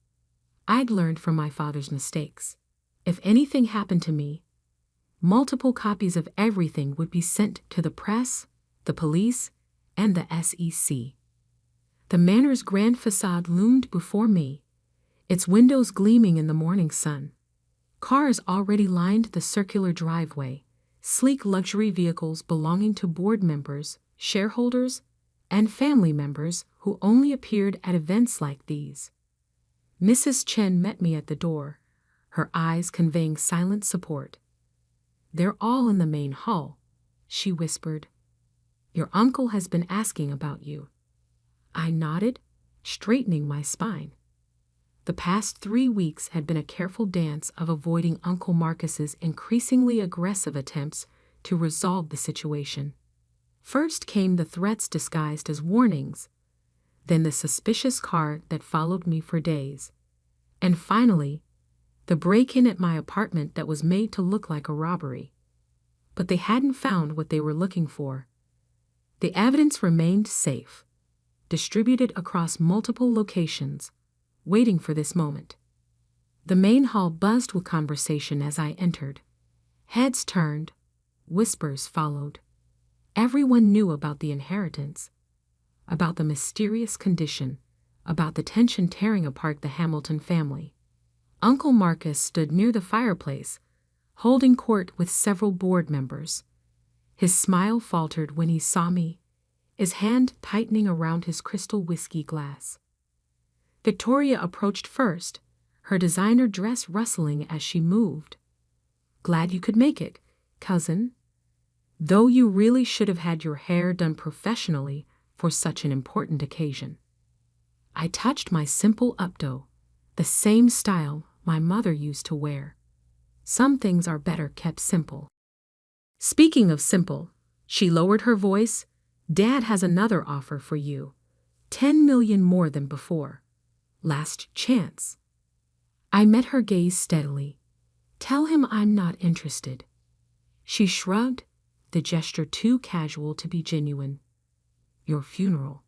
I'd learned from my father's mistakes. If anything happened to me, multiple copies of everything would be sent to the press, the police, and the SEC. The manor's grand facade loomed before me, its windows gleaming in the morning sun. Cars already lined the circular driveway, sleek luxury vehicles belonging to board members, shareholders, and family members who only appeared at events like these. Mrs. Chen met me at the door, her eyes conveying silent support. "They're all in the main hall," she whispered. "Your uncle has been asking about you." I nodded, straightening my spine. The past 3 weeks had been a careful dance of avoiding Uncle Marcus's increasingly aggressive attempts to resolve the situation. First came the threats disguised as warnings, then the suspicious car that followed me for days, and finally, the break-in at my apartment that was made to look like a robbery. But they hadn't found what they were looking for. The evidence remained safe, distributed across multiple locations, waiting for this moment. The main hall buzzed with conversation as I entered. Heads turned, whispers followed. Everyone knew about the inheritance, about the mysterious condition, about the tension tearing apart the Hamilton family. Uncle Marcus stood near the fireplace, holding court with several board members. His smile faltered when he saw me, his hand tightening around his crystal whiskey glass. Victoria approached first, her designer dress rustling as she moved. "Glad you could make it, cousin. Though you really should have had your hair done professionally for such an important occasion." I touched my simple updo, the same style my mother used to wear. Some things are better kept simple. "Speaking of simple," she lowered her voice, "Dad has another offer for you. 10 million more than before. Last chance." I met her gaze steadily. "Tell him I'm not interested." She shrugged, the gesture too casual to be genuine. "Your funeral."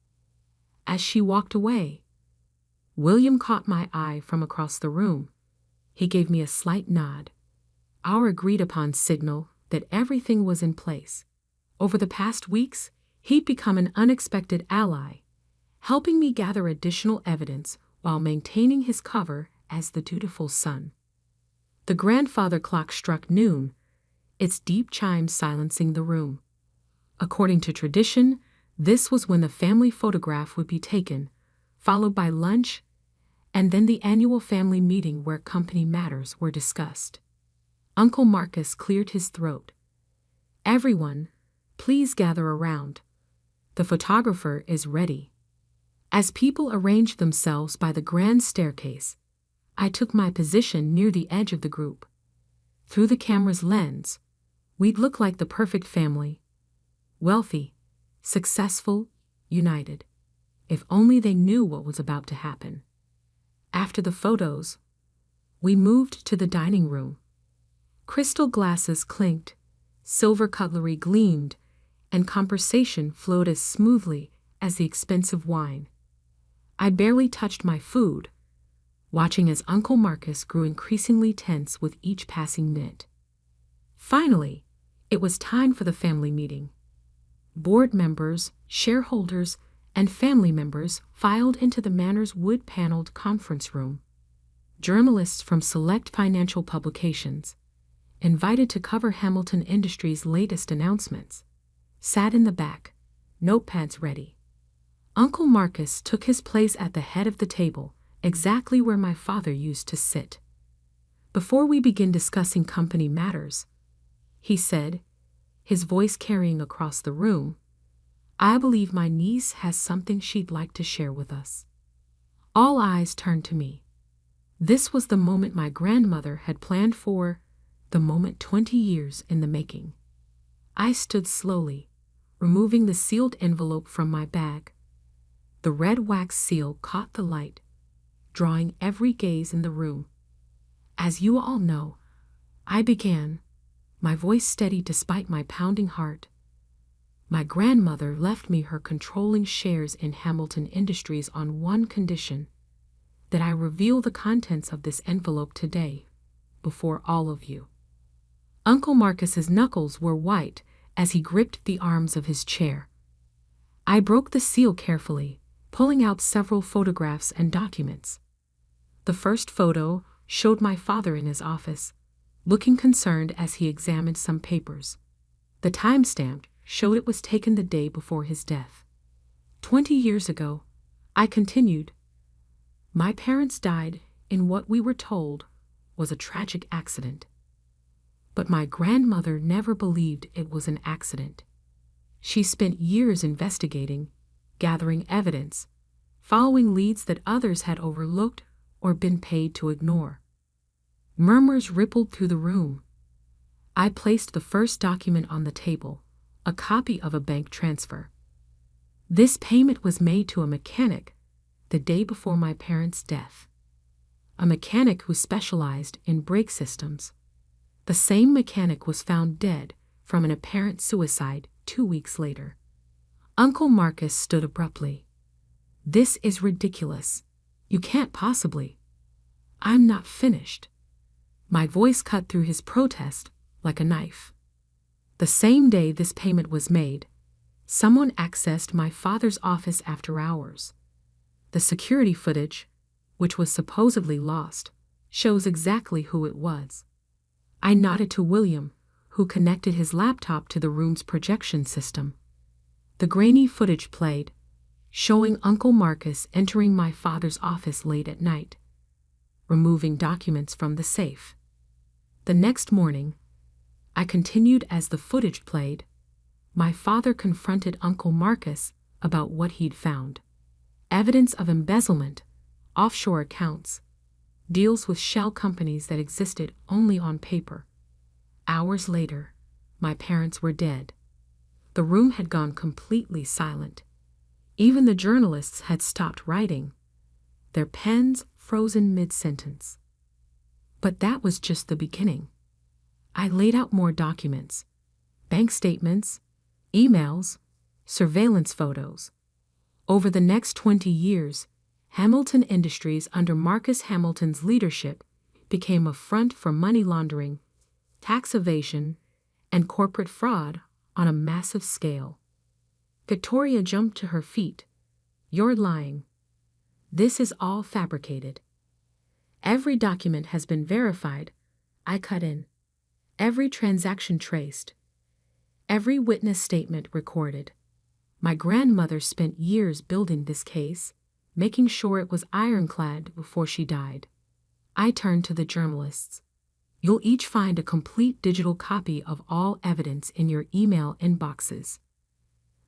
As she walked away, William caught my eye from across the room. He gave me a slight nod, our agreed-upon signal that everything was in place. Over the past weeks, he'd become an unexpected ally, helping me gather additional evidence while maintaining his cover as the dutiful son. The grandfather clock struck noon, its deep chimes silencing the room. According to tradition, this was when the family photograph would be taken, followed by lunch, and then the annual family meeting where company matters were discussed. Uncle Marcus cleared his throat. "Everyone, please gather around. The photographer is ready." As people arranged themselves by the grand staircase, I took my position near the edge of the group. Through the camera's lens, we'd look like the perfect family. Wealthy, successful, united. If only they knew what was about to happen. After the photos, we moved to the dining room. Crystal glasses clinked, silver cutlery gleamed, and conversation flowed as smoothly as the expensive wine. I barely touched my food, watching as Uncle Marcus grew increasingly tense with each passing minute. Finally, it was time for the family meeting. Board members, shareholders, and family members filed into the manor's wood-paneled conference room. Journalists from select financial publications, invited to cover Hamilton Industries' latest announcements, sat in the back, notepads ready. Uncle Marcus took his place at the head of the table, exactly where my father used to sit. "Before we begin discussing company matters," he said, his voice carrying across the room, "I believe my niece has something she'd like to share with us." All eyes turned to me. This was the moment my grandmother had planned for, the moment 20 years in the making. I stood slowly, removing the sealed envelope from my bag. The red wax seal caught the light, drawing every gaze in the room. As you all know, I began, my voice steady despite my pounding heart. My grandmother left me her controlling shares in Hamilton Industries on one condition: that I reveal the contents of this envelope today, before all of you. Uncle Marcus's knuckles were white as he gripped the arms of his chair. I broke the seal carefully, pulling out several photographs and documents. The first photo showed my father in his office, looking concerned as he examined some papers. The timestamp showed it was taken the day before his death. 20 years ago, I continued. My parents died in what we were told was a tragic accident. But my grandmother never believed it was an accident. She spent years investigating, gathering evidence, following leads that others had overlooked or been paid to ignore. Murmurs rippled through the room. I placed the first document on the table, a copy of a bank transfer. This payment was made to a mechanic the day before my parents' death. A mechanic who specialized in brake systems. The same mechanic was found dead from an apparent suicide 2 weeks later. Uncle Marcus stood abruptly. This is ridiculous. You can't possibly. I'm not finished. My voice cut through his protest like a knife. The same day this payment was made, someone accessed my father's office after hours. The security footage, which was supposedly lost, shows exactly who it was. I nodded to William, who connected his laptop to the room's projection system. The grainy footage played, showing Uncle Marcus entering my father's office late at night, removing documents from the safe. The next morning, I continued as the footage played. My father confronted Uncle Marcus about what he'd found. Evidence of embezzlement, offshore accounts, deals with shell companies that existed only on paper. Hours later, my parents were dead. The room had gone completely silent. Even the journalists had stopped writing, their pens frozen mid-sentence. But that was just the beginning. I laid out more documents, bank statements, emails, surveillance photos. Over the next 20 years, Hamilton Industries under Marcus Hamilton's leadership became a front for money laundering, tax evasion, and corporate fraud on a massive scale. Victoria jumped to her feet. You're lying. This is all fabricated. Every document has been verified. I cut in. Every transaction traced. Every witness statement recorded. My grandmother spent years building this case, making sure it was ironclad before she died. I turned to the journalists. You'll each find a complete digital copy of all evidence in your email inboxes.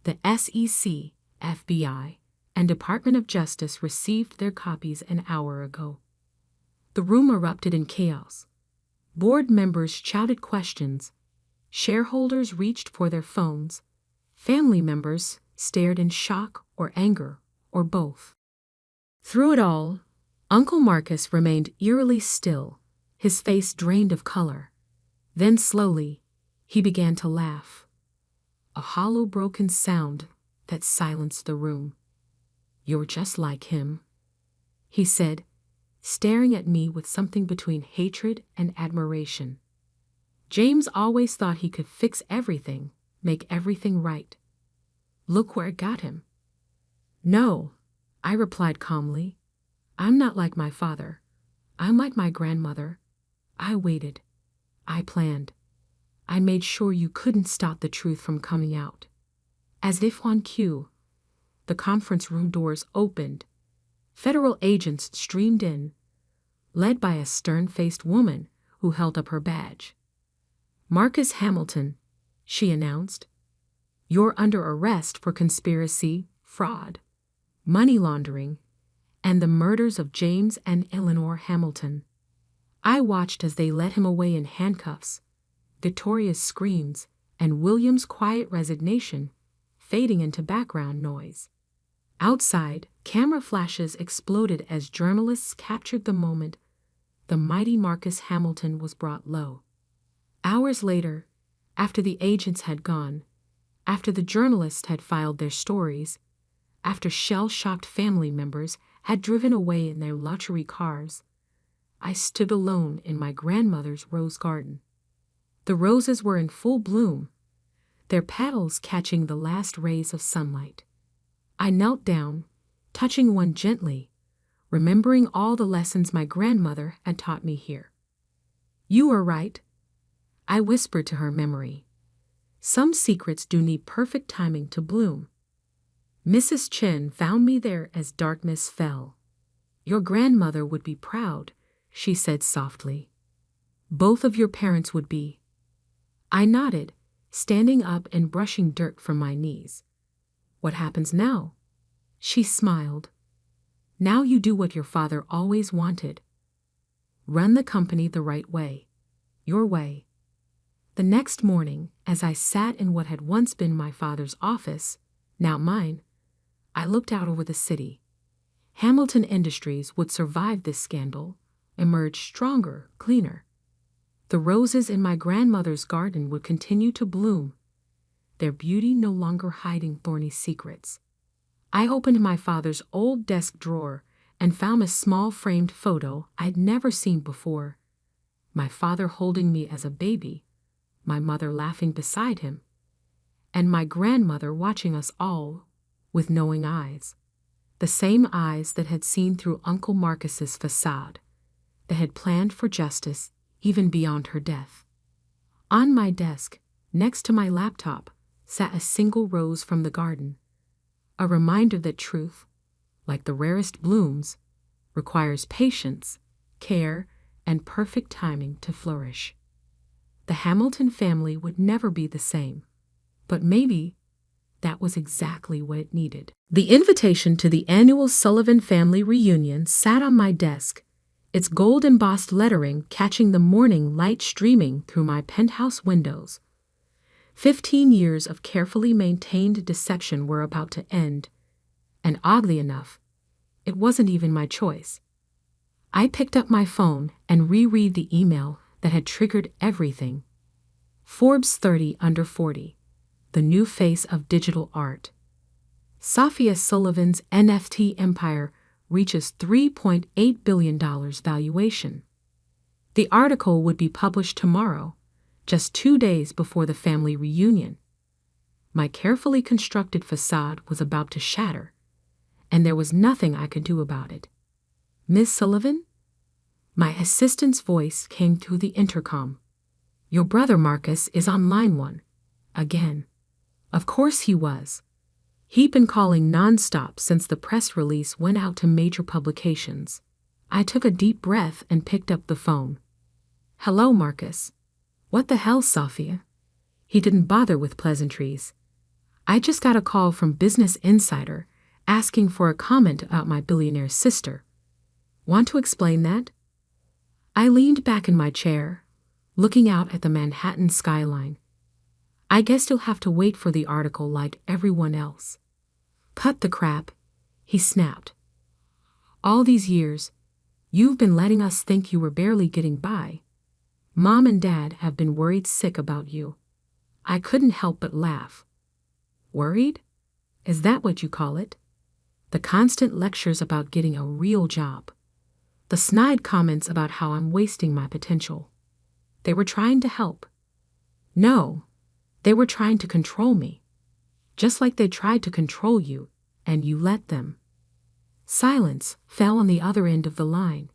The SEC, FBI, and Department of Justice received their copies an hour ago. The room erupted in chaos. Board members shouted questions. Shareholders reached for their phones. Family members stared in shock or anger, or both. Through it all, Uncle Marcus remained eerily still, his face drained of color. Then slowly, he began to laugh. A hollow, broken sound that silenced the room. You're just like him, he said, staring at me with something between hatred and admiration. James always thought he could fix everything, make everything right. Look where it got him. No, I replied calmly. I'm not like my father. I'm like my grandmother. I waited. I planned. I made sure you couldn't stop the truth from coming out. As if on cue, the conference room doors opened. Federal agents streamed in, led by a stern-faced woman who held up her badge. Marcus Hamilton, she announced. You're under arrest for conspiracy, fraud, money laundering, and the murders of James and Eleanor Hamilton. I watched as they led him away in handcuffs, Victoria's screams, and William's quiet resignation fading into background noise. Outside, camera flashes exploded as journalists captured the moment the mighty Marcus Hamilton was brought low. Hours later, after the agents had gone, after the journalists had filed their stories, after shell-shocked family members had driven away in their luxury cars, I stood alone in my grandmother's rose garden. The roses were in full bloom, their petals catching the last rays of sunlight. I knelt down, touching one gently, remembering all the lessons my grandmother had taught me here. "You are right," I whispered to her memory. "Some secrets do need perfect timing to bloom." Mrs. Chen found me there as darkness fell. "Your grandmother would be proud," she said softly. "Both of your parents would be." I nodded, standing up and brushing dirt from my knees. "What happens now?" She smiled. "Now you do what your father always wanted. Run the company the right way. Your way." The next morning, as I sat in what had once been my father's office, now mine, I looked out over the city. Hamilton Industries would survive this scandal, emerge stronger, cleaner. The roses in my grandmother's garden would continue to bloom, their beauty no longer hiding thorny secrets. I opened my father's old desk drawer and found a small framed photo I'd never seen before. My father holding me as a baby, my mother laughing beside him, and my grandmother watching us all with knowing eyes. The same eyes that had seen through Uncle Marcus's facade, that had planned for justice even beyond her death. On my desk, next to my laptop, sat a single rose from the garden, a reminder that truth, like the rarest blooms, requires patience, care, and perfect timing to flourish. The Hamilton family would never be the same, but maybe that was exactly what it needed. The invitation to the annual Sullivan family reunion sat on my desk, its gold-embossed lettering catching the morning light streaming through my penthouse windows. 15 years of carefully maintained deception were about to end, and oddly enough, it wasn't even my choice. I picked up my phone and reread the email that had triggered everything. Forbes 30 under 40, the new face of digital art. Sophia Sullivan's NFT empire reaches $3.8 billion valuation. The article would be published tomorrow, just 2 days before the family reunion. My carefully constructed facade was about to shatter, and there was nothing I could do about it. "Miss Sullivan?" My assistant's voice came through the intercom. "Your brother Marcus is on line 1. Again." Of course he was. He'd been calling nonstop since the press release went out to major publications. I took a deep breath and picked up the phone. "Hello, Marcus." "What the hell, Sophia?" He didn't bother with pleasantries. "I just got a call from Business Insider asking for a comment about my billionaire sister. Want to explain that?" I leaned back in my chair, looking out at the Manhattan skyline. "I guess you'll have to wait for the article like everyone else." "Cut the crap," he snapped. "All these years, you've been letting us think you were barely getting by. Mom and Dad have been worried sick about you." I couldn't help but laugh. "Worried? Is that what you call it?" The constant lectures about getting a real job. The snide comments about how I'm wasting my potential. They were trying to help. No, they were trying to control me. Just like they tried to control you, and you let them. Silence fell on the other end of the line.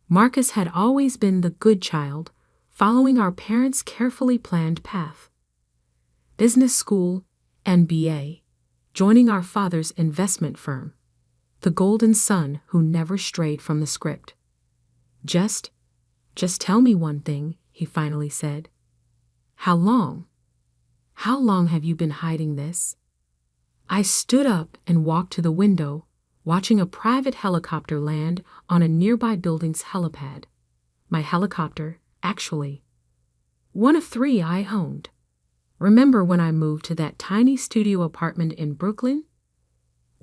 Marcus had always been the good child, following our parents' carefully planned path. Business school, MBA, joining our father's investment firm. The golden son who never strayed from the script. Just tell me one thing," he finally said. "How long? How long have you been hiding this?" I stood up and walked to the window, watching a private helicopter land on a nearby building's helipad. My helicopter, actually. One of 3 I owned. Remember when I moved to that tiny studio apartment in Brooklyn?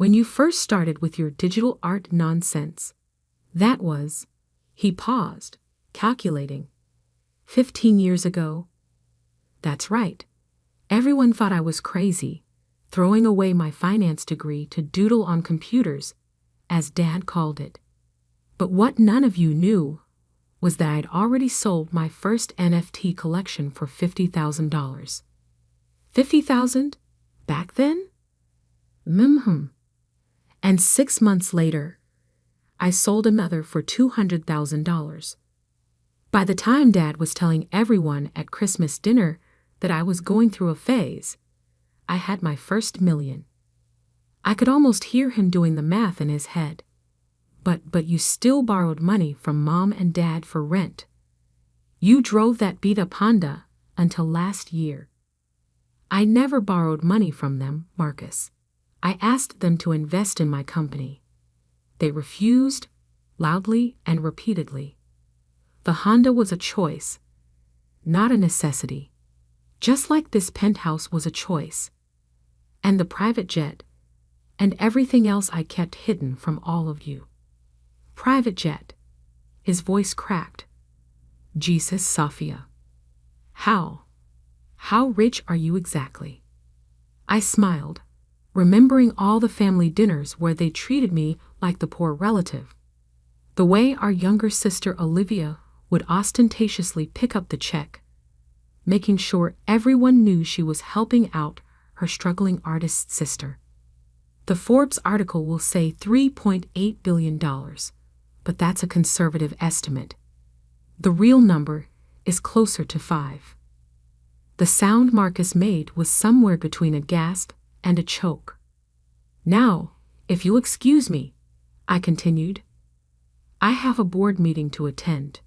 when you first started with your digital art nonsense. That was, he paused, calculating. 15 years ago? That's right. Everyone thought I was crazy, throwing away my finance degree to doodle on computers, as Dad called it. But what none of you knew was that I'd already sold my first NFT collection for $50,000. 50,000? Back then? And 6 months later, I sold another for $200,000. By the time Dad was telling everyone at Christmas dinner that I was going through a phase, I had my first million. I could almost hear him doing the math in his head. But you still borrowed money from Mom and Dad for rent. You drove that beat-up Honda until last year. I never borrowed money from them, Marcus. I asked them to invest in my company. They refused, loudly and repeatedly. The Honda was a choice, not a necessity. Just like this penthouse was a choice. And the private jet, and everything else I kept hidden from all of you. Private jet. His voice cracked. Jesus, Sophia. How rich are you exactly? I smiled, remembering all the family dinners where they treated me like the poor relative. The way our younger sister Olivia would ostentatiously pick up the check, making sure everyone knew she was helping out her struggling artist sister. The Forbes article will say $3.8 billion, but that's a conservative estimate. The real number is closer to 5. The sound Marcus made was somewhere between a gasp and a choke. Now, if you'll excuse me, I continued. I have a board meeting to attend.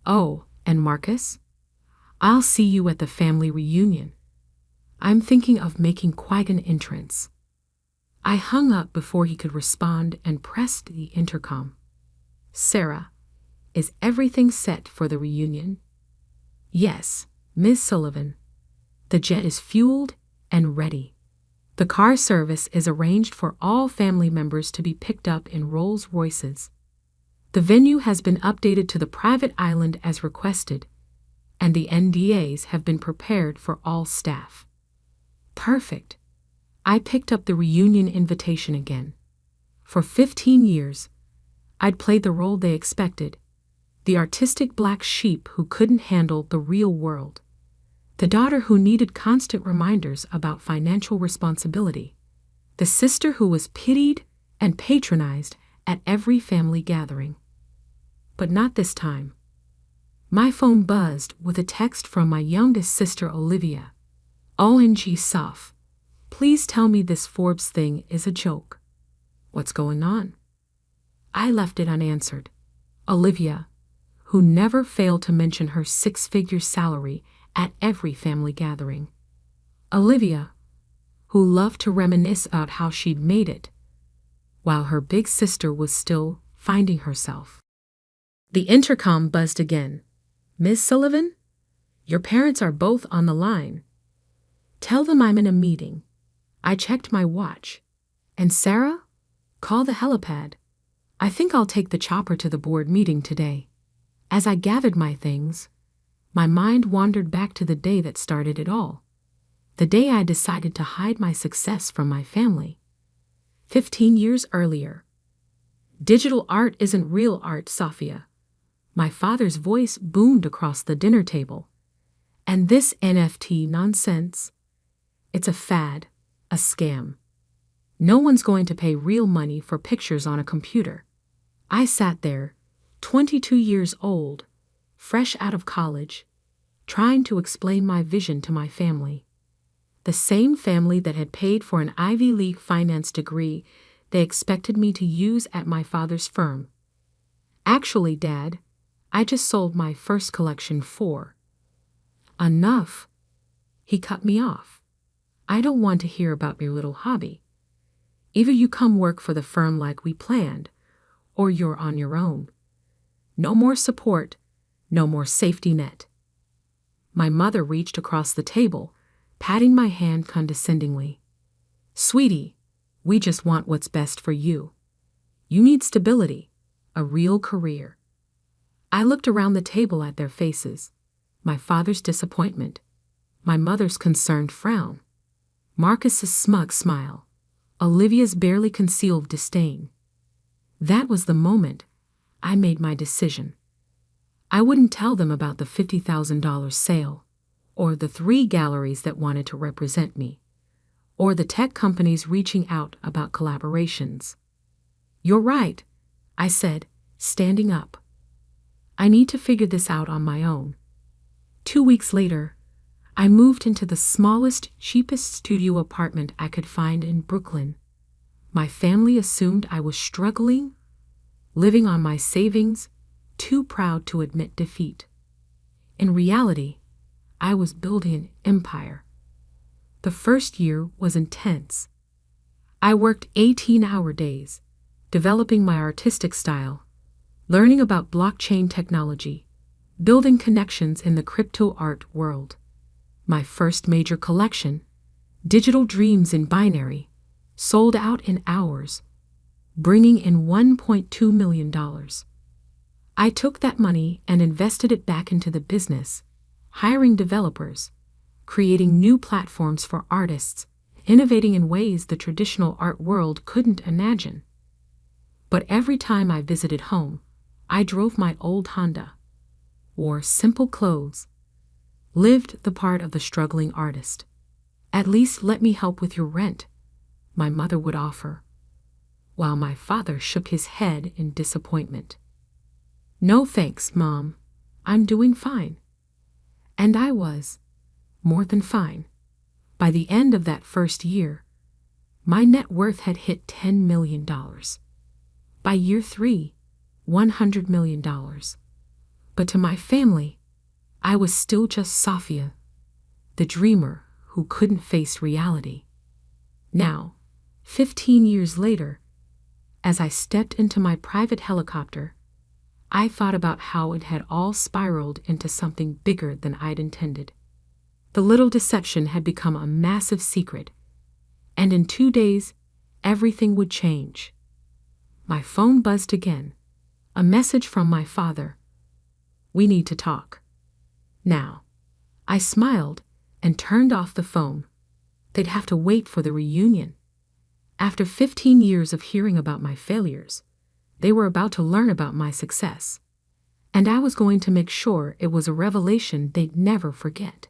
Oh, and Marcus? I'll see you at the family reunion. I'm thinking of making quite an entrance. I hung up before he could respond and pressed the intercom. Sarah, is everything set for the reunion? Yes, Miss Sullivan. The jet is fueled and ready. The car service is arranged for all family members to be picked up in Rolls-Royces. The venue has been updated to the private island as requested, and the NDAs have been prepared for all staff. Perfect. I picked up the reunion invitation again. For 15 years, I'd played the role they expected, the artistic black sheep who couldn't handle the real world, the daughter who needed constant reminders about financial responsibility, the sister who was pitied and patronized at every family gathering. But not this time. My phone buzzed with a text from my youngest sister Olivia. OMG Soph, please tell me this Forbes thing is a joke. What's going on? I left it unanswered. Olivia, who never failed to mention her 6-figure salary at every family gathering. Olivia, who loved to reminisce about how she'd made it, while her big sister was still finding herself. The intercom buzzed again. Miss Sullivan, your parents are both on the line. Tell them I'm in a meeting. I checked my watch. And Sarah, call the helipad. I think I'll take the chopper to the board meeting today. As I gathered my things, my mind wandered back to the day that started it all. The day I decided to hide my success from my family. 15 years earlier. Digital art isn't real art, Sophia. My father's voice boomed across the dinner table. And this NFT nonsense? It's a fad, a scam. No one's going to pay real money for pictures on a computer. I sat there, 22 years old, fresh out of college, trying to explain my vision to my family. The same family that had paid for an Ivy League finance degree they expected me to use at my father's firm. Actually, Dad, I just sold my first collection for. Enough. He cut me off. I don't want to hear about your little hobby. Either you come work for the firm like we planned, or you're on your own. No more support, no more safety net. My mother reached across the table, patting my hand condescendingly. Sweetie, We just want what's best for you. You need stability, a real career." I looked around the table at their faces. My father's disappointment, my mother's concerned frown, Marcus's smug smile, Olivia's barely concealed disdain. That was the moment I made my decision. I wouldn't tell them about the $50,000 sale, or the 3 galleries that wanted to represent me, or the tech companies reaching out about collaborations. "You're right," I said, standing up. "I need to figure this out on my own." 2 weeks later, I moved into the smallest, cheapest studio apartment I could find in Brooklyn. My family assumed I was struggling, living on my savings, too proud to admit defeat. In reality, I was building an empire. The first year was intense. I worked 18-hour days, developing my artistic style, learning about blockchain technology, building connections in the crypto art world. My first major collection, Digital Dreams in Binary, sold out in hours, bringing in $1.2 million. I took that money and invested it back into the business, hiring developers, creating new platforms for artists, innovating in ways the traditional art world couldn't imagine. But every time I visited home, I drove my old Honda, wore simple clothes, lived the part of the struggling artist. "At least let me help with your rent," my mother would offer, while my father shook his head in disappointment. "No thanks, Mom. I'm doing fine." And I was more than fine. By the end of that first year, my net worth had hit $10 million. By year 3, $100 million. But to my family, I was still just Sophia, the dreamer who couldn't face reality. Now, 15 years later, as I stepped into my private helicopter, I thought about how it had all spiraled into something bigger than I'd intended. The little deception had become a massive secret, and in 2 days, everything would change. My phone buzzed again, a message from my father. "We need to talk now." I smiled and turned off the phone. They'd have to wait for the reunion. After 15 years of hearing about my failures, they were about to learn about my success, and I was going to make sure it was a revelation they'd never forget.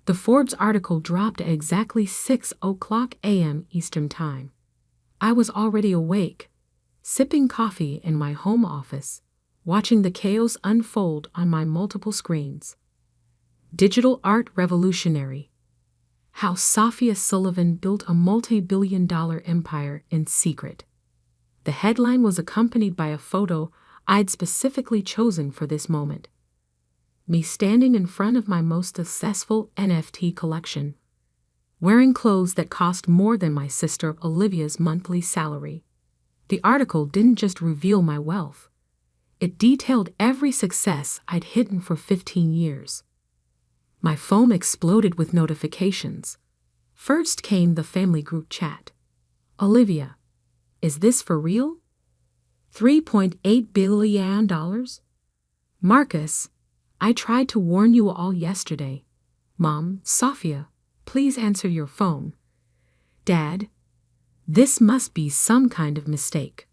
The Forbes article dropped at exactly 6:00 a.m. Eastern Time. I was already awake, sipping coffee in my home office, watching the chaos unfold on my multiple screens. Digital art revolutionary. How Sophia Sullivan built a multi-billion-dollar empire in secret. The headline was accompanied by a photo I'd specifically chosen for this moment. Me standing in front of my most successful NFT collection, wearing clothes that cost more than my sister Olivia's monthly salary. The article didn't just reveal my wealth. It detailed every success I'd hidden for 15 years. My phone exploded with notifications. First came the family group chat. "Olivia, is this for real? $3.8 billion? Marcus, I tried to warn you all yesterday. Mom, Sophia, please answer your phone. Dad, this must be some kind of mistake.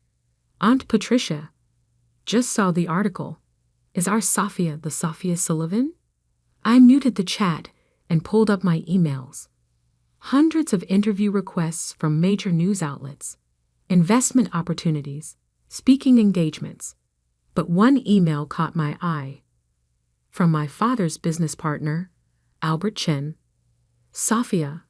Aunt Patricia, just saw the article. Is our Sophia the Sophia Sullivan?" I muted the chat and pulled up my emails. Hundreds of interview requests from major news outlets, investment opportunities, speaking engagements. But one email caught my eye. From my father's business partner, Albert Chen. "Sophia,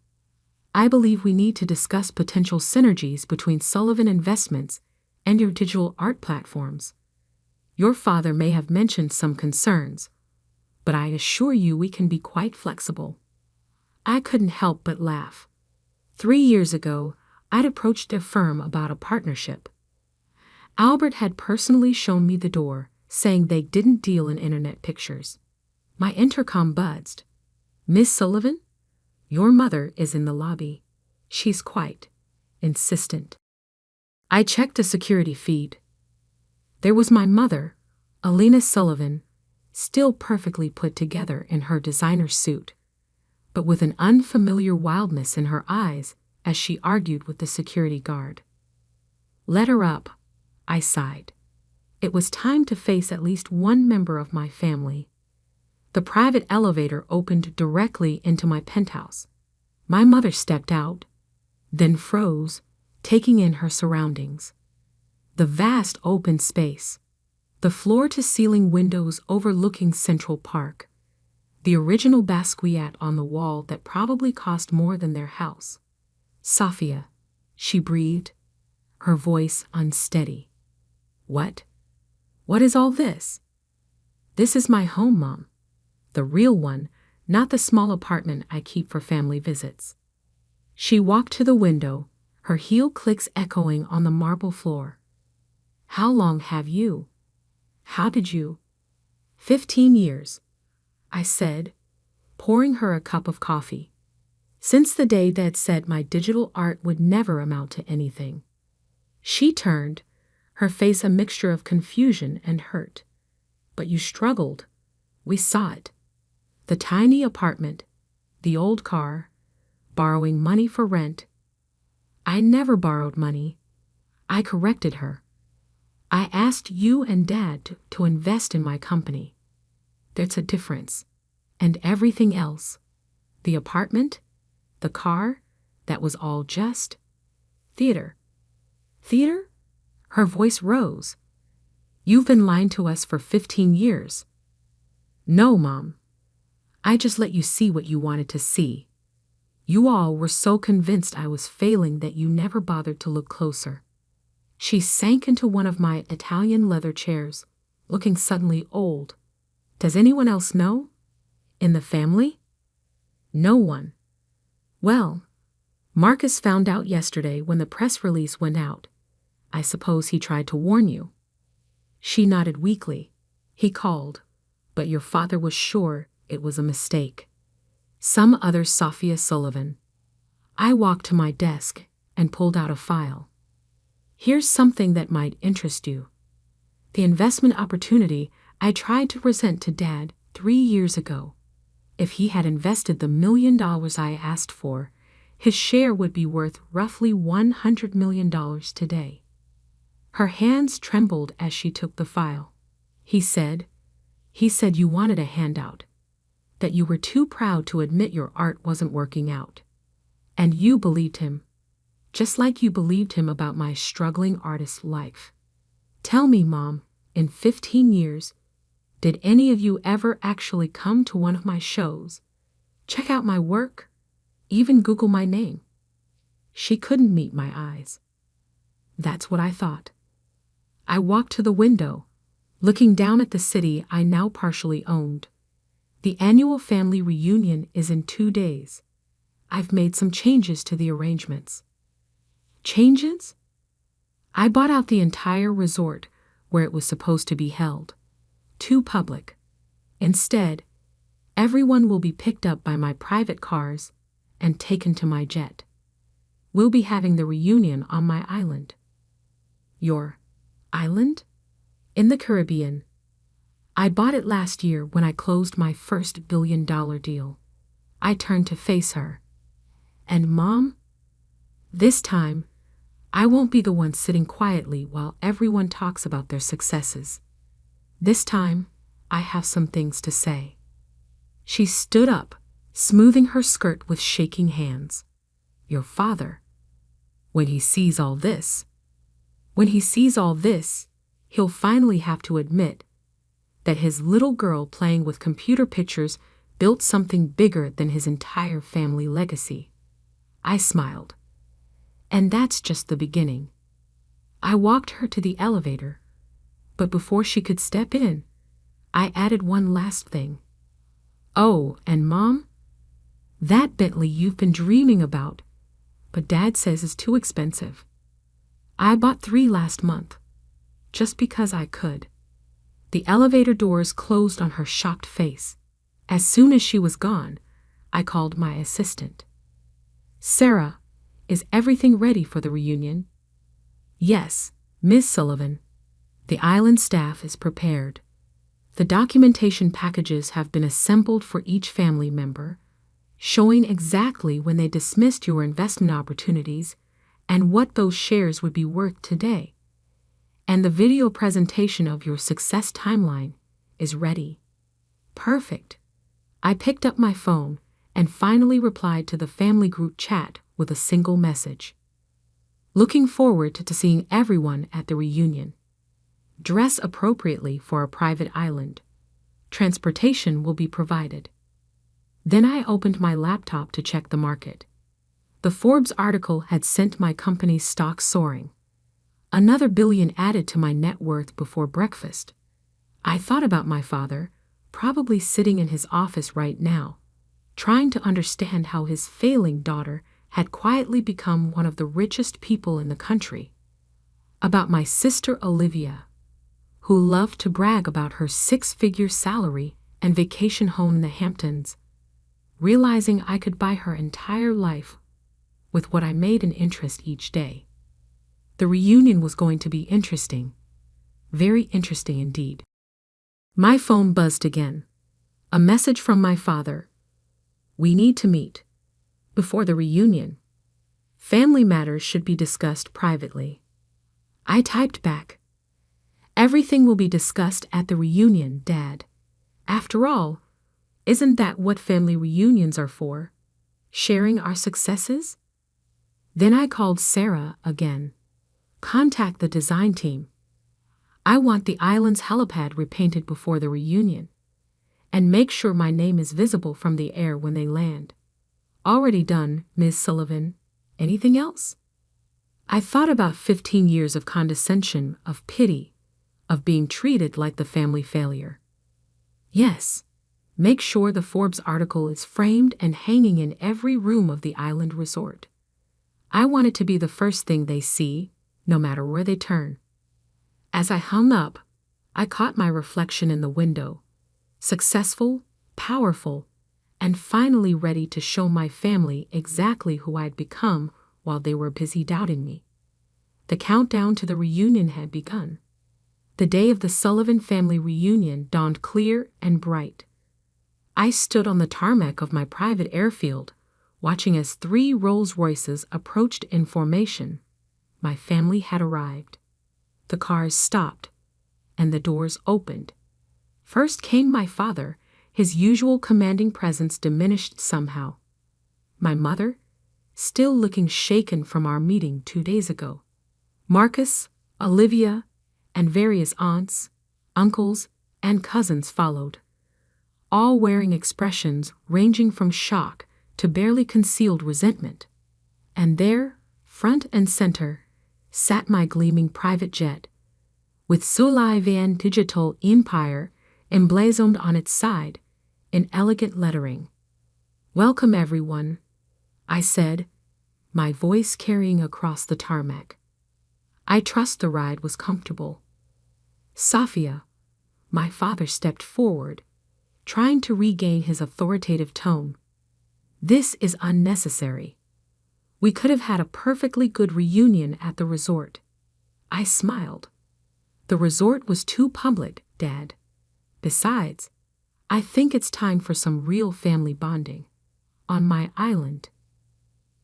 I believe we need to discuss potential synergies between Sullivan Investments and your digital art platforms. Your father may have mentioned some concerns, but I assure you we can be quite flexible." I couldn't help but laugh. 3 years ago, I'd approached a firm about a partnership. Albert had personally shown me the door, saying they didn't deal in internet pictures. My intercom buzzed. "Miss Sullivan? Your mother is in the lobby. She's quite insistent. I checked a security feed. There was my mother, Alina Sullivan, still perfectly put together in her designer suit, but with an unfamiliar wildness in her eyes as she argued with the security guard. Let her up, I sighed. It was time to face at least one member of my family. The private elevator opened directly into my penthouse. My mother stepped out, then froze, taking in her surroundings. The vast open space, the floor-to-ceiling windows overlooking Central Park, the original Basquiat on the wall that probably cost more than their house. Sophia, she breathed, her voice unsteady. What? What is all this? This is my home, Mom. The real one, not the small apartment I keep for family visits. She walked to the window, her heel clicks echoing on the marble floor. How long have you? How did you? 15 years, I said, pouring her a cup of coffee. Since the day Dad said my digital art would never amount to anything. She turned, her face a mixture of confusion and hurt. But you struggled. We saw it. The tiny apartment, the old car, borrowing money for rent. I never borrowed money. I corrected her. I asked you and Dad to invest in my company. There's a difference. And everything else. The apartment, the car, that was all just theater. Theater? Her voice rose. You've been lying to us for 15 years. No, Mom. I just let you see what you wanted to see. You all were so convinced I was failing that you never bothered to look closer. She sank into one of my Italian leather chairs, looking suddenly old. Does anyone else know? In the family? No one. Well, Marcus found out yesterday when the press release went out. I suppose he tried to warn you. She nodded weakly. He called, but your father was sure it was a mistake. Some other Sophia Sullivan. I walked to my desk and pulled out a file. Here's something that might interest you. The investment opportunity I tried to present to Dad 3 years ago. If he had invested the $1 million I asked for, his share would be worth roughly $100 million today. Her hands trembled as she took the file. He said you wanted a handout, that you were too proud to admit your art wasn't working out. And you believed him, just like you believed him about my struggling artist life. Tell me, Mom, in 15 years, did any of you ever actually come to one of my shows, check out my work, even Google my name? She couldn't meet my eyes. That's what I thought. I walked to the window, looking down at the city I now partially owned. The annual family reunion is in 2 days. I've made some changes to the arrangements. Changes? I bought out the entire resort where it was supposed to be held. Too public. Instead, everyone will be picked up by my private cars and taken to my jet. We'll be having the reunion on my island. Your island? In the Caribbean. I bought it last year when I closed my first $1 billion deal. I turned to face her. And Mom? This time, I won't be the one sitting quietly while everyone talks about their successes. This time, I have some things to say. She stood up, smoothing her skirt with shaking hands. Your father, when he sees all this, he'll finally have to admit that his little girl playing with computer pictures built something bigger than his entire family legacy. I smiled. And that's just the beginning. I walked her to the elevator, but before she could step in, I added one last thing. Oh, and Mom, that Bentley you've been dreaming about, but Dad says is too expensive. I bought 3 last month, just because I could. The elevator doors closed on her shocked face. As soon as she was gone, I called my assistant. Sarah, Is everything ready for the reunion? Yes, Miss Sullivan. The island staff is prepared. The documentation packages have been assembled for each family member, showing exactly when they dismissed your investment opportunities and what those shares would be worth today. And the video presentation of your success timeline is ready. Perfect. I picked up my phone and finally replied to the family group chat with a single message. Looking forward to seeing everyone at the reunion. Dress appropriately for a private island. Transportation will be provided. Then I opened my laptop to check the market. The Forbes article had sent my company's stock soaring. Another billion added to my net worth before breakfast. I thought about my father, probably sitting in his office right now, trying to understand how his failing daughter had quietly become one of the richest people in the country. About my sister Olivia, who loved to brag about her 6-figure salary and vacation home in the Hamptons, realizing I could buy her entire life with what I made in interest each day. The reunion was going to be interesting, very interesting indeed. My phone buzzed again. A message from my father. We need to meet. Before the reunion. Family matters should be discussed privately. I typed back. Everything will be discussed at the reunion, Dad. After all, isn't that what family reunions are for? Sharing our successes? Then I called Sarah again. Contact the design team. I want the island's helipad repainted before the reunion. And make sure my name is visible from the air when they land. Already done, Ms. Sullivan. Anything else? I thought about 15 years of condescension, of pity, of being treated like the family failure. Yes, make sure the Forbes article is framed and hanging in every room of the island resort. I want it to be the first thing they see, no matter where they turn. As I hung up, I caught my reflection in the window, successful, powerful, and finally ready to show my family exactly who I'd become while they were busy doubting me. The countdown to the reunion had begun. The day of the Sullivan family reunion dawned clear and bright. I stood on the tarmac of my private airfield, watching as 3 Rolls-Royces approached in formation. My family had arrived. The cars stopped, and the doors opened. First came my father, his usual commanding presence diminished somehow. My mother, still looking shaken from our meeting 2 days ago. Marcus, Olivia, and various aunts, uncles, and cousins followed, all wearing expressions ranging from shock to barely concealed resentment. And there, front and center, sat my gleaming private jet, with Sullivan Digital Empire emblazoned on its side in elegant lettering. Welcome, everyone, I said, my voice carrying across the tarmac. I trust the ride was comfortable. Sophia, my father stepped forward, trying to regain his authoritative tone. This is unnecessary. We could have had a perfectly good reunion at the resort. I smiled. The resort was too public, Dad. Besides, I think it's time for some real family bonding. On my island.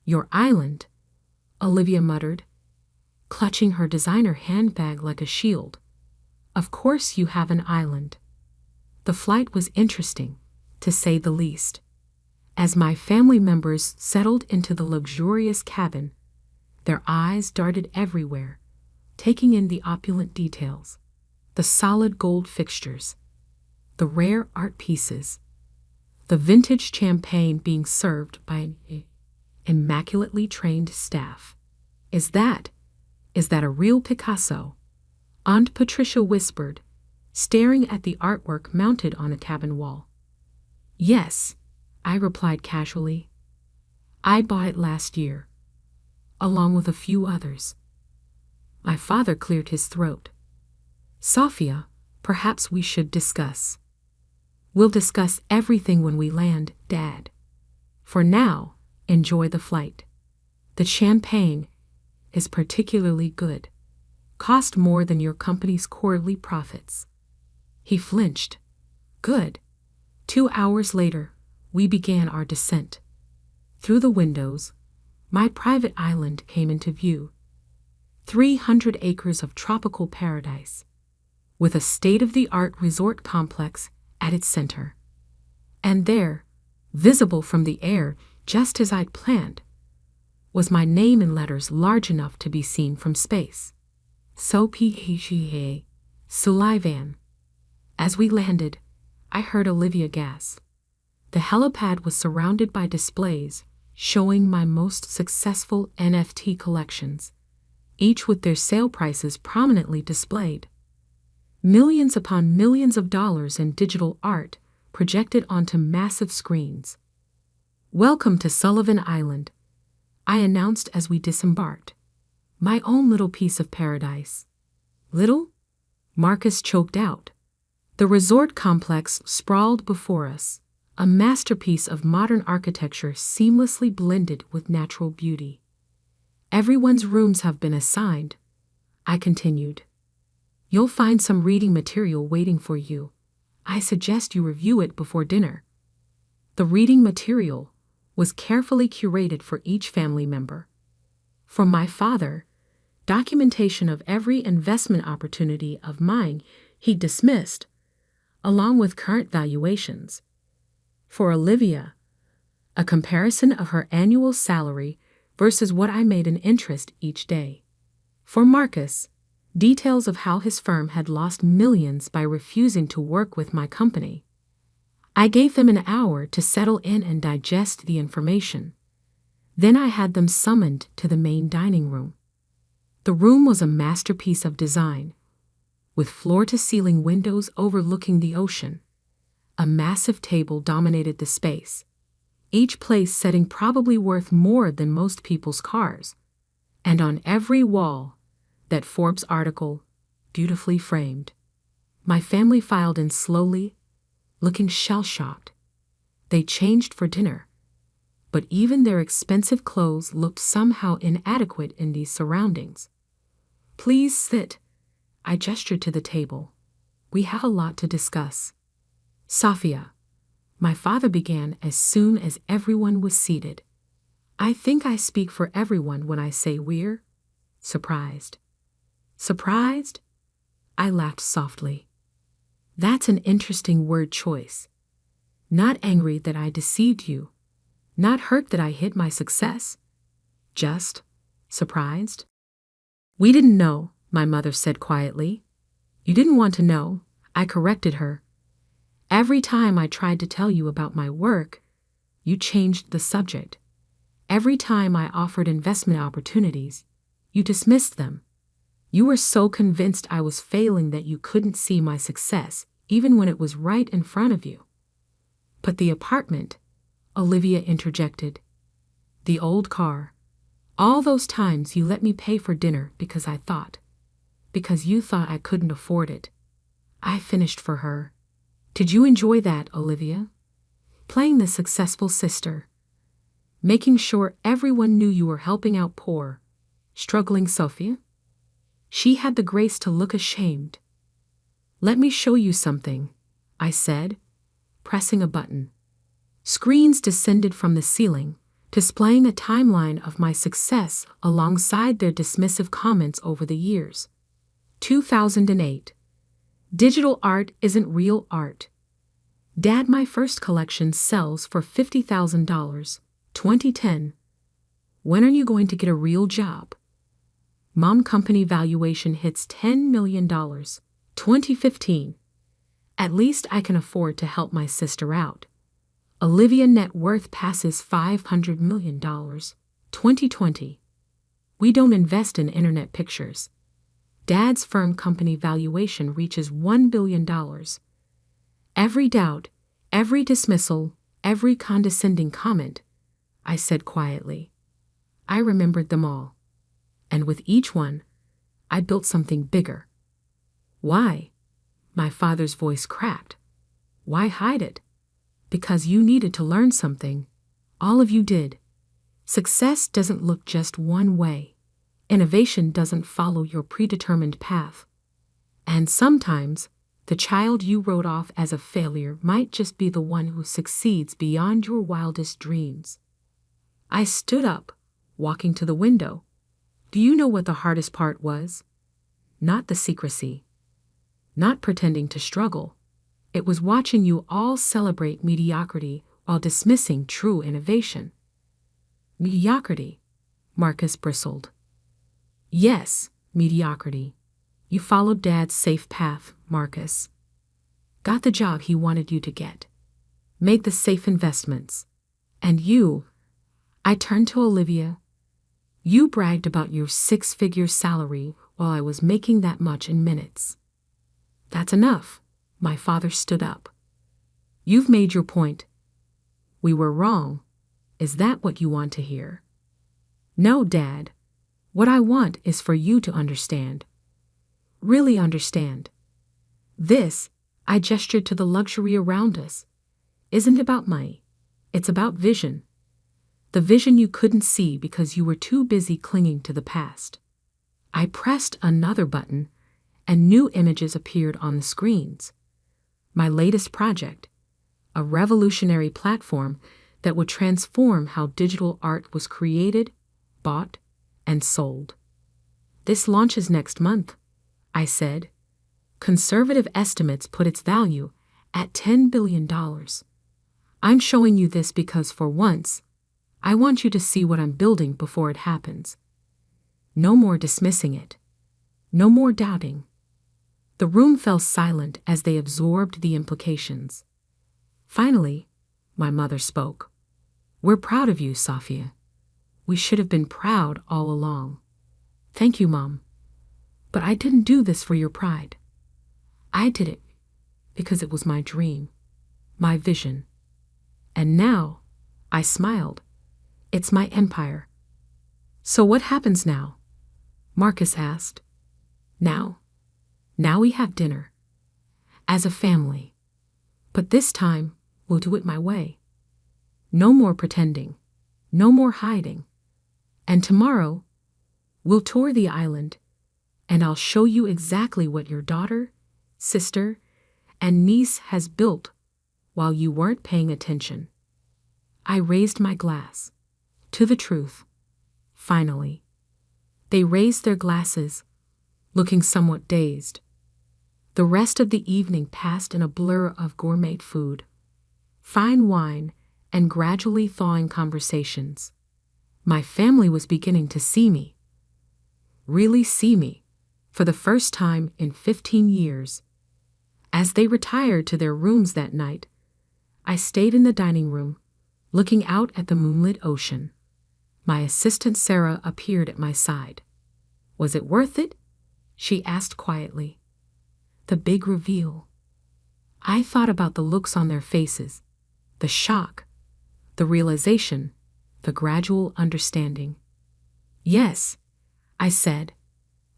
Your island? Olivia muttered, clutching her designer handbag like a shield. Of course you have an island. The flight was interesting, to say the least. As my family members settled into the luxurious cabin, their eyes darted everywhere, taking in the opulent details, the solid gold fixtures, the rare art pieces, the vintage champagne being served by an immaculately trained staff. Is that a real Picasso? Aunt Patricia whispered, staring at the artwork mounted on a cabin wall. Yes, I replied casually. I bought it last year, along with a few others. My father cleared his throat. Sophia, perhaps we should discuss. We'll discuss everything when we land, Dad. For now, enjoy the flight. The champagne is particularly good. Cost more than your company's quarterly profits. He flinched. Good. 2 hours later, we began our descent. Through the windows, my private island came into view. 300 acres of tropical paradise, with a state-of-the-art resort complex at its center. And there, visible from the air just as I'd planned, was my name in letters large enough to be seen from space. So Sullivan. As we landed, I heard Olivia gasp. The helipad was surrounded by displays showing my most successful NFT collections, each with their sale prices prominently displayed. Millions upon millions of dollars in digital art projected onto massive screens. "Welcome to Sullivan Island," I announced as we disembarked. "My own little piece of paradise." "Little?" Marcus choked out. The resort complex sprawled before us, a masterpiece of modern architecture seamlessly blended with natural beauty. "Everyone's rooms have been assigned," I continued. "You'll find some reading material waiting for you. I suggest you review it before dinner." The reading material was carefully curated for each family member. For my father, documentation of every investment opportunity of mine he dismissed, along with current valuations. For Olivia, a comparison of her annual salary versus what I made in interest each day. For Marcus, details of how his firm had lost millions by refusing to work with my company. I gave them an hour to settle in and digest the information. Then I had them summoned to the main dining room. The room was a masterpiece of design, with floor-to-ceiling windows overlooking the ocean. A massive table dominated the space, each place setting probably worth more than most people's cars. And on every wall, that Forbes article, beautifully framed. My family filed in slowly, looking shell-shocked. They changed for dinner, but even their expensive clothes looked somehow inadequate in these surroundings. "Please sit," I gestured to the table. "We have a lot to discuss." "Sophia," my father began as soon as everyone was seated. "I think I speak for everyone when I say we're surprised." "Surprised?" I laughed softly. "That's an interesting word choice. Not angry that I deceived you, not hurt that I hid my success, just surprised." "We didn't know," my mother said quietly. "You didn't want to know," I corrected her. "Every time I tried to tell you about my work, you changed the subject. Every time I offered investment opportunities, you dismissed them. You were so convinced I was failing that you couldn't see my success, even when it was right in front of you." "But the apartment," Olivia interjected. "The old car. All those times you let me pay for dinner because you thought I couldn't afford it." I finished for her. "Did you enjoy that, Olivia? Playing the successful sister, making sure everyone knew you were helping out poor, struggling Sophia?" She had the grace to look ashamed. "Let me show you something," I said, pressing a button. Screens descended from the ceiling, displaying a timeline of my success alongside their dismissive comments over the years. 2008. Digital art isn't real art. Dad, my first collection sells for $50,000. 2010. When are you going to get a real job? Mom, company valuation hits $10 million. 2015. At least I can afford to help my sister out. Olivia, net worth passes $500 million. 2020. We don't invest in internet pictures. Dad's firm company valuation reaches $1 billion. Every doubt, every dismissal, every condescending comment, I said quietly. I remembered them all. And with each one, I built something bigger. "Why?" My father's voice cracked. "Why hide it?" "Because you needed to learn something. All of you did. Success doesn't look just one way. Innovation doesn't follow your predetermined path. And sometimes, the child you wrote off as a failure might just be the one who succeeds beyond your wildest dreams. I stood up, walking to the window. Do you know what the hardest part was? Not the secrecy. Not pretending to struggle. It was watching you all celebrate mediocrity while dismissing true innovation. Mediocrity, Marcus bristled. Yes, mediocrity. You followed Dad's safe path, Marcus. Got the job he wanted you to get. Made the safe investments. And you, I turned to Olivia. You bragged about your 6-figure salary while I was making that much in minutes. That's enough. My father stood up. You've made your point. We were wrong. Is that what you want to hear? No, Dad. What I want is for you to understand. Really understand. This, I gestured to the luxury around us, isn't about money. It's about vision. The vision you couldn't see because you were too busy clinging to the past. I pressed another button, and new images appeared on the screens. My latest project, a revolutionary platform that would transform how digital art was created, bought, and sold. This launches next month, I said. Conservative estimates put its value at $10 billion. I'm showing you this because for once, I want you to see what I'm building before it happens. No more dismissing it. No more doubting. The room fell silent as they absorbed the implications. Finally, my mother spoke. We're proud of you, Sophia. We should have been proud all along. Thank you, Mom. But I didn't do this for your pride. I did it because it was my dream, my vision. And now, I smiled. It's my empire. So what happens now? Marcus asked. Now we have dinner. As a family. But this time, we'll do it my way. No more pretending. No more hiding. And tomorrow, we'll tour the island, and I'll show you exactly what your daughter, sister, and niece has built while you weren't paying attention. I raised my glass. To the truth. Finally. They raised their glasses, looking somewhat dazed. The rest of the evening passed in a blur of gourmet food, fine wine, and gradually thawing conversations. My family was beginning to see me. Really see me, for the first time in 15 years. As they retired to their rooms that night, I stayed in the dining room, looking out at the moonlit ocean. My assistant Sarah appeared at my side. Was it worth it? She asked quietly. The big reveal. I thought about the looks on their faces, the shock, the realization, the gradual understanding. Yes, I said,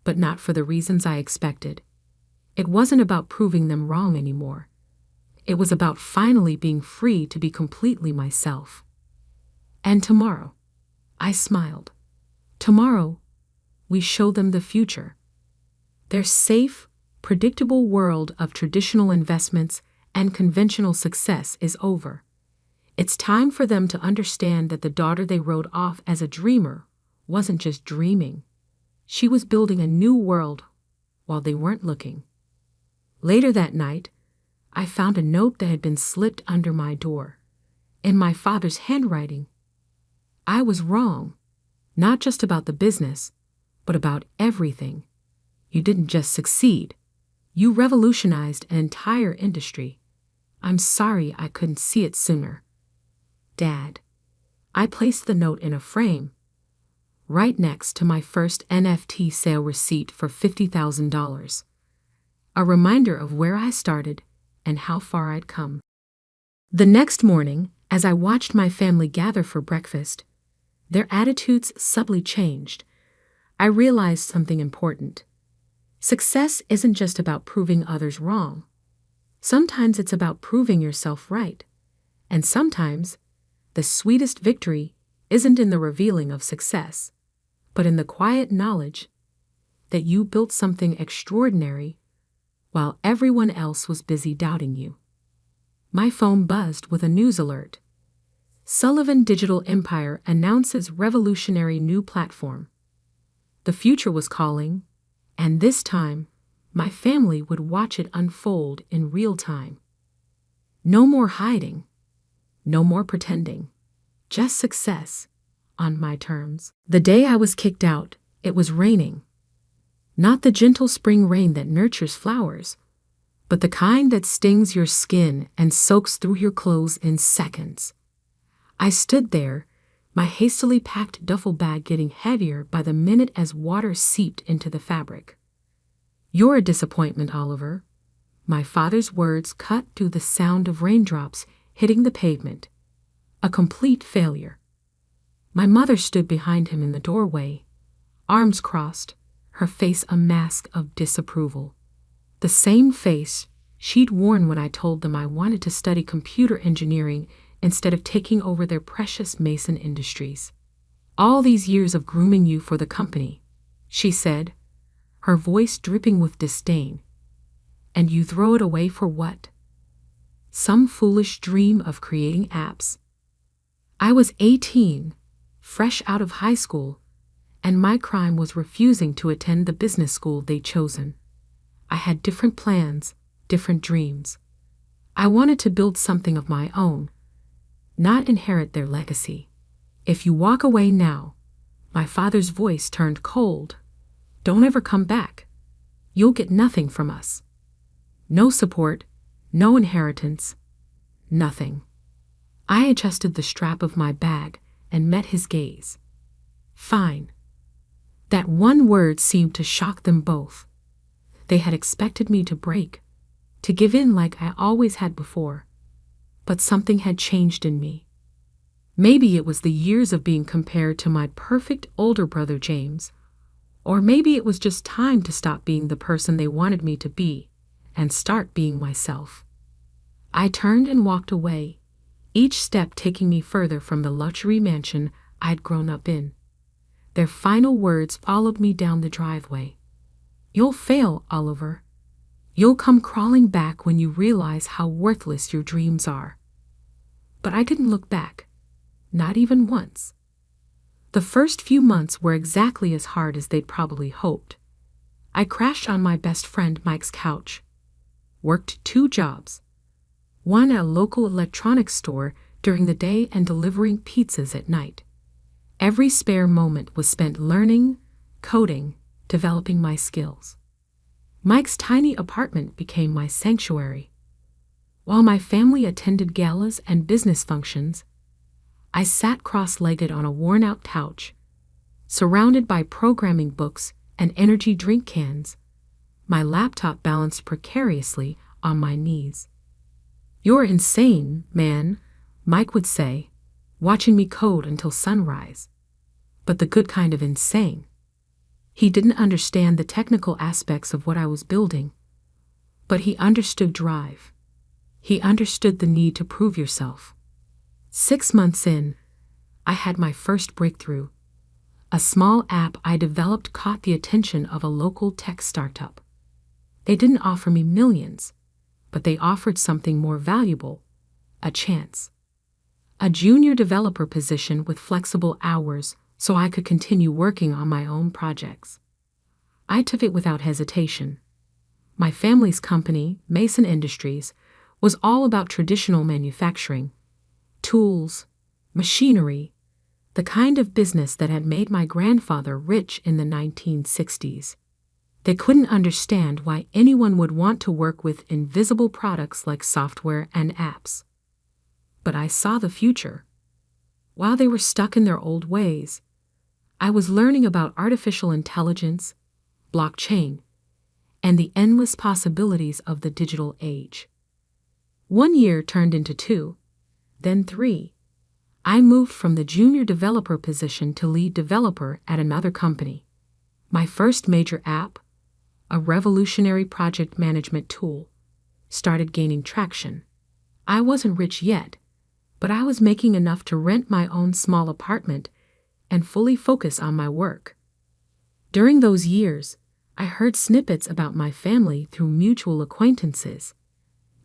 but not for the reasons I expected. It wasn't about proving them wrong anymore. It was about finally being free to be completely myself. And tomorrow, I smiled. Tomorrow, we show them the future. Their safe, predictable world of traditional investments and conventional success is over. It's time for them to understand that the daughter they wrote off as a dreamer wasn't just dreaming. She was building a new world while they weren't looking. Later that night, I found a note that had been slipped under my door, in my father's handwriting. I was wrong, not just about the business, but about everything. You didn't just succeed. You revolutionized an entire industry. I'm sorry I couldn't see it sooner. Dad. I placed the note in a frame, right next to my first NFT sale receipt for $50,000. A reminder of where I started and how far I'd come. The next morning, as I watched my family gather for breakfast, their attitudes subtly changed. I realized something important. Success isn't just about proving others wrong. Sometimes it's about proving yourself right. And sometimes, the sweetest victory isn't in the revealing of success, but in the quiet knowledge that you built something extraordinary while everyone else was busy doubting you. My phone buzzed with a news alert. Sullivan Digital Empire announces revolutionary new platform. The future was calling, and this time, my family would watch it unfold in real time. No more hiding, no more pretending, just success on my terms. The day I was kicked out, it was raining. Not the gentle spring rain that nurtures flowers, but the kind that stings your skin and soaks through your clothes in seconds. I stood there, my hastily packed duffel bag getting heavier by the minute as water seeped into the fabric. "You're a disappointment, Oliver." My father's words cut through the sound of raindrops hitting the pavement. A complete failure. My mother stood behind him in the doorway, arms crossed, her face a mask of disapproval. The same face she'd worn when I told them I wanted to study computer engineering instead of taking over their precious Mason industries. "All these years of grooming you for the company," she said, her voice dripping with disdain. "And you throw it away for what? Some foolish dream of creating apps." I was 18, fresh out of high school, and my crime was refusing to attend the business school they'd chosen. I had different plans, different dreams. I wanted to build something of my own, not inherit their legacy. "If you walk away now," my father's voice turned cold, "don't ever come back. You'll get nothing from us. No support, no inheritance, nothing." I adjusted the strap of my bag and met his gaze. "Fine." That one word seemed to shock them both. They had expected me to break, to give in like I always had before. But something had changed in me. Maybe it was the years of being compared to my perfect older brother James, or maybe it was just time to stop being the person they wanted me to be and start being myself. I turned and walked away, each step taking me further from the luxury mansion I'd grown up in. Their final words followed me down the driveway. "You'll fail, Oliver. You'll come crawling back when you realize how worthless your dreams are." But I didn't look back, not even once. The first few months were exactly as hard as they'd probably hoped. I crashed on my best friend Mike's couch, worked 2 jobs, one at a local electronics store during the day and delivering pizzas at night. Every spare moment was spent learning, coding, developing my skills. Mike's tiny apartment became my sanctuary. While my family attended galas and business functions, I sat cross-legged on a worn-out couch, surrounded by programming books and energy drink cans, my laptop balanced precariously on my knees. "You're insane, man," Mike would say, watching me code until sunrise. But the good kind of insane. He didn't understand the technical aspects of what I was building, but he understood drive. He understood the need to prove yourself. 6 months in, I had my first breakthrough. A small app I developed caught the attention of a local tech startup. They didn't offer me millions, but they offered something more valuable, a chance. A junior developer position with flexible hours so I could continue working on my own projects. I took it without hesitation. My family's company, Mason Industries, was all about traditional manufacturing, tools, machinery, the kind of business that had made my grandfather rich in the 1960s. They couldn't understand why anyone would want to work with invisible products like software and apps. But I saw the future. While they were stuck in their old ways, I was learning about artificial intelligence, blockchain, and the endless possibilities of the digital age. 1 year turned into 2, then 3. I moved from the junior developer position to lead developer at another company. My first major app, a revolutionary project management tool, started gaining traction. I wasn't rich yet, but I was making enough to rent my own small apartment and fully focus on my work. During those years, I heard snippets about my family through mutual acquaintances.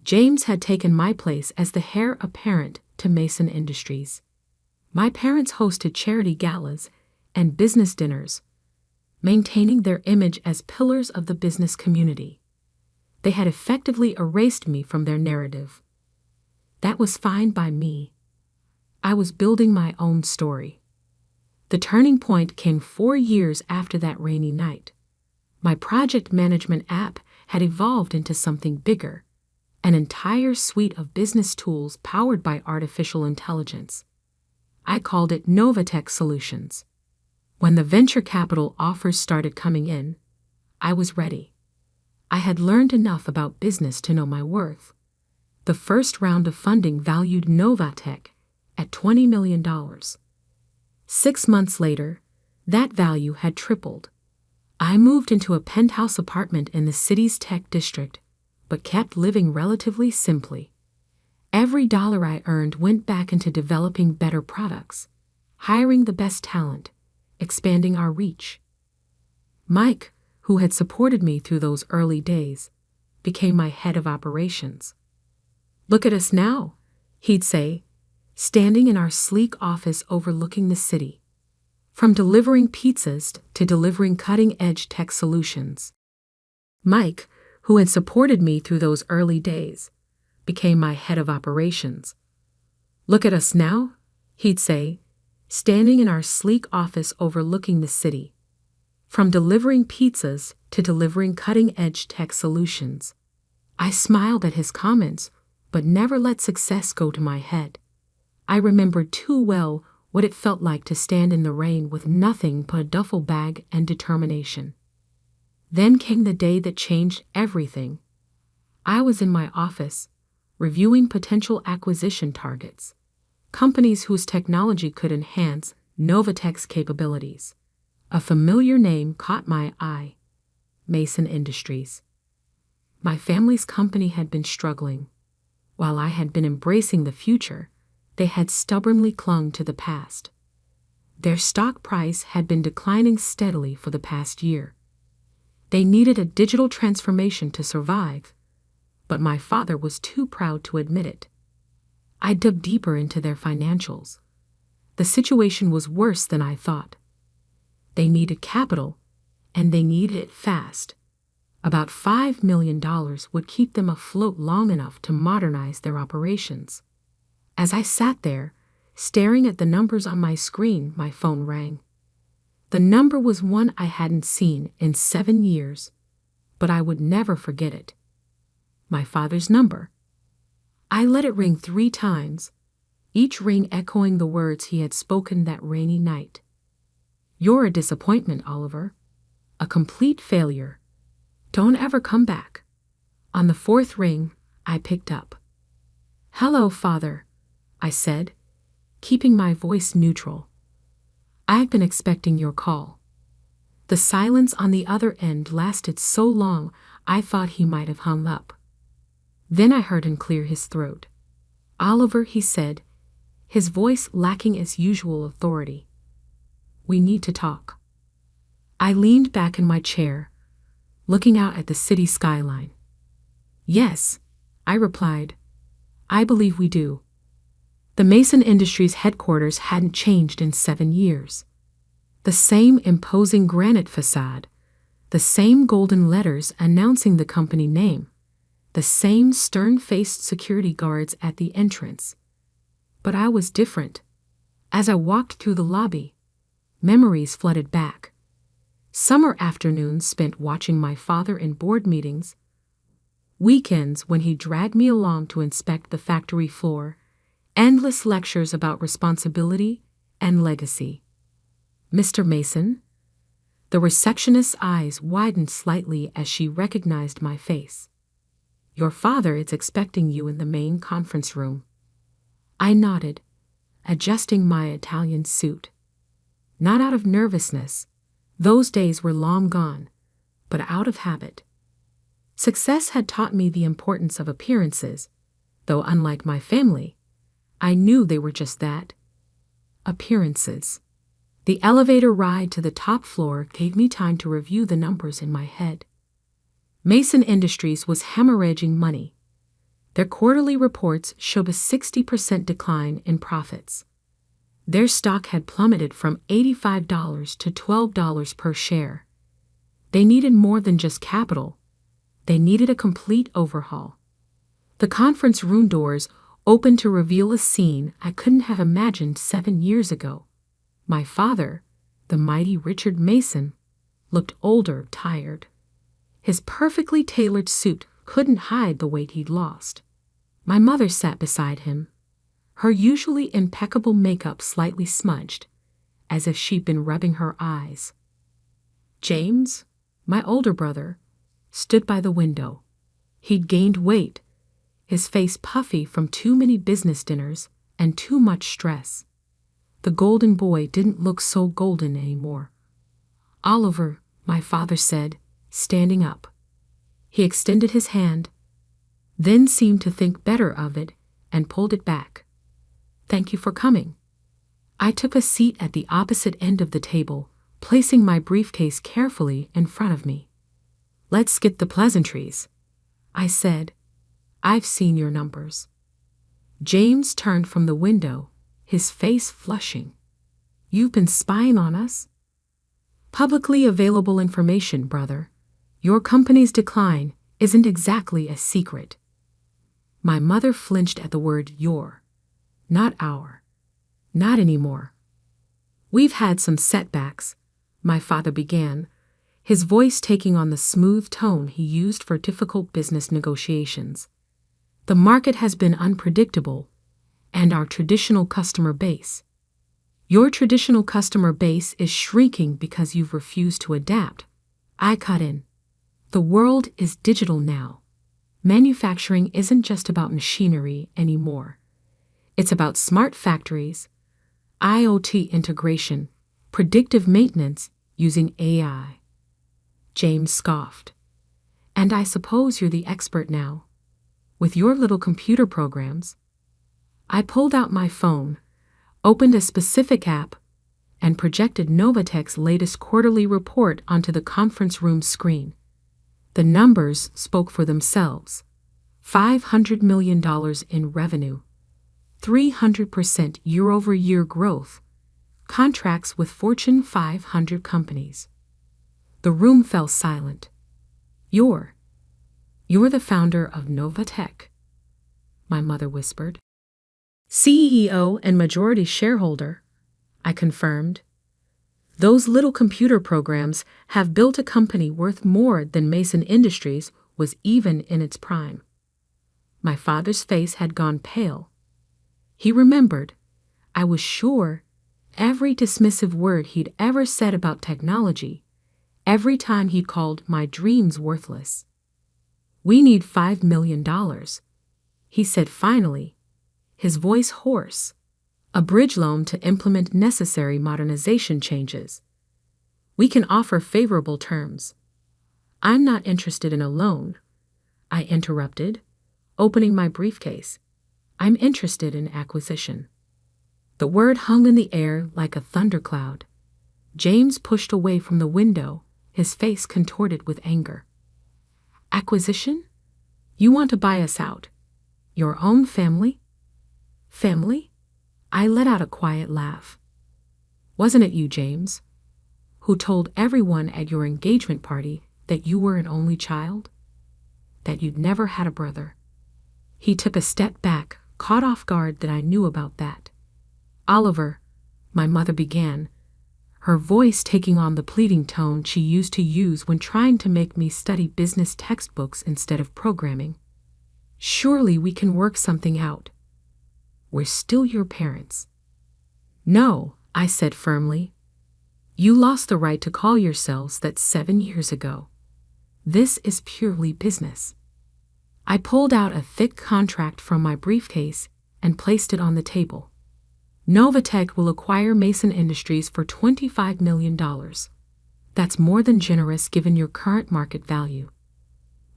James had taken my place as the heir apparent to Mason Industries. My parents hosted charity galas and business dinners, maintaining their image as pillars of the business community. They had effectively erased me from their narrative. That was fine by me. I was building my own story. The turning point came 4 years after that rainy night. My project management app had evolved into something bigger, an entire suite of business tools powered by artificial intelligence. I called it Novatech Solutions. When the venture capital offers started coming in, I was ready. I had learned enough about business to know my worth. The first round of funding valued Novatech at $20 million. 6 months later, that value had tripled. I moved into a penthouse apartment in the city's tech district, but kept living relatively simply. Every dollar I earned went back into developing better products, hiring the best talent, expanding our reach. Mike, who had supported me through those early days, became my head of operations. "Look at us now," he'd say, standing in our sleek office overlooking the city. From delivering pizzas to delivering cutting-edge tech solutions. Mike, who had supported me through those early days, became my head of operations. "Look at us now," he'd say, standing in our sleek office overlooking the city. From delivering pizzas to delivering cutting-edge tech solutions. I smiled at his comments, but never let success go to my head. I remembered too well what it felt like to stand in the rain with nothing but a duffel bag and determination. Then came the day that changed everything. I was in my office, reviewing potential acquisition targets, companies whose technology could enhance Novatech's capabilities. A familiar name caught my eye: Mason Industries. My family's company had been struggling. While I had been embracing the future, they had stubbornly clung to the past. Their stock price had been declining steadily for the past year. They needed a digital transformation to survive, but my father was too proud to admit it. I dug deeper into their financials. The situation was worse than I thought. They needed capital, and they needed it fast. About $5 million would keep them afloat long enough to modernize their operations. As I sat there, staring at the numbers on my screen, my phone rang. The number was one I hadn't seen in 7 years, but I would never forget it. My father's number. I let it ring 3 times, each ring echoing the words he had spoken that rainy night. "You're a disappointment, Oliver. A complete failure. Don't ever come back." On the 4th ring, I picked up. "Hello, Father," I said, keeping my voice neutral. "I've been expecting your call." The silence on the other end lasted so long I thought he might have hung up. Then I heard him clear his throat. "Oliver," he said, his voice lacking its usual authority. "We need to talk." I leaned back in my chair, looking out at the city skyline. "Yes," I replied. "I believe we do." The Mason Industries headquarters hadn't changed in 7 years. The same imposing granite facade, the same golden letters announcing the company name, the same stern-faced security guards at the entrance. But I was different. As I walked through the lobby, memories flooded back. Summer afternoons spent watching my father in board meetings, weekends when he dragged me along to inspect the factory floor, endless lectures about responsibility and legacy. "Mr. Mason?" The receptionist's eyes widened slightly as she recognized my face. "Your father is expecting you in the main conference room." I nodded, adjusting my Italian suit. Not out of nervousness, those days were long gone, but out of habit. Success had taught me the importance of appearances, though unlike my family, I knew they were just that. Appearances. The elevator ride to the top floor gave me time to review the numbers in my head. Mason Industries was hemorrhaging money. Their quarterly reports showed a 60% decline in profits. Their stock had plummeted from $85 to $12 per share. They needed more than just capital. They needed a complete overhaul. The conference room doors opened to reveal a scene I couldn't have imagined 7 years ago. My father, the mighty Richard Mason, looked older, tired. His perfectly tailored suit couldn't hide the weight he'd lost. My mother sat beside him, her usually impeccable makeup slightly smudged, as if she'd been rubbing her eyes. James, my older brother, stood by the window. He'd gained weight, his face puffy from too many business dinners and too much stress. The golden boy didn't look so golden anymore. "Oliver," my father said, standing up. He extended his hand, then seemed to think better of it and pulled it back. "Thank you for coming." I took a seat at the opposite end of the table, placing my briefcase carefully in front of me. "Let's skip the pleasantries," I said. "I've seen your numbers." James turned from the window, his face flushing. "You've been spying on us?" "Publicly available information, brother. Your company's decline isn't exactly a secret." My mother flinched at the word your. Not our. Not anymore. "We've had some setbacks," my father began, his voice taking on the smooth tone he used for difficult business negotiations. "The market has been unpredictable, and our traditional customer base. Your traditional customer base is shrinking because you've refused to adapt." I cut in. "The world is digital now. Manufacturing isn't just about machinery anymore. It's about smart factories, IoT integration, predictive maintenance using AI. James scoffed. "And I suppose you're the expert now, with your little computer programs." I pulled out my phone, opened a specific app, and projected Novatech's latest quarterly report onto the conference room screen. The numbers spoke for themselves. $500 million in revenue, 300% year-over-year growth, contracts with Fortune 500 companies. The room fell silent. You're the founder of Novatech," my mother whispered. "CEO and majority shareholder," I confirmed. "Those little computer programs have built a company worth more than Mason Industries was even in its prime." My father's face had gone pale. He remembered, I was sure, every dismissive word he'd ever said about technology, every time he'd called my dreams worthless. "We need $5 million, he said finally, his voice hoarse. "A bridge loan to implement necessary modernization changes. We can offer favorable terms." "I'm not interested in a loan," I interrupted, opening my briefcase. "I'm interested in acquisition." The word hung in the air like a thundercloud. James pushed away from the window, his face contorted with anger. "Acquisition? You want to buy us out? Your own family?" "Family?" I let out a quiet laugh. "Wasn't it you, James, who told everyone at your engagement party that you were an only child? That you'd never had a brother?" He took a step back, caught off guard that I knew about that. "Oliver," my mother began, her voice taking on the pleading tone she used to use when trying to make me study business textbooks instead of programming. "Surely we can work something out. We're still your parents." "No," I said firmly. "You lost the right to call yourselves that 7 years ago. This is purely business." I pulled out a thick contract from my briefcase and placed it on the table. "Novatech will acquire Mason Industries for $25 million. That's more than generous given your current market value.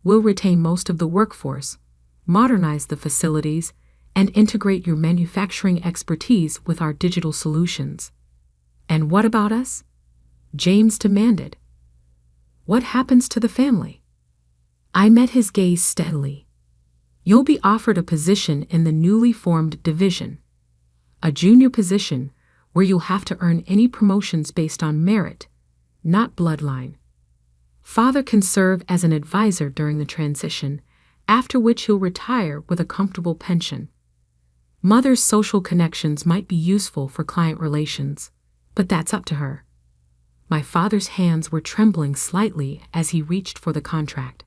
We'll retain most of the workforce, modernize the facilities, and integrate your manufacturing expertise with our digital solutions. And what about us? James demanded. What happens to the family? I met his gaze steadily. You'll be offered a position in the newly formed division, a junior position where you'll have to earn any promotions based on merit, not bloodline. Father can serve as an advisor during the transition, after which he'll retire with a comfortable pension. Mother's social connections might be useful for client relations, but that's up to her. My father's hands were trembling slightly as he reached for the contract.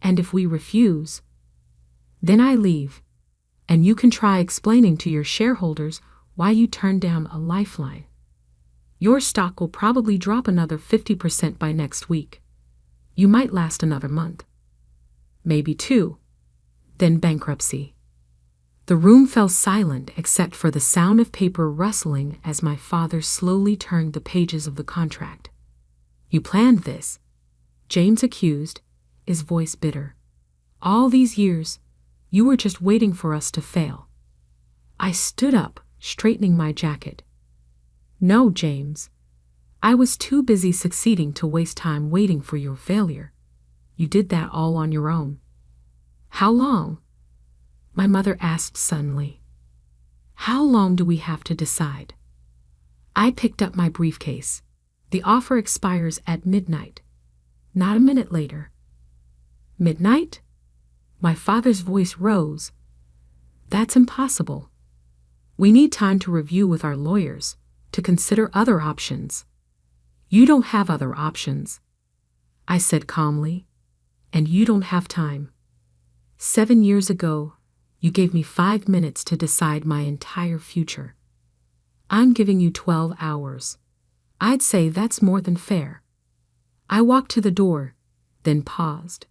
And if we refuse, then I leave, and you can try explaining to your shareholders why you turned down a lifeline. Your stock will probably drop another 50% by next week. You might last another month. Maybe 2. Then bankruptcy. The room fell silent except for the sound of paper rustling as my father slowly turned the pages of the contract. You planned this, James accused, his voice bitter. All these years, you were just waiting for us to fail. I stood up, straightening my jacket. No, James. I was too busy succeeding to waste time waiting for your failure. You did that all on your own. How long? My mother asked suddenly. How long do we have to decide? I picked up my briefcase. The offer expires at midnight. Not a minute later. Midnight? My father's voice rose. That's impossible. We need time to review with our lawyers, to consider other options. You don't have other options, I said calmly, and you don't have time. 7 years ago, you gave me 5 minutes to decide my entire future. I'm giving you 12 hours. I'd say that's more than fair. I walked to the door, then paused.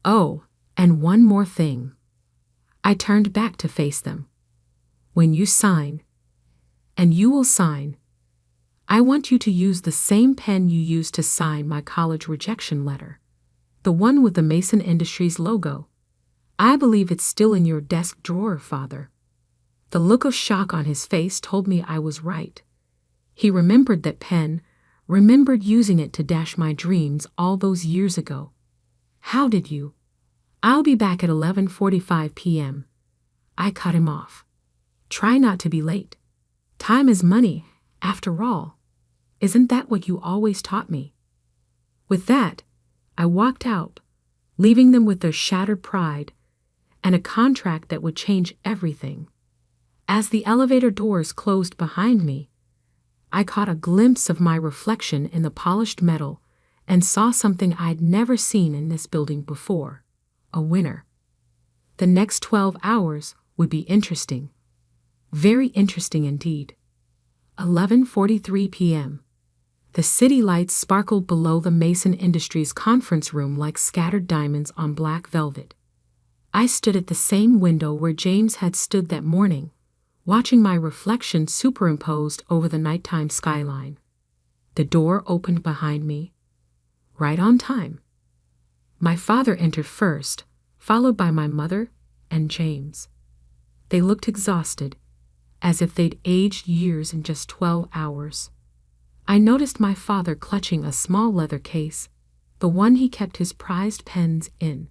Oh, and one more thing. I turned back to face them. When you sign, and you will sign, I want you to use the same pen you used to sign my college rejection letter, the one with the Mason Industries logo. I believe it's still in your desk drawer, Father. The look of shock on his face told me I was right. He remembered that pen, remembered using it to dash my dreams all those years ago. How did you? I'll be back at 11:45 p.m. I cut him off. Try not to be late. Time is money, after all. Isn't that what you always taught me? With that, I walked out, leaving them with their shattered pride and a contract that would change everything. As the elevator doors closed behind me, I caught a glimpse of my reflection in the polished metal and saw something I'd never seen in this building before. A winner. The next 12 hours would be interesting. Very interesting indeed. 11:43 p.m. The city lights sparkled below the Mason Industries conference room like scattered diamonds on black velvet. I stood at the same window where James had stood that morning, watching my reflection superimposed over the nighttime skyline. The door opened behind me, right on time. My father entered first, followed by my mother and James. They looked exhausted, as if they'd aged years in just 12 hours. I noticed my father clutching a small leather case, the one he kept his prized pens in.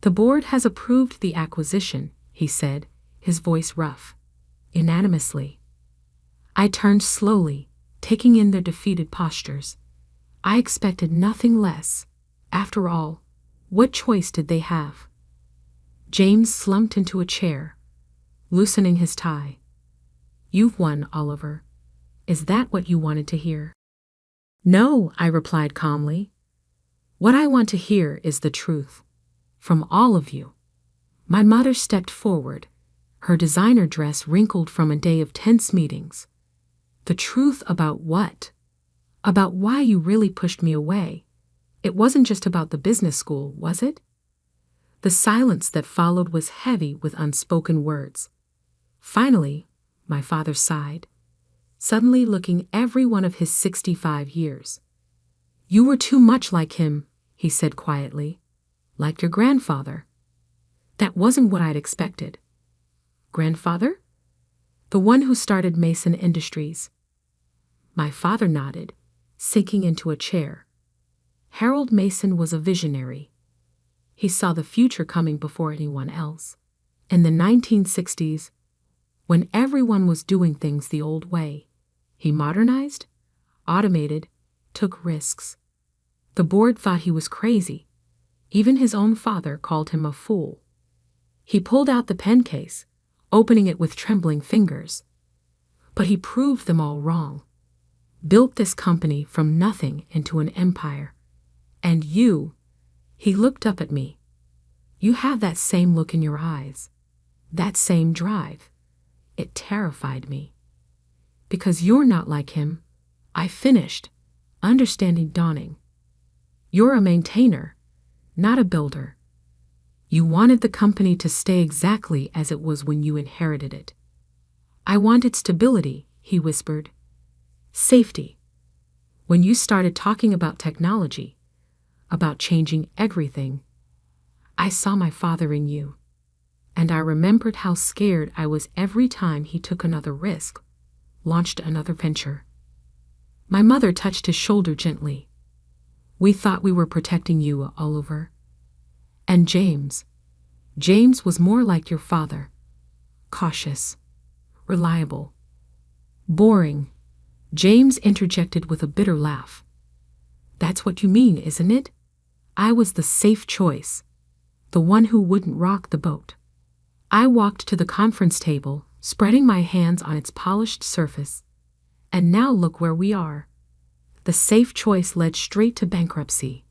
The board has approved the acquisition, he said, his voice rough, unanimously. I turned slowly, taking in their defeated postures. I expected nothing less. After all, what choice did they have? James slumped into a chair, loosening his tie. You've won, Oliver. Is that what you wanted to hear? No, I replied calmly. What I want to hear is the truth. From all of you. My mother stepped forward, her designer dress wrinkled from a day of tense meetings. The truth about what? About why you really pushed me away. It wasn't just about the business school, was it? The silence that followed was heavy with unspoken words. Finally, my father sighed, suddenly looking every one of his 65 years. You were too much like him, he said quietly. Like your grandfather. That wasn't what I'd expected. Grandfather? The one who started Mason Industries. My father nodded, sinking into a chair. Harold Mason was a visionary. He saw the future coming before anyone else. In the 1960s, when everyone was doing things the old way, he modernized, automated, took risks. The board thought he was crazy. Even his own father called him a fool. He pulled out the pen case, opening it with trembling fingers. But he proved them all wrong. Built this company from nothing into an empire. And you, he looked up at me. You have that same look in your eyes. That same drive. It terrified me. Because you're not like him, I finished, understanding dawning. You're a maintainer, not a builder. You wanted the company to stay exactly as it was when you inherited it. I wanted stability, he whispered. Safety. When you started talking about technology, about changing everything, I saw my father in you. And I remembered how scared I was every time he took another risk, launched another venture. My mother touched his shoulder gently. We thought we were protecting you, Oliver. And James was more like your father. Cautious, reliable, boring. James interjected with a bitter laugh. That's what you mean, isn't it? I was the safe choice, the one who wouldn't rock the boat. I walked to the conference table, spreading my hands on its polished surface. And now look where we are. The safe choice led straight to bankruptcy.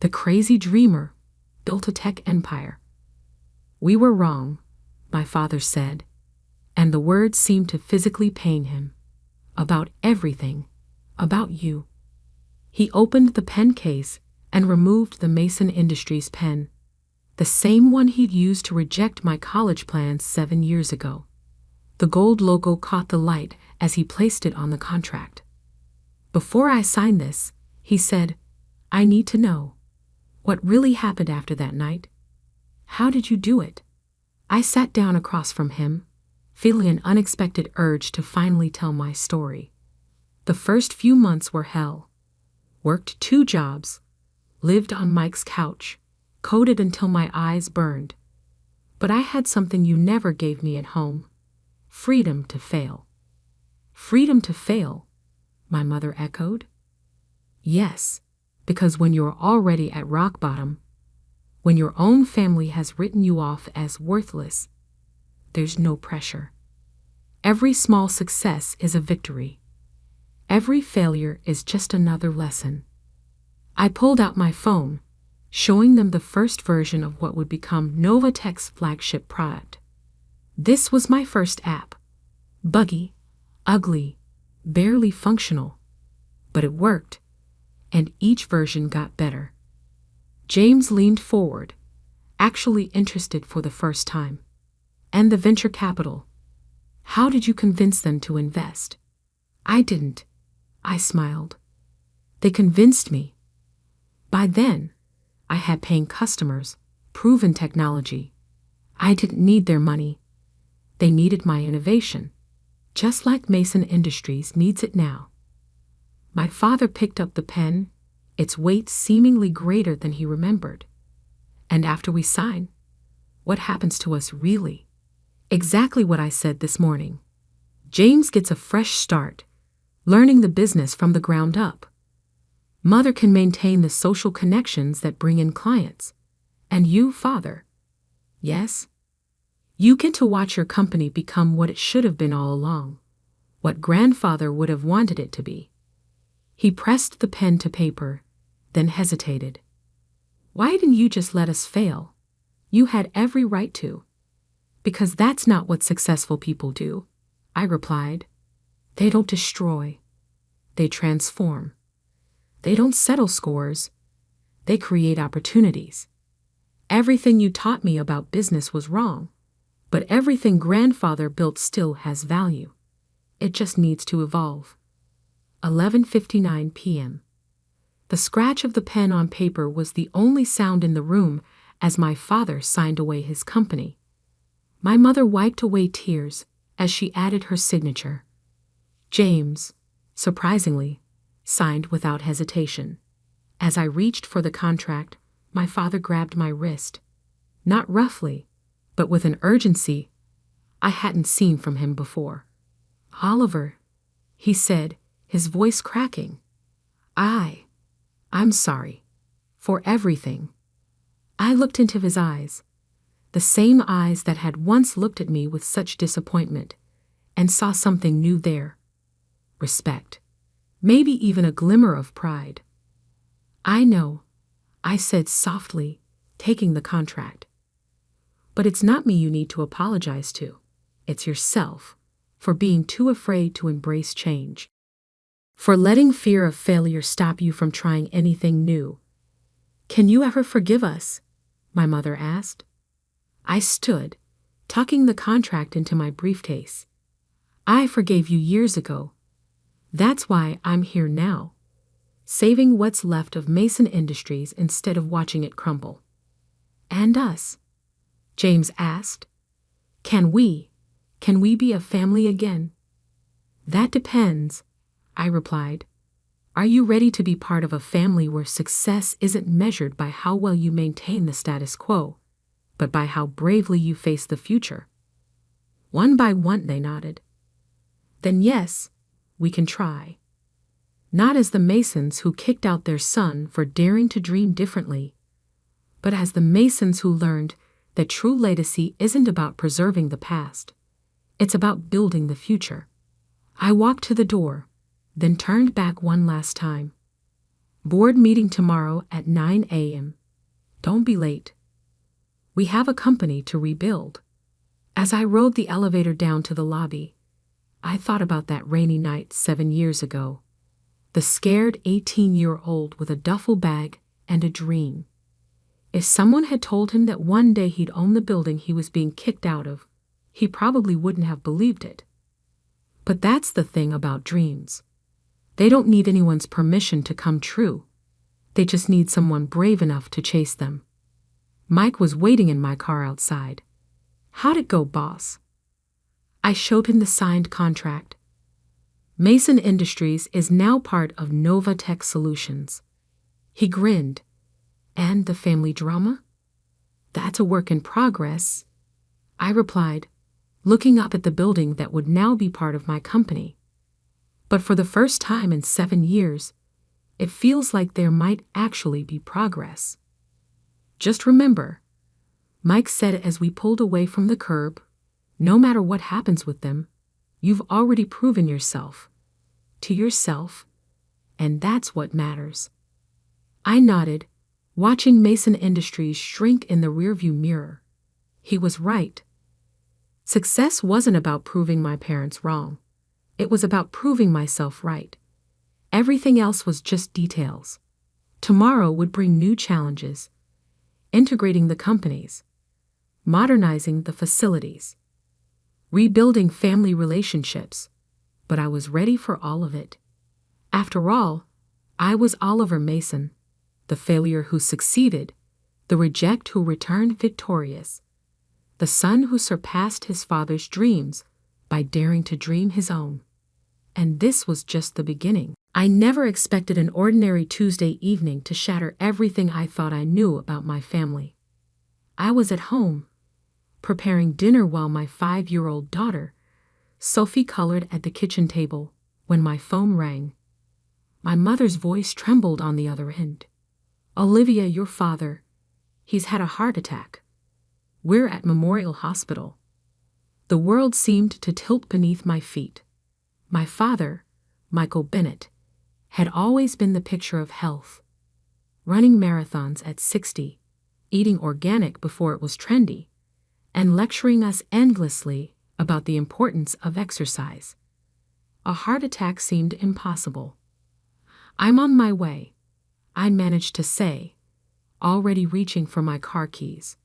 The crazy dreamer built a tech empire. We were wrong, my father said, and the words seemed to physically pain him. About everything, about you. He opened the pen case and removed the Mason Industries pen, the same one he'd used to reject my college plans 7 years ago. The gold logo caught the light as he placed it on the contract. Before I sign this, he said, I need to know what really happened after that night. How did you do it? I sat down across from him, feeling an unexpected urge to finally tell my story. The first few months were hell. Worked 2 jobs, lived on Mike's couch, coded until my eyes burned. But I had something you never gave me at home. Freedom to fail. Freedom to fail, my mother echoed. Yes, because when you're already at rock bottom, when your own family has written you off as worthless, there's no pressure. Every small success is a victory. Every failure is just another lesson. I pulled out my phone, showing them the first version of what would become Novatech's flagship product. This was my first app. Buggy, ugly, barely functional. But it worked, and each version got better. James leaned forward, actually interested for the first time. And the venture capital. How did you convince them to invest? I didn't. I smiled. They convinced me. By then, I had paying customers, proven technology. I didn't need their money. They needed my innovation, just like Mason Industries needs it now. My father picked up the pen, its weight seemingly greater than he remembered. And after we sign, what happens to us really? Exactly what I said this morning. James gets a fresh start, learning the business from the ground up. Mother can maintain the social connections that bring in clients. And you, father, yes, you get to watch your company become what it should have been all along, what grandfather would have wanted it to be. He pressed the pen to paper, then hesitated. Why didn't you just let us fail? You had every right to. Because that's not what successful people do, I replied. They don't destroy. They transform. They don't settle scores. They create opportunities. Everything you taught me about business was wrong, but everything grandfather built still has value. It just needs to evolve. 11:59 p.m. The scratch of the pen on paper was the only sound in the room as my father signed away his company. My mother wiped away tears as she added her signature. James, surprisingly, signed without hesitation. As I reached for the contract, my father grabbed my wrist. Not roughly, but with an urgency I hadn't seen from him before. "Oliver," he said, his voice cracking. I'm sorry. For everything." I looked into his eyes, the same eyes that had once looked at me with such disappointment, and saw something new there. Respect. Maybe even a glimmer of pride. "I know," I said softly, taking the contract. "But it's not me you need to apologize to. It's yourself, for being too afraid to embrace change. For letting fear of failure stop you from trying anything new. Can you ever forgive us?" my mother asked. I stood, tucking the contract into my briefcase. "I forgave you years ago. That's why I'm here now, saving what's left of Mason Industries instead of watching it crumble." "And us?" James asked. Can we be a family again?" "That depends," I replied. "Are you ready to be part of a family where success isn't measured by how well you maintain the status quo, but by how bravely you face the future?" One by one they nodded. "Then yes, we can try. Not as the Masons who kicked out their son for daring to dream differently, but as the Masons who learned that true legacy isn't about preserving the past. It's about building the future." I walked to the door, then turned back one last time. "Board meeting tomorrow at 9 a.m. Don't be late. We have a company to rebuild." As I rode the elevator down to the lobby, I thought about that rainy night 7 years ago. The scared 18-year-old with a duffel bag and a dream. If someone had told him that one day he'd own the building he was being kicked out of, he probably wouldn't have believed it. But that's the thing about dreams. They don't need anyone's permission to come true. They just need someone brave enough to chase them. Mike was waiting in my car outside. "How'd it go, boss?" I showed him the signed contract. Mason Industries is now part of Nova Tech Solutions. He grinned. "And the family drama?" "That's a work in progress," I replied, looking up at the building that would now be part of my company. But for the first time in 7 years, it feels like there might actually be progress. "Just remember," Mike said as we pulled away from the curb, "no matter what happens with them, you've already proven yourself. To yourself, and that's what matters." I nodded, watching Mason Industries shrink in the rearview mirror. He was right. Success wasn't about proving my parents wrong. It was about proving myself right. Everything else was just details. Tomorrow would bring new challenges. Integrating the companies, modernizing the facilities, rebuilding family relationships. But I was ready for all of it. After all, I was Oliver Mason, the failure who succeeded, the reject who returned victorious, the son who surpassed his father's dreams by daring to dream his own. And this was just the beginning. I never expected an ordinary Tuesday evening to shatter everything I thought I knew about my family. I was at home, preparing dinner while my 5-year-old daughter, Sophie, colored at the kitchen table when my phone rang. My mother's voice trembled on the other end. "Olivia, your father, he's had a heart attack. We're at Memorial Hospital." The world seemed to tilt beneath my feet. My father, Michael Bennett, had always been the picture of health. Running marathons at 60, eating organic before it was trendy, and lecturing us endlessly about the importance of exercise. A heart attack seemed impossible. "I'm on my way," I managed to say, already reaching for my car keys.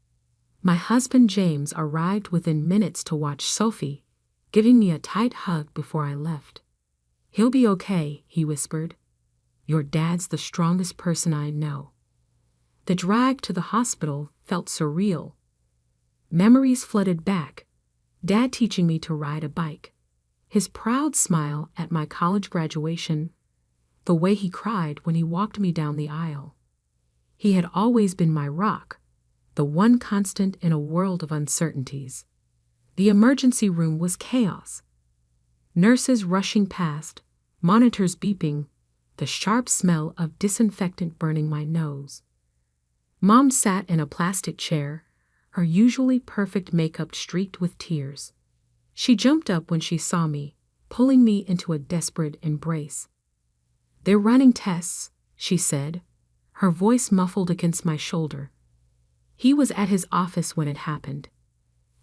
My husband James arrived within minutes to watch Sophie, giving me a tight hug before I left. "He'll be okay," he whispered. "Your dad's the strongest person I know." The drive to the hospital felt surreal. Memories flooded back. Dad teaching me to ride a bike. His proud smile at my college graduation. The way he cried when he walked me down the aisle. He had always been my rock, the one constant in a world of uncertainties. The emergency room was chaos. Nurses rushing past, monitors beeping, the sharp smell of disinfectant burning my nose. Mom sat in a plastic chair, her usually perfect makeup streaked with tears. She jumped up when she saw me, pulling me into a desperate embrace. "They're running tests," she said, her voice muffled against my shoulder. He was at his office when it happened.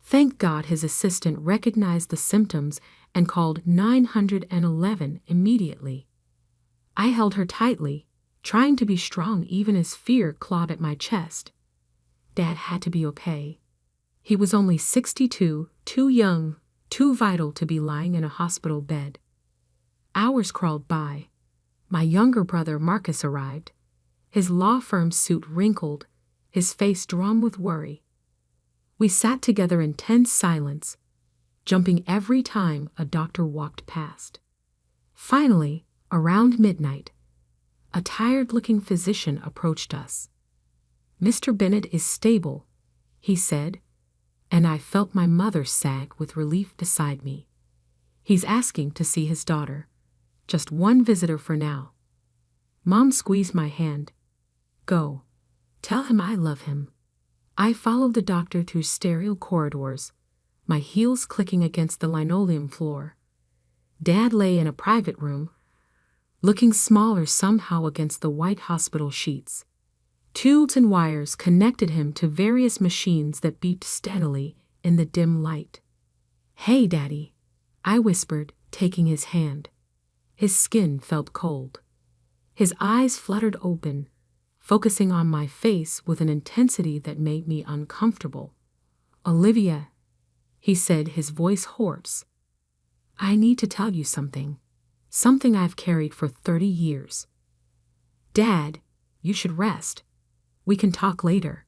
Thank God his assistant recognized the symptoms and called 911 immediately. I held her tightly, trying to be strong even as fear clawed at my chest. Dad had to be okay. He was only 62, too young, too vital to be lying in a hospital bed. Hours crawled by. My younger brother Marcus arrived, his law firm suit wrinkled, his face drawn with worry. We sat together in tense silence, jumping every time a doctor walked past. Finally, around midnight, a tired-looking physician approached us. "Mr. Bennett is stable," he said, and I felt my mother sag with relief beside me. "He's asking to see his daughter. Just one visitor for now." Mom squeezed my hand. "Go. Tell him I love him." I followed the doctor through sterile corridors, my heels clicking against the linoleum floor. Dad lay in a private room, looking smaller somehow against the white hospital sheets. Tubes and wires connected him to various machines that beeped steadily in the dim light. "Hey, Daddy," I whispered, taking his hand. His skin felt cold. His eyes fluttered open, focusing on my face with an intensity that made me uncomfortable. "Olivia," he said, his voice hoarse, "I need to tell you something. Something I've carried for 30 years. Dad, you should rest. We can talk later."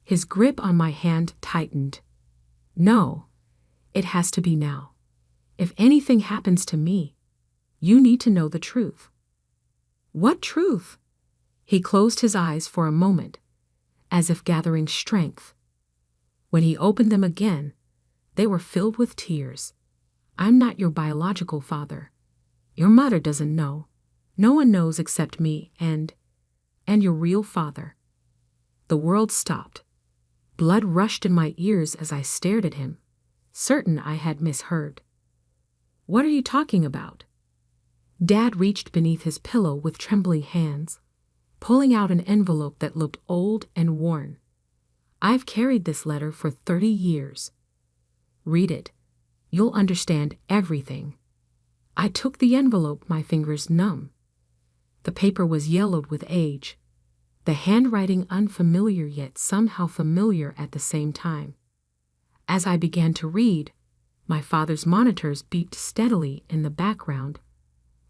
His grip on my hand tightened. "No, it has to be now. If anything happens to me, you need to know the truth." "What truth?" He closed his eyes for a moment, as if gathering strength. When he opened them again, they were filled with tears. "I'm not your biological father. Your mother doesn't know. No one knows except me and your real father." The world stopped. Blood rushed in my ears as I stared at him, certain I had misheard. "What are you talking about?" Dad reached beneath his pillow with trembling hands, pulling out an envelope that looked old and worn. "I've carried this letter for 30 years. Read it. You'll understand everything." I took the envelope, my fingers numb. The paper was yellowed with age, the handwriting unfamiliar yet somehow familiar at the same time. As I began to read, my father's monitors beeped steadily in the background,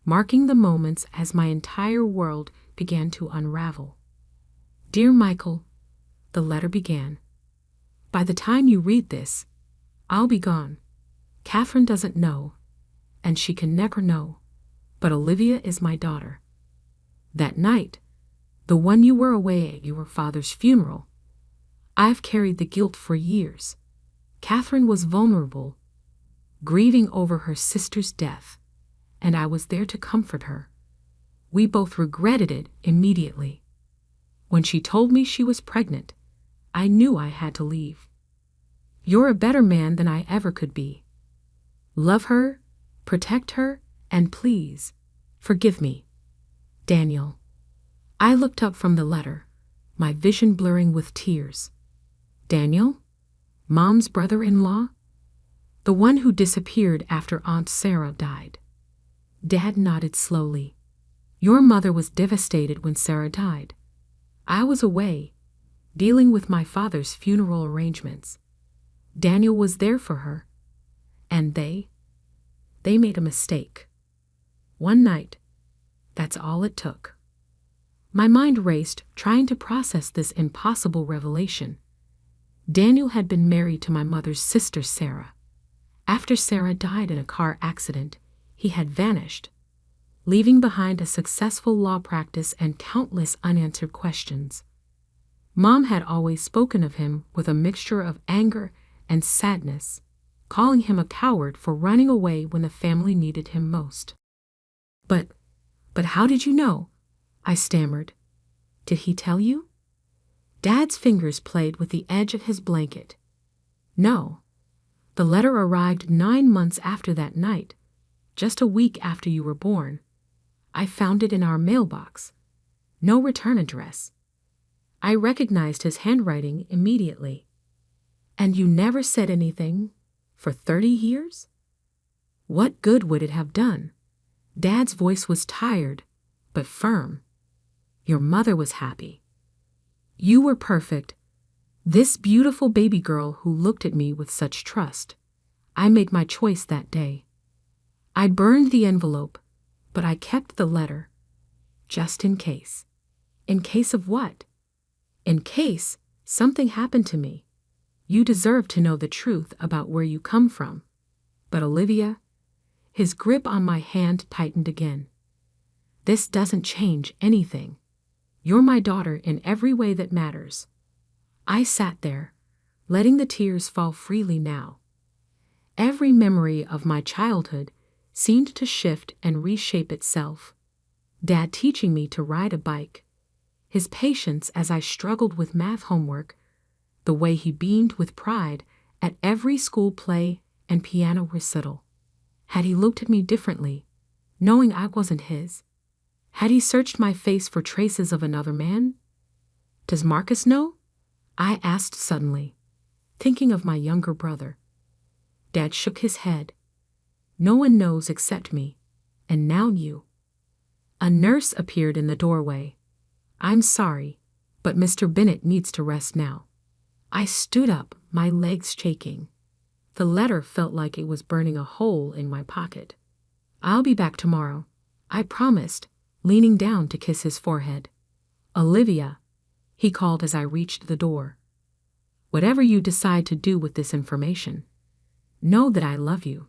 marking the moments as my entire world began to unravel. "Dear Michael," the letter began, "by the time you read this, I'll be gone. Catherine doesn't know, and she can never know, but Olivia is my daughter. That night, the one you were away at your father's funeral, I've carried the guilt for years. Catherine was vulnerable, grieving over her sister's death, and I was there to comfort her. We both regretted it immediately. When she told me she was pregnant, I knew I had to leave. You're a better man than I ever could be. Love her, protect her, and please, forgive me. Daniel." I looked up from the letter, my vision blurring with tears. Daniel? Mom's brother-in-law? The one who disappeared after Aunt Sarah died. Dad nodded slowly. "Your mother was devastated when Sarah died. I was away, dealing with my father's funeral arrangements. Daniel was there for her, and they made a mistake. One night, that's all it took." My mind raced, trying to process this impossible revelation. Daniel had been married to my mother's sister, Sarah. After Sarah died in a car accident, he had vanished, leaving behind a successful law practice and countless unanswered questions. Mom had always spoken of him with a mixture of anger and sadness, calling him a coward for running away when the family needed him most. But how did you know? I stammered. Did he tell you? Dad's fingers played with the edge of his blanket. No. The letter arrived 9 months after that night, just a week after you were born. I found it in our mailbox. No return address. I recognized his handwriting immediately. And you never said anything for 30 years? What good would it have done? Dad's voice was tired, but firm. Your mother was happy. You were perfect. This beautiful baby girl who looked at me with such trust. I made my choice that day. I burned the envelope, but I kept the letter. Just in case. In case of what? In case something happened to me. You deserve to know the truth about where you come from. But Olivia, his grip on my hand tightened again. This doesn't change anything. You're my daughter in every way that matters. I sat there, letting the tears fall freely now. Every memory of my childhood seemed to shift and reshape itself. Dad teaching me to ride a bike, his patience as I struggled with math homework, the way he beamed with pride at every school play and piano recital. Had he looked at me differently, knowing I wasn't his? Had he searched my face for traces of another man? Does Marcus know? I asked suddenly, thinking of my younger brother. Dad shook his head. No one knows except me, and now you. A nurse appeared in the doorway. I'm sorry, but Mr. Bennett needs to rest now. I stood up, my legs shaking. The letter felt like it was burning a hole in my pocket. I'll be back tomorrow, I promised, leaning down to kiss his forehead. Olivia, he called as I reached the door. Whatever you decide to do with this information, know that I love you.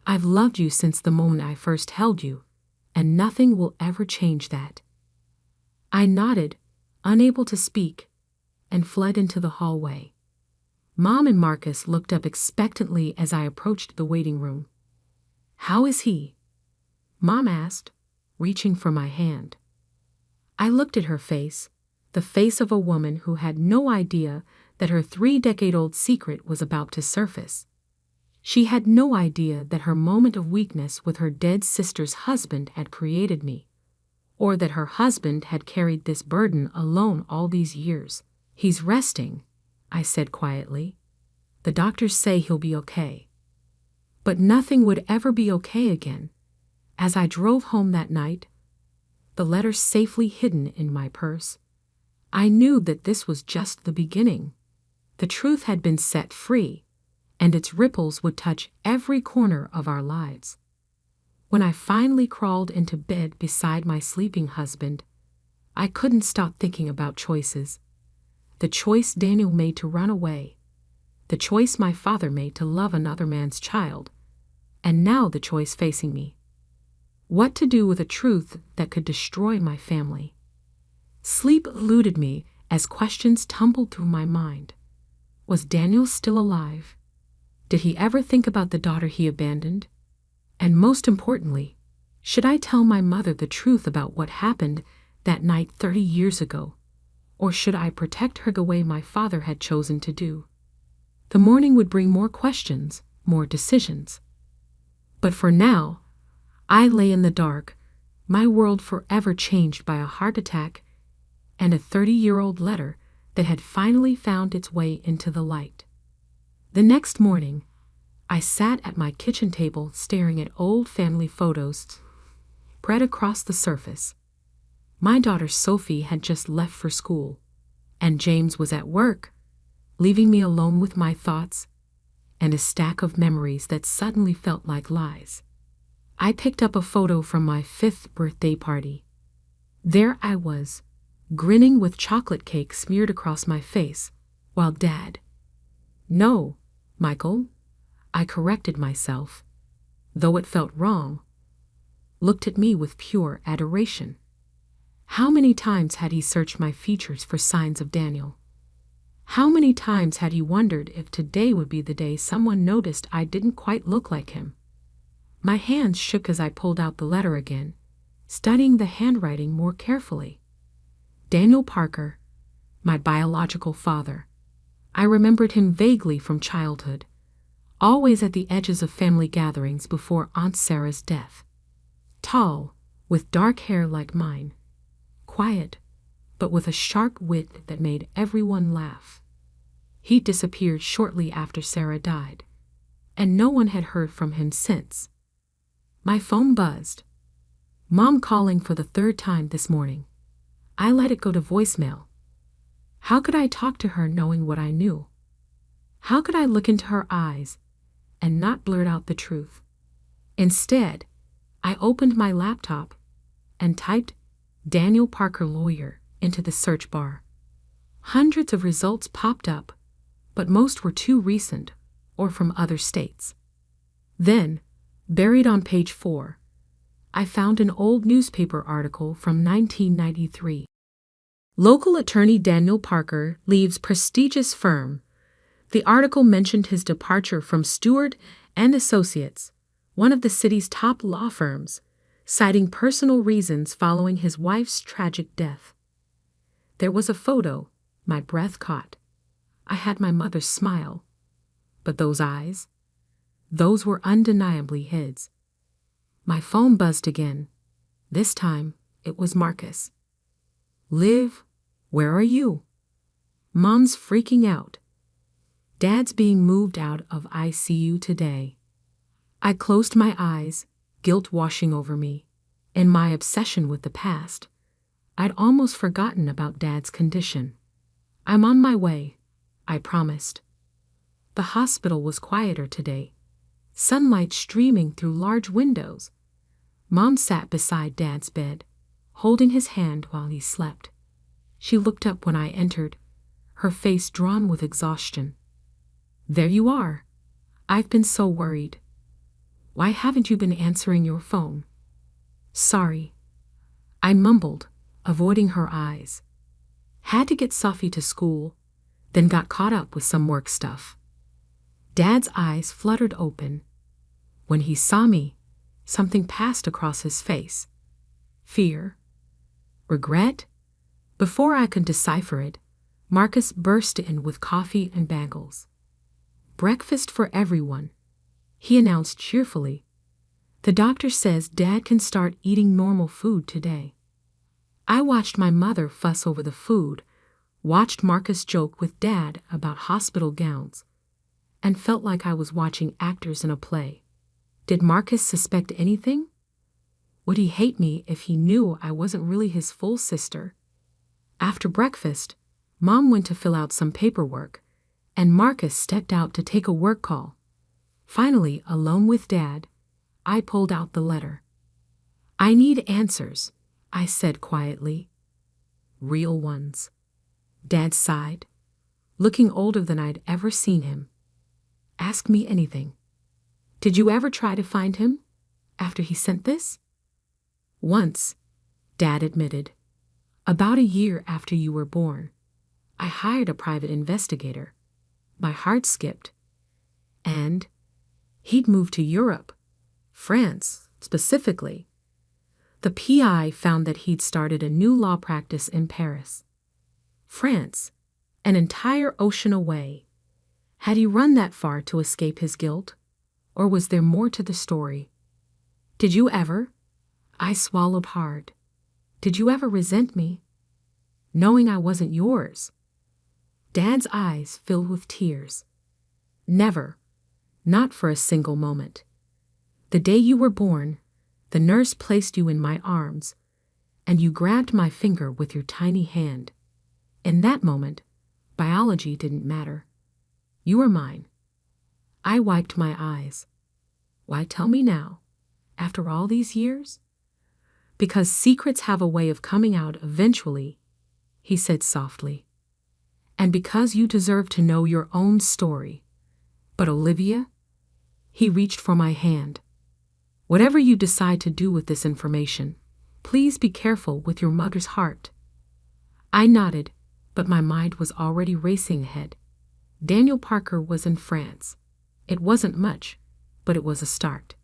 I've loved you since the moment I first held you, and nothing will ever change that. I nodded, unable to speak, and fled into the hallway. Mom and Marcus looked up expectantly as I approached the waiting room. How is he? Mom asked, reaching for my hand. I looked at her face, the face of a woman who had no idea that her 3-decade-old secret was about to surface. She had no idea that her moment of weakness with her dead sister's husband had created me, or that her husband had carried this burden alone all these years. He's resting, I said quietly. The doctors say he'll be okay. But nothing would ever be okay again. As I drove home that night, the letter safely hidden in my purse, I knew that this was just the beginning. The truth had been set free, and its ripples would touch every corner of our lives. When I finally crawled into bed beside my sleeping husband, I couldn't stop thinking about choices. The choice Daniel made to run away, the choice my father made to love another man's child, and now the choice facing me. What to do with a truth that could destroy my family? Sleep eluded me as questions tumbled through my mind. Was Daniel still alive? Did he ever think about the daughter he abandoned? And most importantly, should I tell my mother the truth about what happened that night 30 years ago? Or should I protect her the way my father had chosen to do? The morning would bring more questions, more decisions. But for now, I lay in the dark, my world forever changed by a heart attack and a 30-year-old letter that had finally found its way into the light. The next morning, I sat at my kitchen table staring at old family photos spread across the surface. My daughter Sophie had just left for school, and James was at work, leaving me alone with my thoughts and a stack of memories that suddenly felt like lies. I picked up a photo from my 5th birthday party. There I was, grinning with chocolate cake smeared across my face, while Dad, No, Michael, I corrected myself, though it felt wrong. Looked at me with pure adoration. How many times had he searched my features for signs of Daniel? How many times had he wondered if today would be the day someone noticed I didn't quite look like him? My hands shook as I pulled out the letter again, studying the handwriting more carefully. Daniel Parker, my biological father. I remembered him vaguely from childhood, always at the edges of family gatherings before Aunt Sarah's death. Tall, with dark hair like mine. Quiet, but with a sharp wit that made everyone laugh. He disappeared shortly after Sarah died, and no one had heard from him since. My phone buzzed. Mom calling for the third time this morning. I let it go to voicemail. How could I talk to her knowing what I knew? How could I look into her eyes and not blurt out the truth? Instead, I opened my laptop and typed Daniel Parker lawyer into the search bar. Hundreds of results popped up, but most were too recent or from other states. Then, buried on page 4, I found an old newspaper article from 1993. Local attorney Daniel Parker leaves prestigious firm. The article mentioned his departure from Stewart and Associates, one of the city's top law firms, citing personal reasons following his wife's tragic death. There was a photo my breath caught. I had my mother's smile. But those eyes? Those were undeniably his. My phone buzzed again. This time, it was Marcus. Liv, where are you? Mom's freaking out. Dad's being moved out of ICU today. I closed my eyes, guilt washing over me. In my obsession with the past, I'd almost forgotten about Dad's condition. I'm on my way, I promised. The hospital was quieter today, sunlight streaming through large windows. Mom sat beside Dad's bed, holding his hand while he slept. She looked up when I entered, her face drawn with exhaustion. There you are. I've been so worried. Why haven't you been answering your phone? Sorry. I mumbled, avoiding her eyes. Had to get Sophie to school, then got caught up with some work stuff. Dad's eyes fluttered open. When he saw me, something passed across his face. Fear? Regret? Before I could decipher it, Marcus burst in with coffee and bagels. Breakfast for everyone, he announced cheerfully. The doctor says Dad can start eating normal food today. I watched my mother fuss over the food, watched Marcus joke with Dad about hospital gowns, and felt like I was watching actors in a play. Did Marcus suspect anything? Would he hate me if he knew I wasn't really his full sister? After breakfast, Mom went to fill out some paperwork, and Marcus stepped out to take a work call. Finally, alone with Dad, I pulled out the letter. I need answers, I said quietly. Real ones. Dad sighed, looking older than I'd ever seen him. Ask me anything. Did you ever try to find him after he sent this? Once, Dad admitted. About a year after you were born, I hired a private investigator. My heart skipped. And he'd moved to Europe, France specifically. The PI found that he'd started a new law practice in Paris. France, an entire ocean away. Had he run that far to escape his guilt? Or was there more to the story? Did you ever? I swallowed hard. Did you ever resent me? Knowing I wasn't yours? Dad's eyes filled with tears. Never. Not for a single moment. The day you were born, the nurse placed you in my arms, and you grabbed my finger with your tiny hand. In that moment, biology didn't matter. You were mine. I wiped my eyes. Why tell me now, after all these years? Because secrets have a way of coming out eventually, he said softly. And because you deserve to know your own story. But Olivia? He reached for my hand. Whatever you decide to do with this information, please be careful with your mother's heart. I nodded, but my mind was already racing ahead. Daniel Parker was in France. It wasn't much, but it was a start.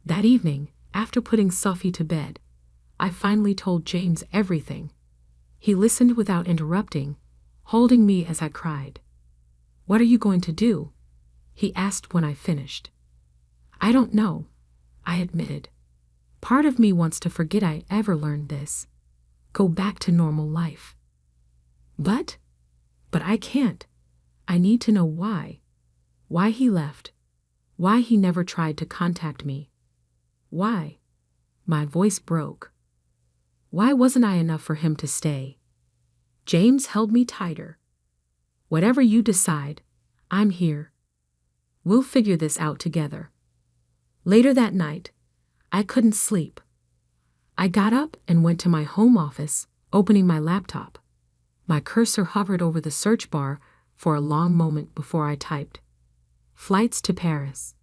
That evening, after putting Sophie to bed, I finally told James everything. He listened without interrupting, holding me as I cried. "What are you going to do?" he asked when I finished. "I don't know," I admitted. "Part of me wants to forget I ever learned this. Go back to normal life. But I can't. I need to know why. Why he left. Why he never tried to contact me. Why?" My voice broke. Why wasn't I enough for him to stay? James held me tighter. "Whatever you decide, I'm here. We'll figure this out together." Later that night, I couldn't sleep. I got up and went to my home office, opening my laptop. My cursor hovered over the search bar for a long moment before I typed, "Flights to Paris."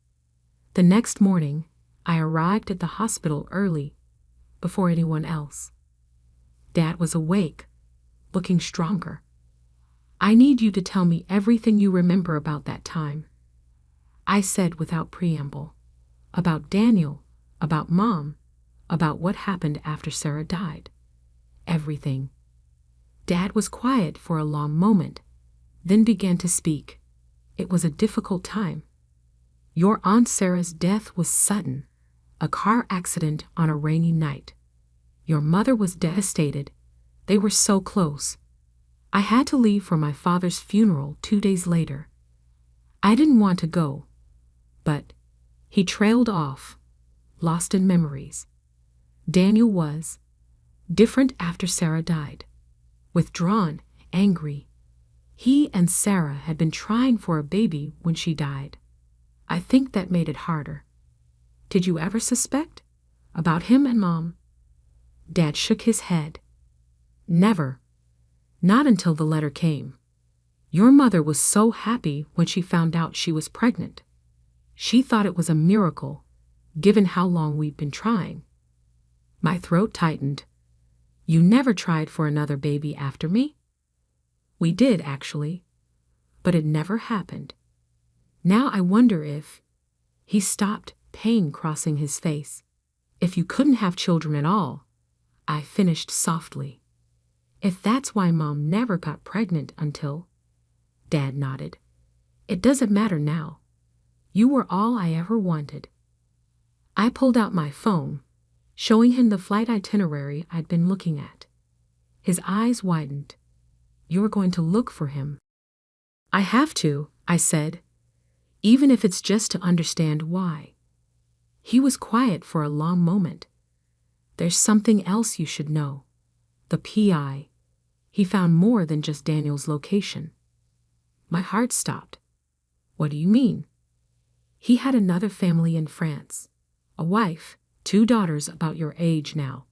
The next morning, I arrived at the hospital early, before anyone else. Dad was awake, looking stronger. "I need you to tell me everything you remember about that time," I said without preamble. "About Daniel, about Mom, about what happened after Sarah died. Everything." Dad was quiet for a long moment, then began to speak. "It was a difficult time. Your Aunt Sarah's death was sudden, a car accident on a rainy night. Your mother was devastated. They were so close. I had to leave for my father's funeral 2 days later. I didn't want to go, but..." He trailed off, lost in memories. Daniel was different after Sarah died. Withdrawn, angry. He and Sarah had been trying for a baby when she died. I think that made it harder. "Did you ever suspect? About him and Mom?" Dad shook his head. "Never. Not until the letter came. Your mother was so happy when she found out she was pregnant. She thought it was a miracle, given how long we'd been trying." My throat tightened. "You never tried for another baby after me?" "We did, actually, but it never happened. Now I wonder if..." He stopped, pain crossing his face. "If you couldn't have children at all," I finished softly. "If that's why Mom never got pregnant until..." Dad nodded. "It doesn't matter now. You were all I ever wanted." I pulled out my phone, showing him the flight itinerary I'd been looking at. His eyes widened. "You're going to look for him." "I have to," I said, "even if it's just to understand why." He was quiet for a long moment. "There's something else you should know. The PI. He found more than just Daniel's location." My heart stopped. "What do you mean?" "He had another family in France. A wife, 2 daughters about your age now."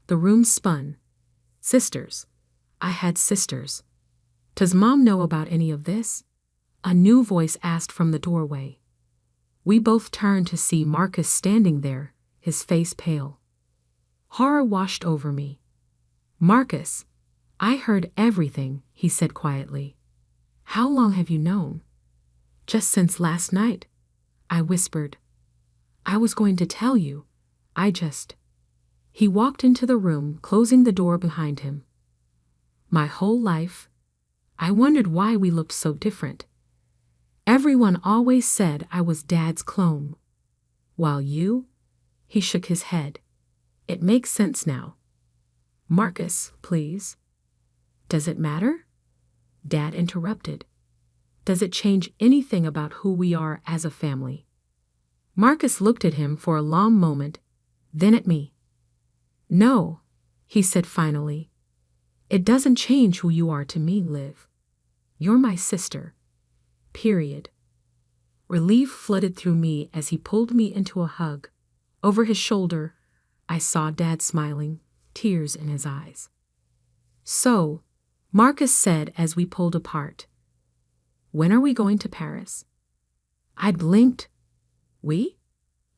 The room spun. "Sisters. I had sisters. Does Mom know about any of this?" A new voice asked from the doorway. We both turned to see Marcus standing there, his face pale. Horror washed over me. "Marcus, I heard everything," he said quietly. "How long have you known?" "Just since last night," I whispered. "I was going to tell you. He walked into the room, closing the door behind him. My whole life, I wondered why we looked so different. Everyone always said I was Dad's clone. While you..." He shook his head. "It makes sense now." "Marcus, please." "Does it matter?" Dad interrupted. "Does it change anything about who we are as a family?" Marcus looked at him for a long moment, then at me. "No," he said finally. "It doesn't change who you are to me, Liv. You're my sister. Period." Relief flooded through me as he pulled me into a hug. Over his shoulder, I saw Dad smiling, tears in his eyes. "So, Marcus said as we pulled apart. When are we going to Paris? I blinked. We?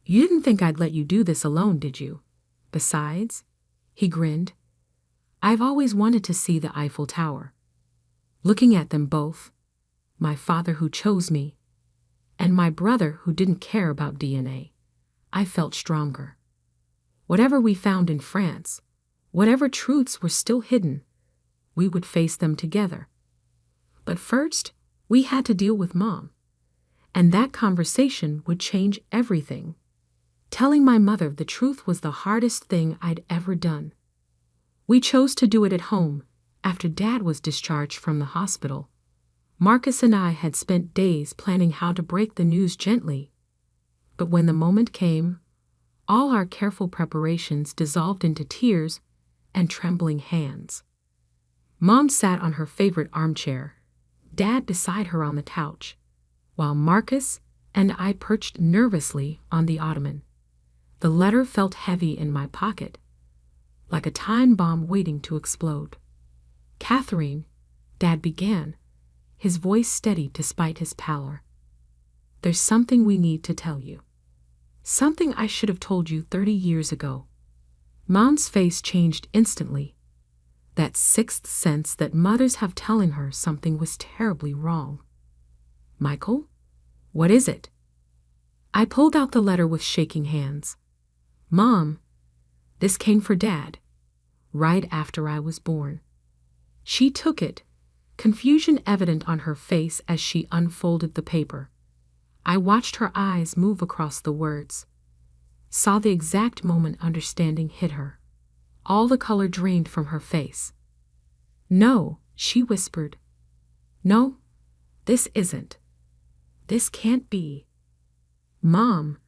You didn't think I'd let you do this alone, did you? Besides, he grinned, I've always wanted to see the Eiffel Tower. Looking at them both, my father who chose me, and my brother who didn't care about DNA, I felt stronger. Whatever we found in France, whatever truths were still hidden, we would face them together. But first, we had to deal with Mom. And that conversation would change everything. Telling my mother the truth was the hardest thing I'd ever done. We chose to do it at home, after Dad was discharged from the hospital. Marcus and I had spent days planning how to break the news gently. But when the moment came, all our careful preparations dissolved into tears and trembling hands. Mom sat on her favorite armchair, Dad beside her on the couch, while Marcus and I perched nervously on the ottoman. The letter felt heavy in my pocket, like a time bomb waiting to explode. Catherine, Dad began, his voice steady despite his pallor. There's something we need to tell you. Something I should have told you 30 years ago. Mom's face changed instantly. That sixth sense that mothers have telling her something was terribly wrong. Michael? What is it? I pulled out the letter with shaking hands. Mom, this came for Dad, right after I was born. She took it, confusion evident on her face as she unfolded the paper. I watched her eyes move across the words, saw the exact moment understanding hit her. All the color drained from her face. No, she whispered. No, this isn't. This can't be. Mom,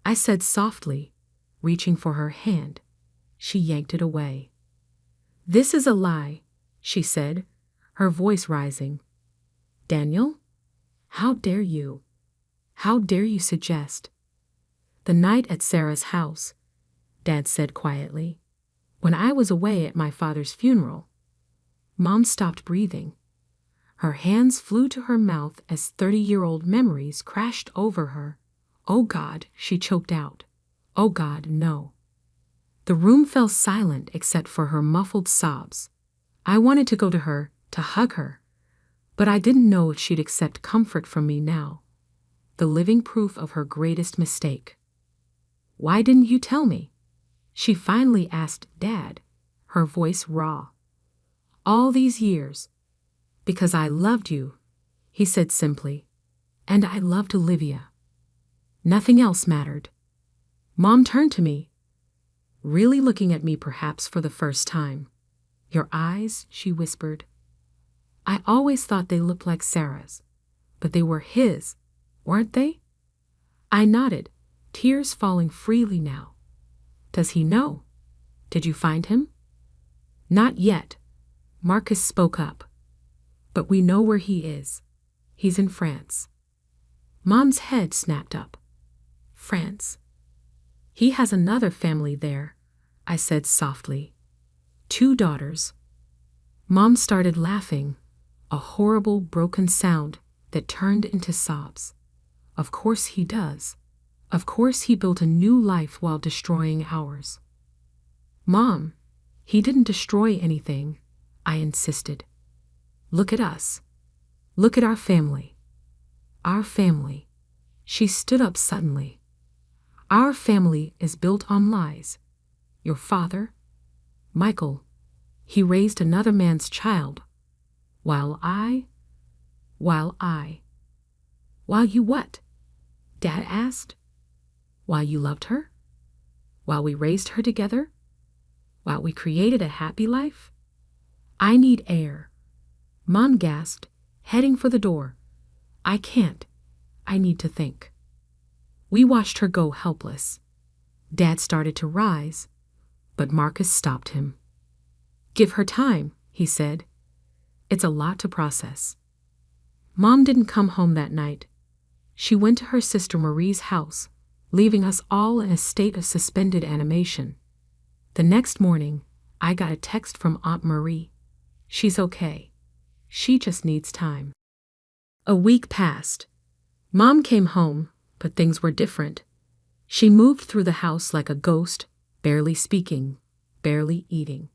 I said softly, reaching for her hand. She yanked it away. This is a lie, she said, her voice rising. Daniel? How dare you? How dare you suggest? The night at Sarah's house, Dad said quietly. When I was away at my father's funeral, Mom stopped breathing. Her hands flew to her mouth as 30-year-old memories crashed over her. Oh God, she choked out. Oh God, no. The room fell silent except for her muffled sobs. I wanted to go to her, to hug her, but I didn't know if she'd accept comfort from me now. The living proof of her greatest mistake. Why didn't you tell me? She finally asked Dad, her voice raw. All these years. Because I loved you, he said simply, and I loved Olivia. Nothing else mattered. Mom turned to me, really looking at me perhaps for the first time. Your eyes, she whispered. I always thought they looked like Sarah's, but they were his, weren't they? I nodded, tears falling freely now. Does he know? Did you find him? Not yet, Marcus spoke up. But we know where he is. He's in France. Mom's head snapped up. France. He has another family there, I said softly. 2 daughters. Mom started laughing, a horrible broken sound that turned into sobs. Of course he does. Of course he built a new life while destroying ours. Mom, he didn't destroy anything, I insisted. Look at us. Look at our family. Our family. She stood up suddenly. Our family is built on lies. Your father, Michael, he raised another man's child. While you what? Dad asked. While you loved her? While we raised her together? While we created a happy life? I need air. Mom gasped, heading for the door. I can't. I need to think. We watched her go helpless. Dad started to rise, but Marcus stopped him. Give her time, he said. It's a lot to process. Mom didn't come home that night. She went to her sister Marie's house, leaving us all in a state of suspended animation. The next morning, I got a text from Aunt Marie. She's okay. She just needs time. A week passed. Mom came home, but things were different. She moved through the house like a ghost, barely speaking, barely eating.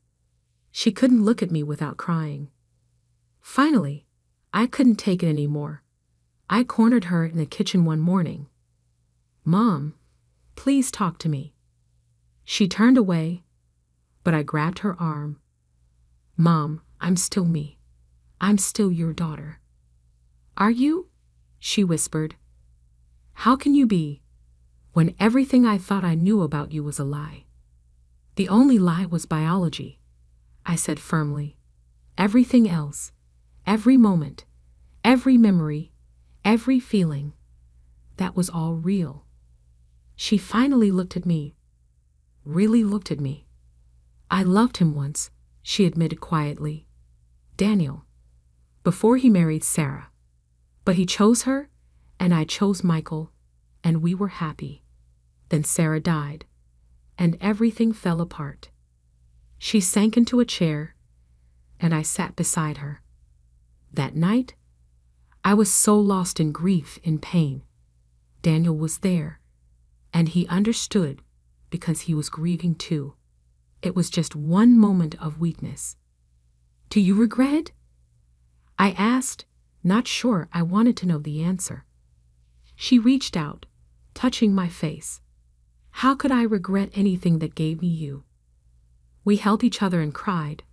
She couldn't look at me without crying. Finally, I couldn't take it anymore. I cornered her in the kitchen one morning. "Mom, please talk to me." She turned away, but I grabbed her arm. "Mom, I'm still me. I'm still your daughter." "Are you?" she whispered. "How can you be, when everything I thought I knew about you was a lie?" "The only lie was biology," I said firmly. "Everything else, every moment, every memory, every feeling, that was all real." She finally looked at me. Really looked at me. "I loved him once," she admitted quietly. "Daniel. Before he married Sarah. But he chose her, and I chose Michael, and we were happy. Then Sarah died, and everything fell apart." She sank into a chair, and I sat beside her. That night, I was so lost in grief, in pain. Daniel was there, and he understood because he was grieving too. It was just one moment of weakness. "Do you regret it?" I asked, not sure I wanted to know the answer. She reached out, touching my face. "How could I regret anything that gave me you?" We held each other and cried,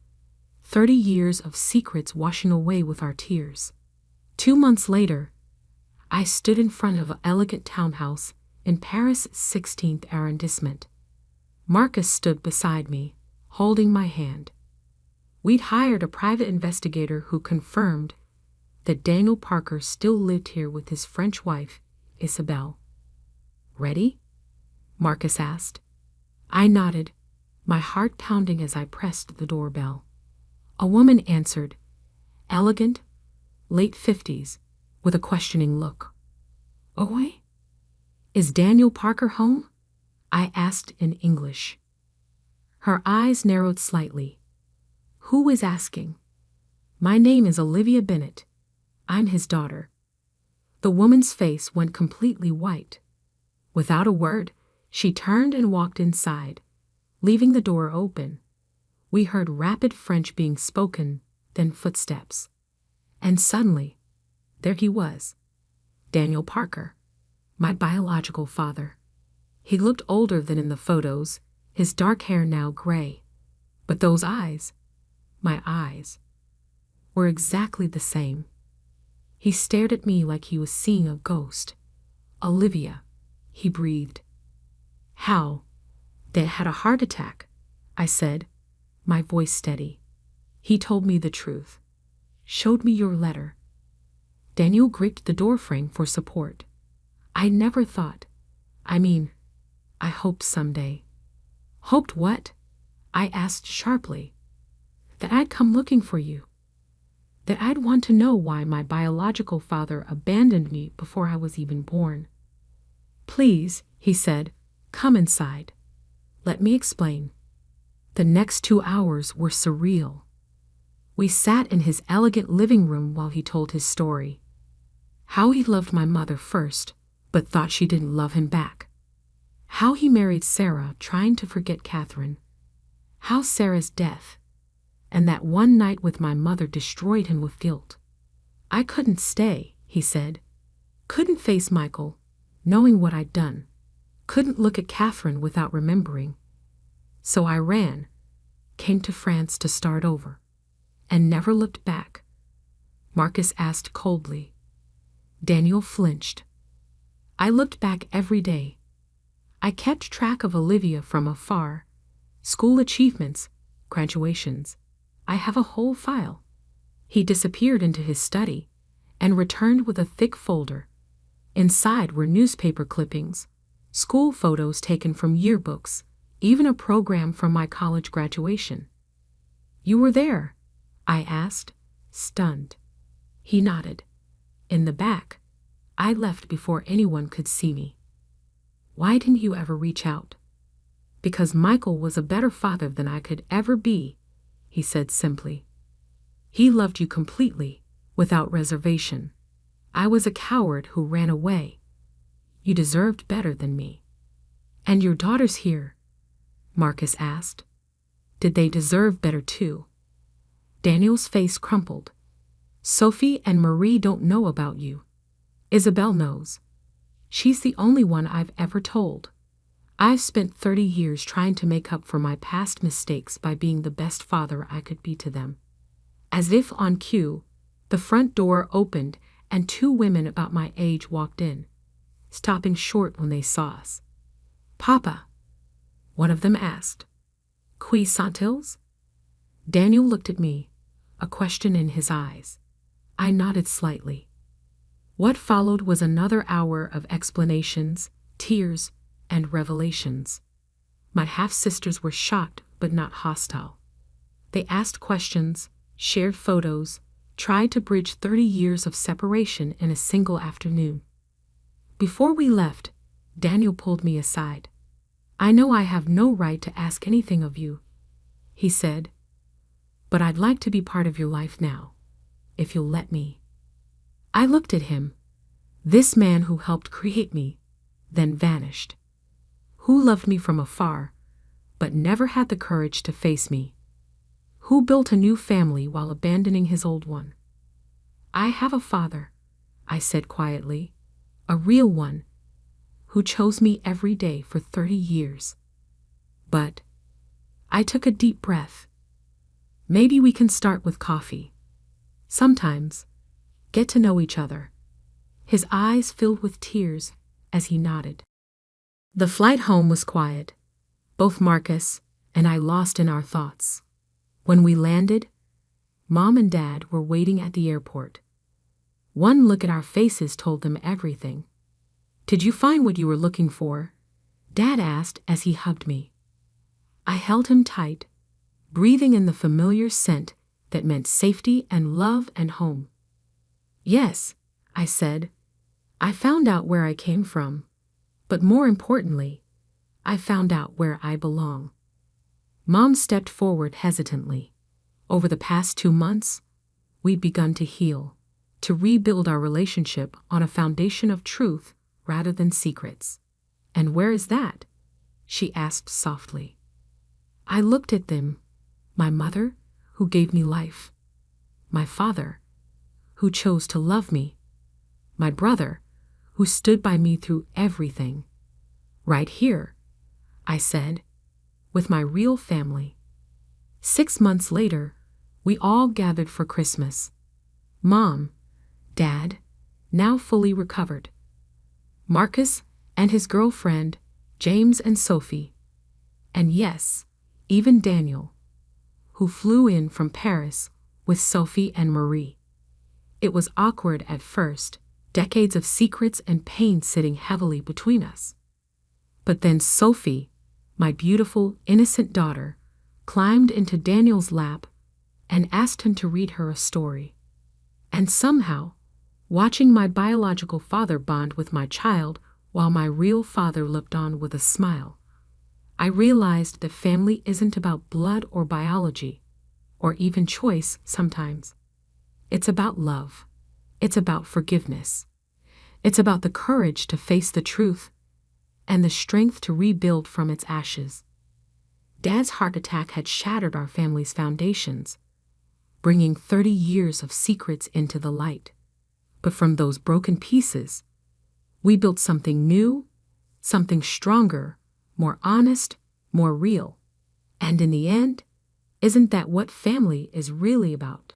30 years of secrets washing away with our tears. 2 months later, I stood in front of an elegant townhouse in Paris' 16th arrondissement. Marcus stood beside me, holding my hand. We'd hired a private investigator who confirmed that Daniel Parker still lived here with his French wife, Isabelle. "Ready?" Marcus asked. I nodded, my heart pounding as I pressed the doorbell. A woman answered, elegant, late 50s, with a questioning look. "Oi? Is Daniel Parker home?" I asked in English. Her eyes narrowed slightly. "Who is asking?" "My name is Olivia Bennett. I'm his daughter." The woman's face went completely white. Without a word, she turned and walked inside, leaving the door open. We heard rapid French being spoken, then footsteps. And suddenly, there he was, Daniel Parker, my biological father. He looked older than in the photos, his dark hair now gray. But those eyes, my eyes, were exactly the same. He stared at me like he was seeing a ghost. "Olivia," he breathed. "How? They had a heart attack," I said, my voice steady. He told me the truth. "Showed me your letter." Daniel gripped the doorframe for support. "I never thought. I hoped someday." "Hoped what?" I asked sharply. "That I'd come looking for you. That I'd want to know why my biological father abandoned me before I was even born." "Please," he said, "come inside. Let me explain." The next 2 hours were surreal. We sat in his elegant living room while he told his story. How he loved my mother first, but thought she didn't love him back. How he married Sarah, trying to forget Catherine. How Sarah's death, and that one night with my mother, destroyed him with guilt. "I couldn't stay," he said. "Couldn't face Michael, knowing what I'd done. Couldn't look at Catherine without remembering. So I ran, came to France to start over, and never looked back." Marcus asked coldly. Daniel flinched. I looked back every day. I kept track of Olivia from afar. School achievements, graduations. I have a whole file. He disappeared into his study and returned with a thick folder. Inside were newspaper clippings, school photos taken from yearbooks, even a program from my college graduation. "You were there?" I asked, stunned. He nodded. "In the back. I left before anyone could see me." "Why didn't you ever reach out?" "Because Michael was a better father than I could ever be," he said simply. He loved you completely, without reservation. I was a coward who ran away. You deserved better than me. And your daughters here? Marcus asked. Did they deserve better too? Daniel's face crumpled. Sophie and Marie don't know about you. Isabel knows. She's the only one I've ever told. I've spent 30 years trying to make up for my past mistakes by being the best father I could be to them. As if on cue, the front door opened and 2 women about my age walked in, stopping short when they saw us. Papa, one of them asked. Qui sont-ils? Daniel looked at me, a question in his eyes. I nodded slightly. What followed was another hour of explanations, tears, and revelations. My half-sisters were shocked but not hostile. They asked questions, shared photos, tried to bridge 30 years of separation in a single afternoon. Before we left, Daniel pulled me aside. I know I have no right to ask anything of you, he said, but I'd like to be part of your life now, if you'll let me. I looked at him, this man who helped create me, then vanished, who loved me from afar, but never had the courage to face me, who built a new family while abandoning his old one. I have a father, I said quietly, a real one, who chose me every day for 30 years. But I took a deep breath. Maybe we can start with coffee. Sometimes, get to know each other. His eyes filled with tears as he nodded. The flight home was quiet, both Marcus and I lost in our thoughts. When we landed, Mom and Dad were waiting at the airport. One look at our faces told them everything. Did you find what you were looking for? Dad asked as he hugged me. I held him tight, breathing in the familiar scent that meant safety and love and home. Yes, I said. I found out where I came from, but more importantly, I found out where I belong. Mom stepped forward hesitantly. Over the past 2 months, we'd begun to heal, to rebuild our relationship on a foundation of truth rather than secrets. And where is that? She asked softly. I looked at them, my mother, who gave me life, my father, who chose to love me, my brother, who stood by me through everything. Right here, I said, with my real family. 6 months later, we all gathered for Christmas. Mom, Dad, now fully recovered. Marcus and his girlfriend, James and Sophie. And yes, even Daniel, who flew in from Paris with Sophie and Marie. It was awkward at first, decades of secrets and pain sitting heavily between us. But then Sophie, my beautiful, innocent daughter, climbed into Daniel's lap and asked him to read her a story. And somehow, watching my biological father bond with my child while my real father looked on with a smile, I realized that family isn't about blood or biology, or even choice sometimes. It's about love. It's about forgiveness. It's about the courage to face the truth and the strength to rebuild from its ashes. Dad's heart attack had shattered our family's foundations, bringing 30 years of secrets into the light. But from those broken pieces, we built something new, something stronger, more honest, more real. And in the end, isn't that what family is really about?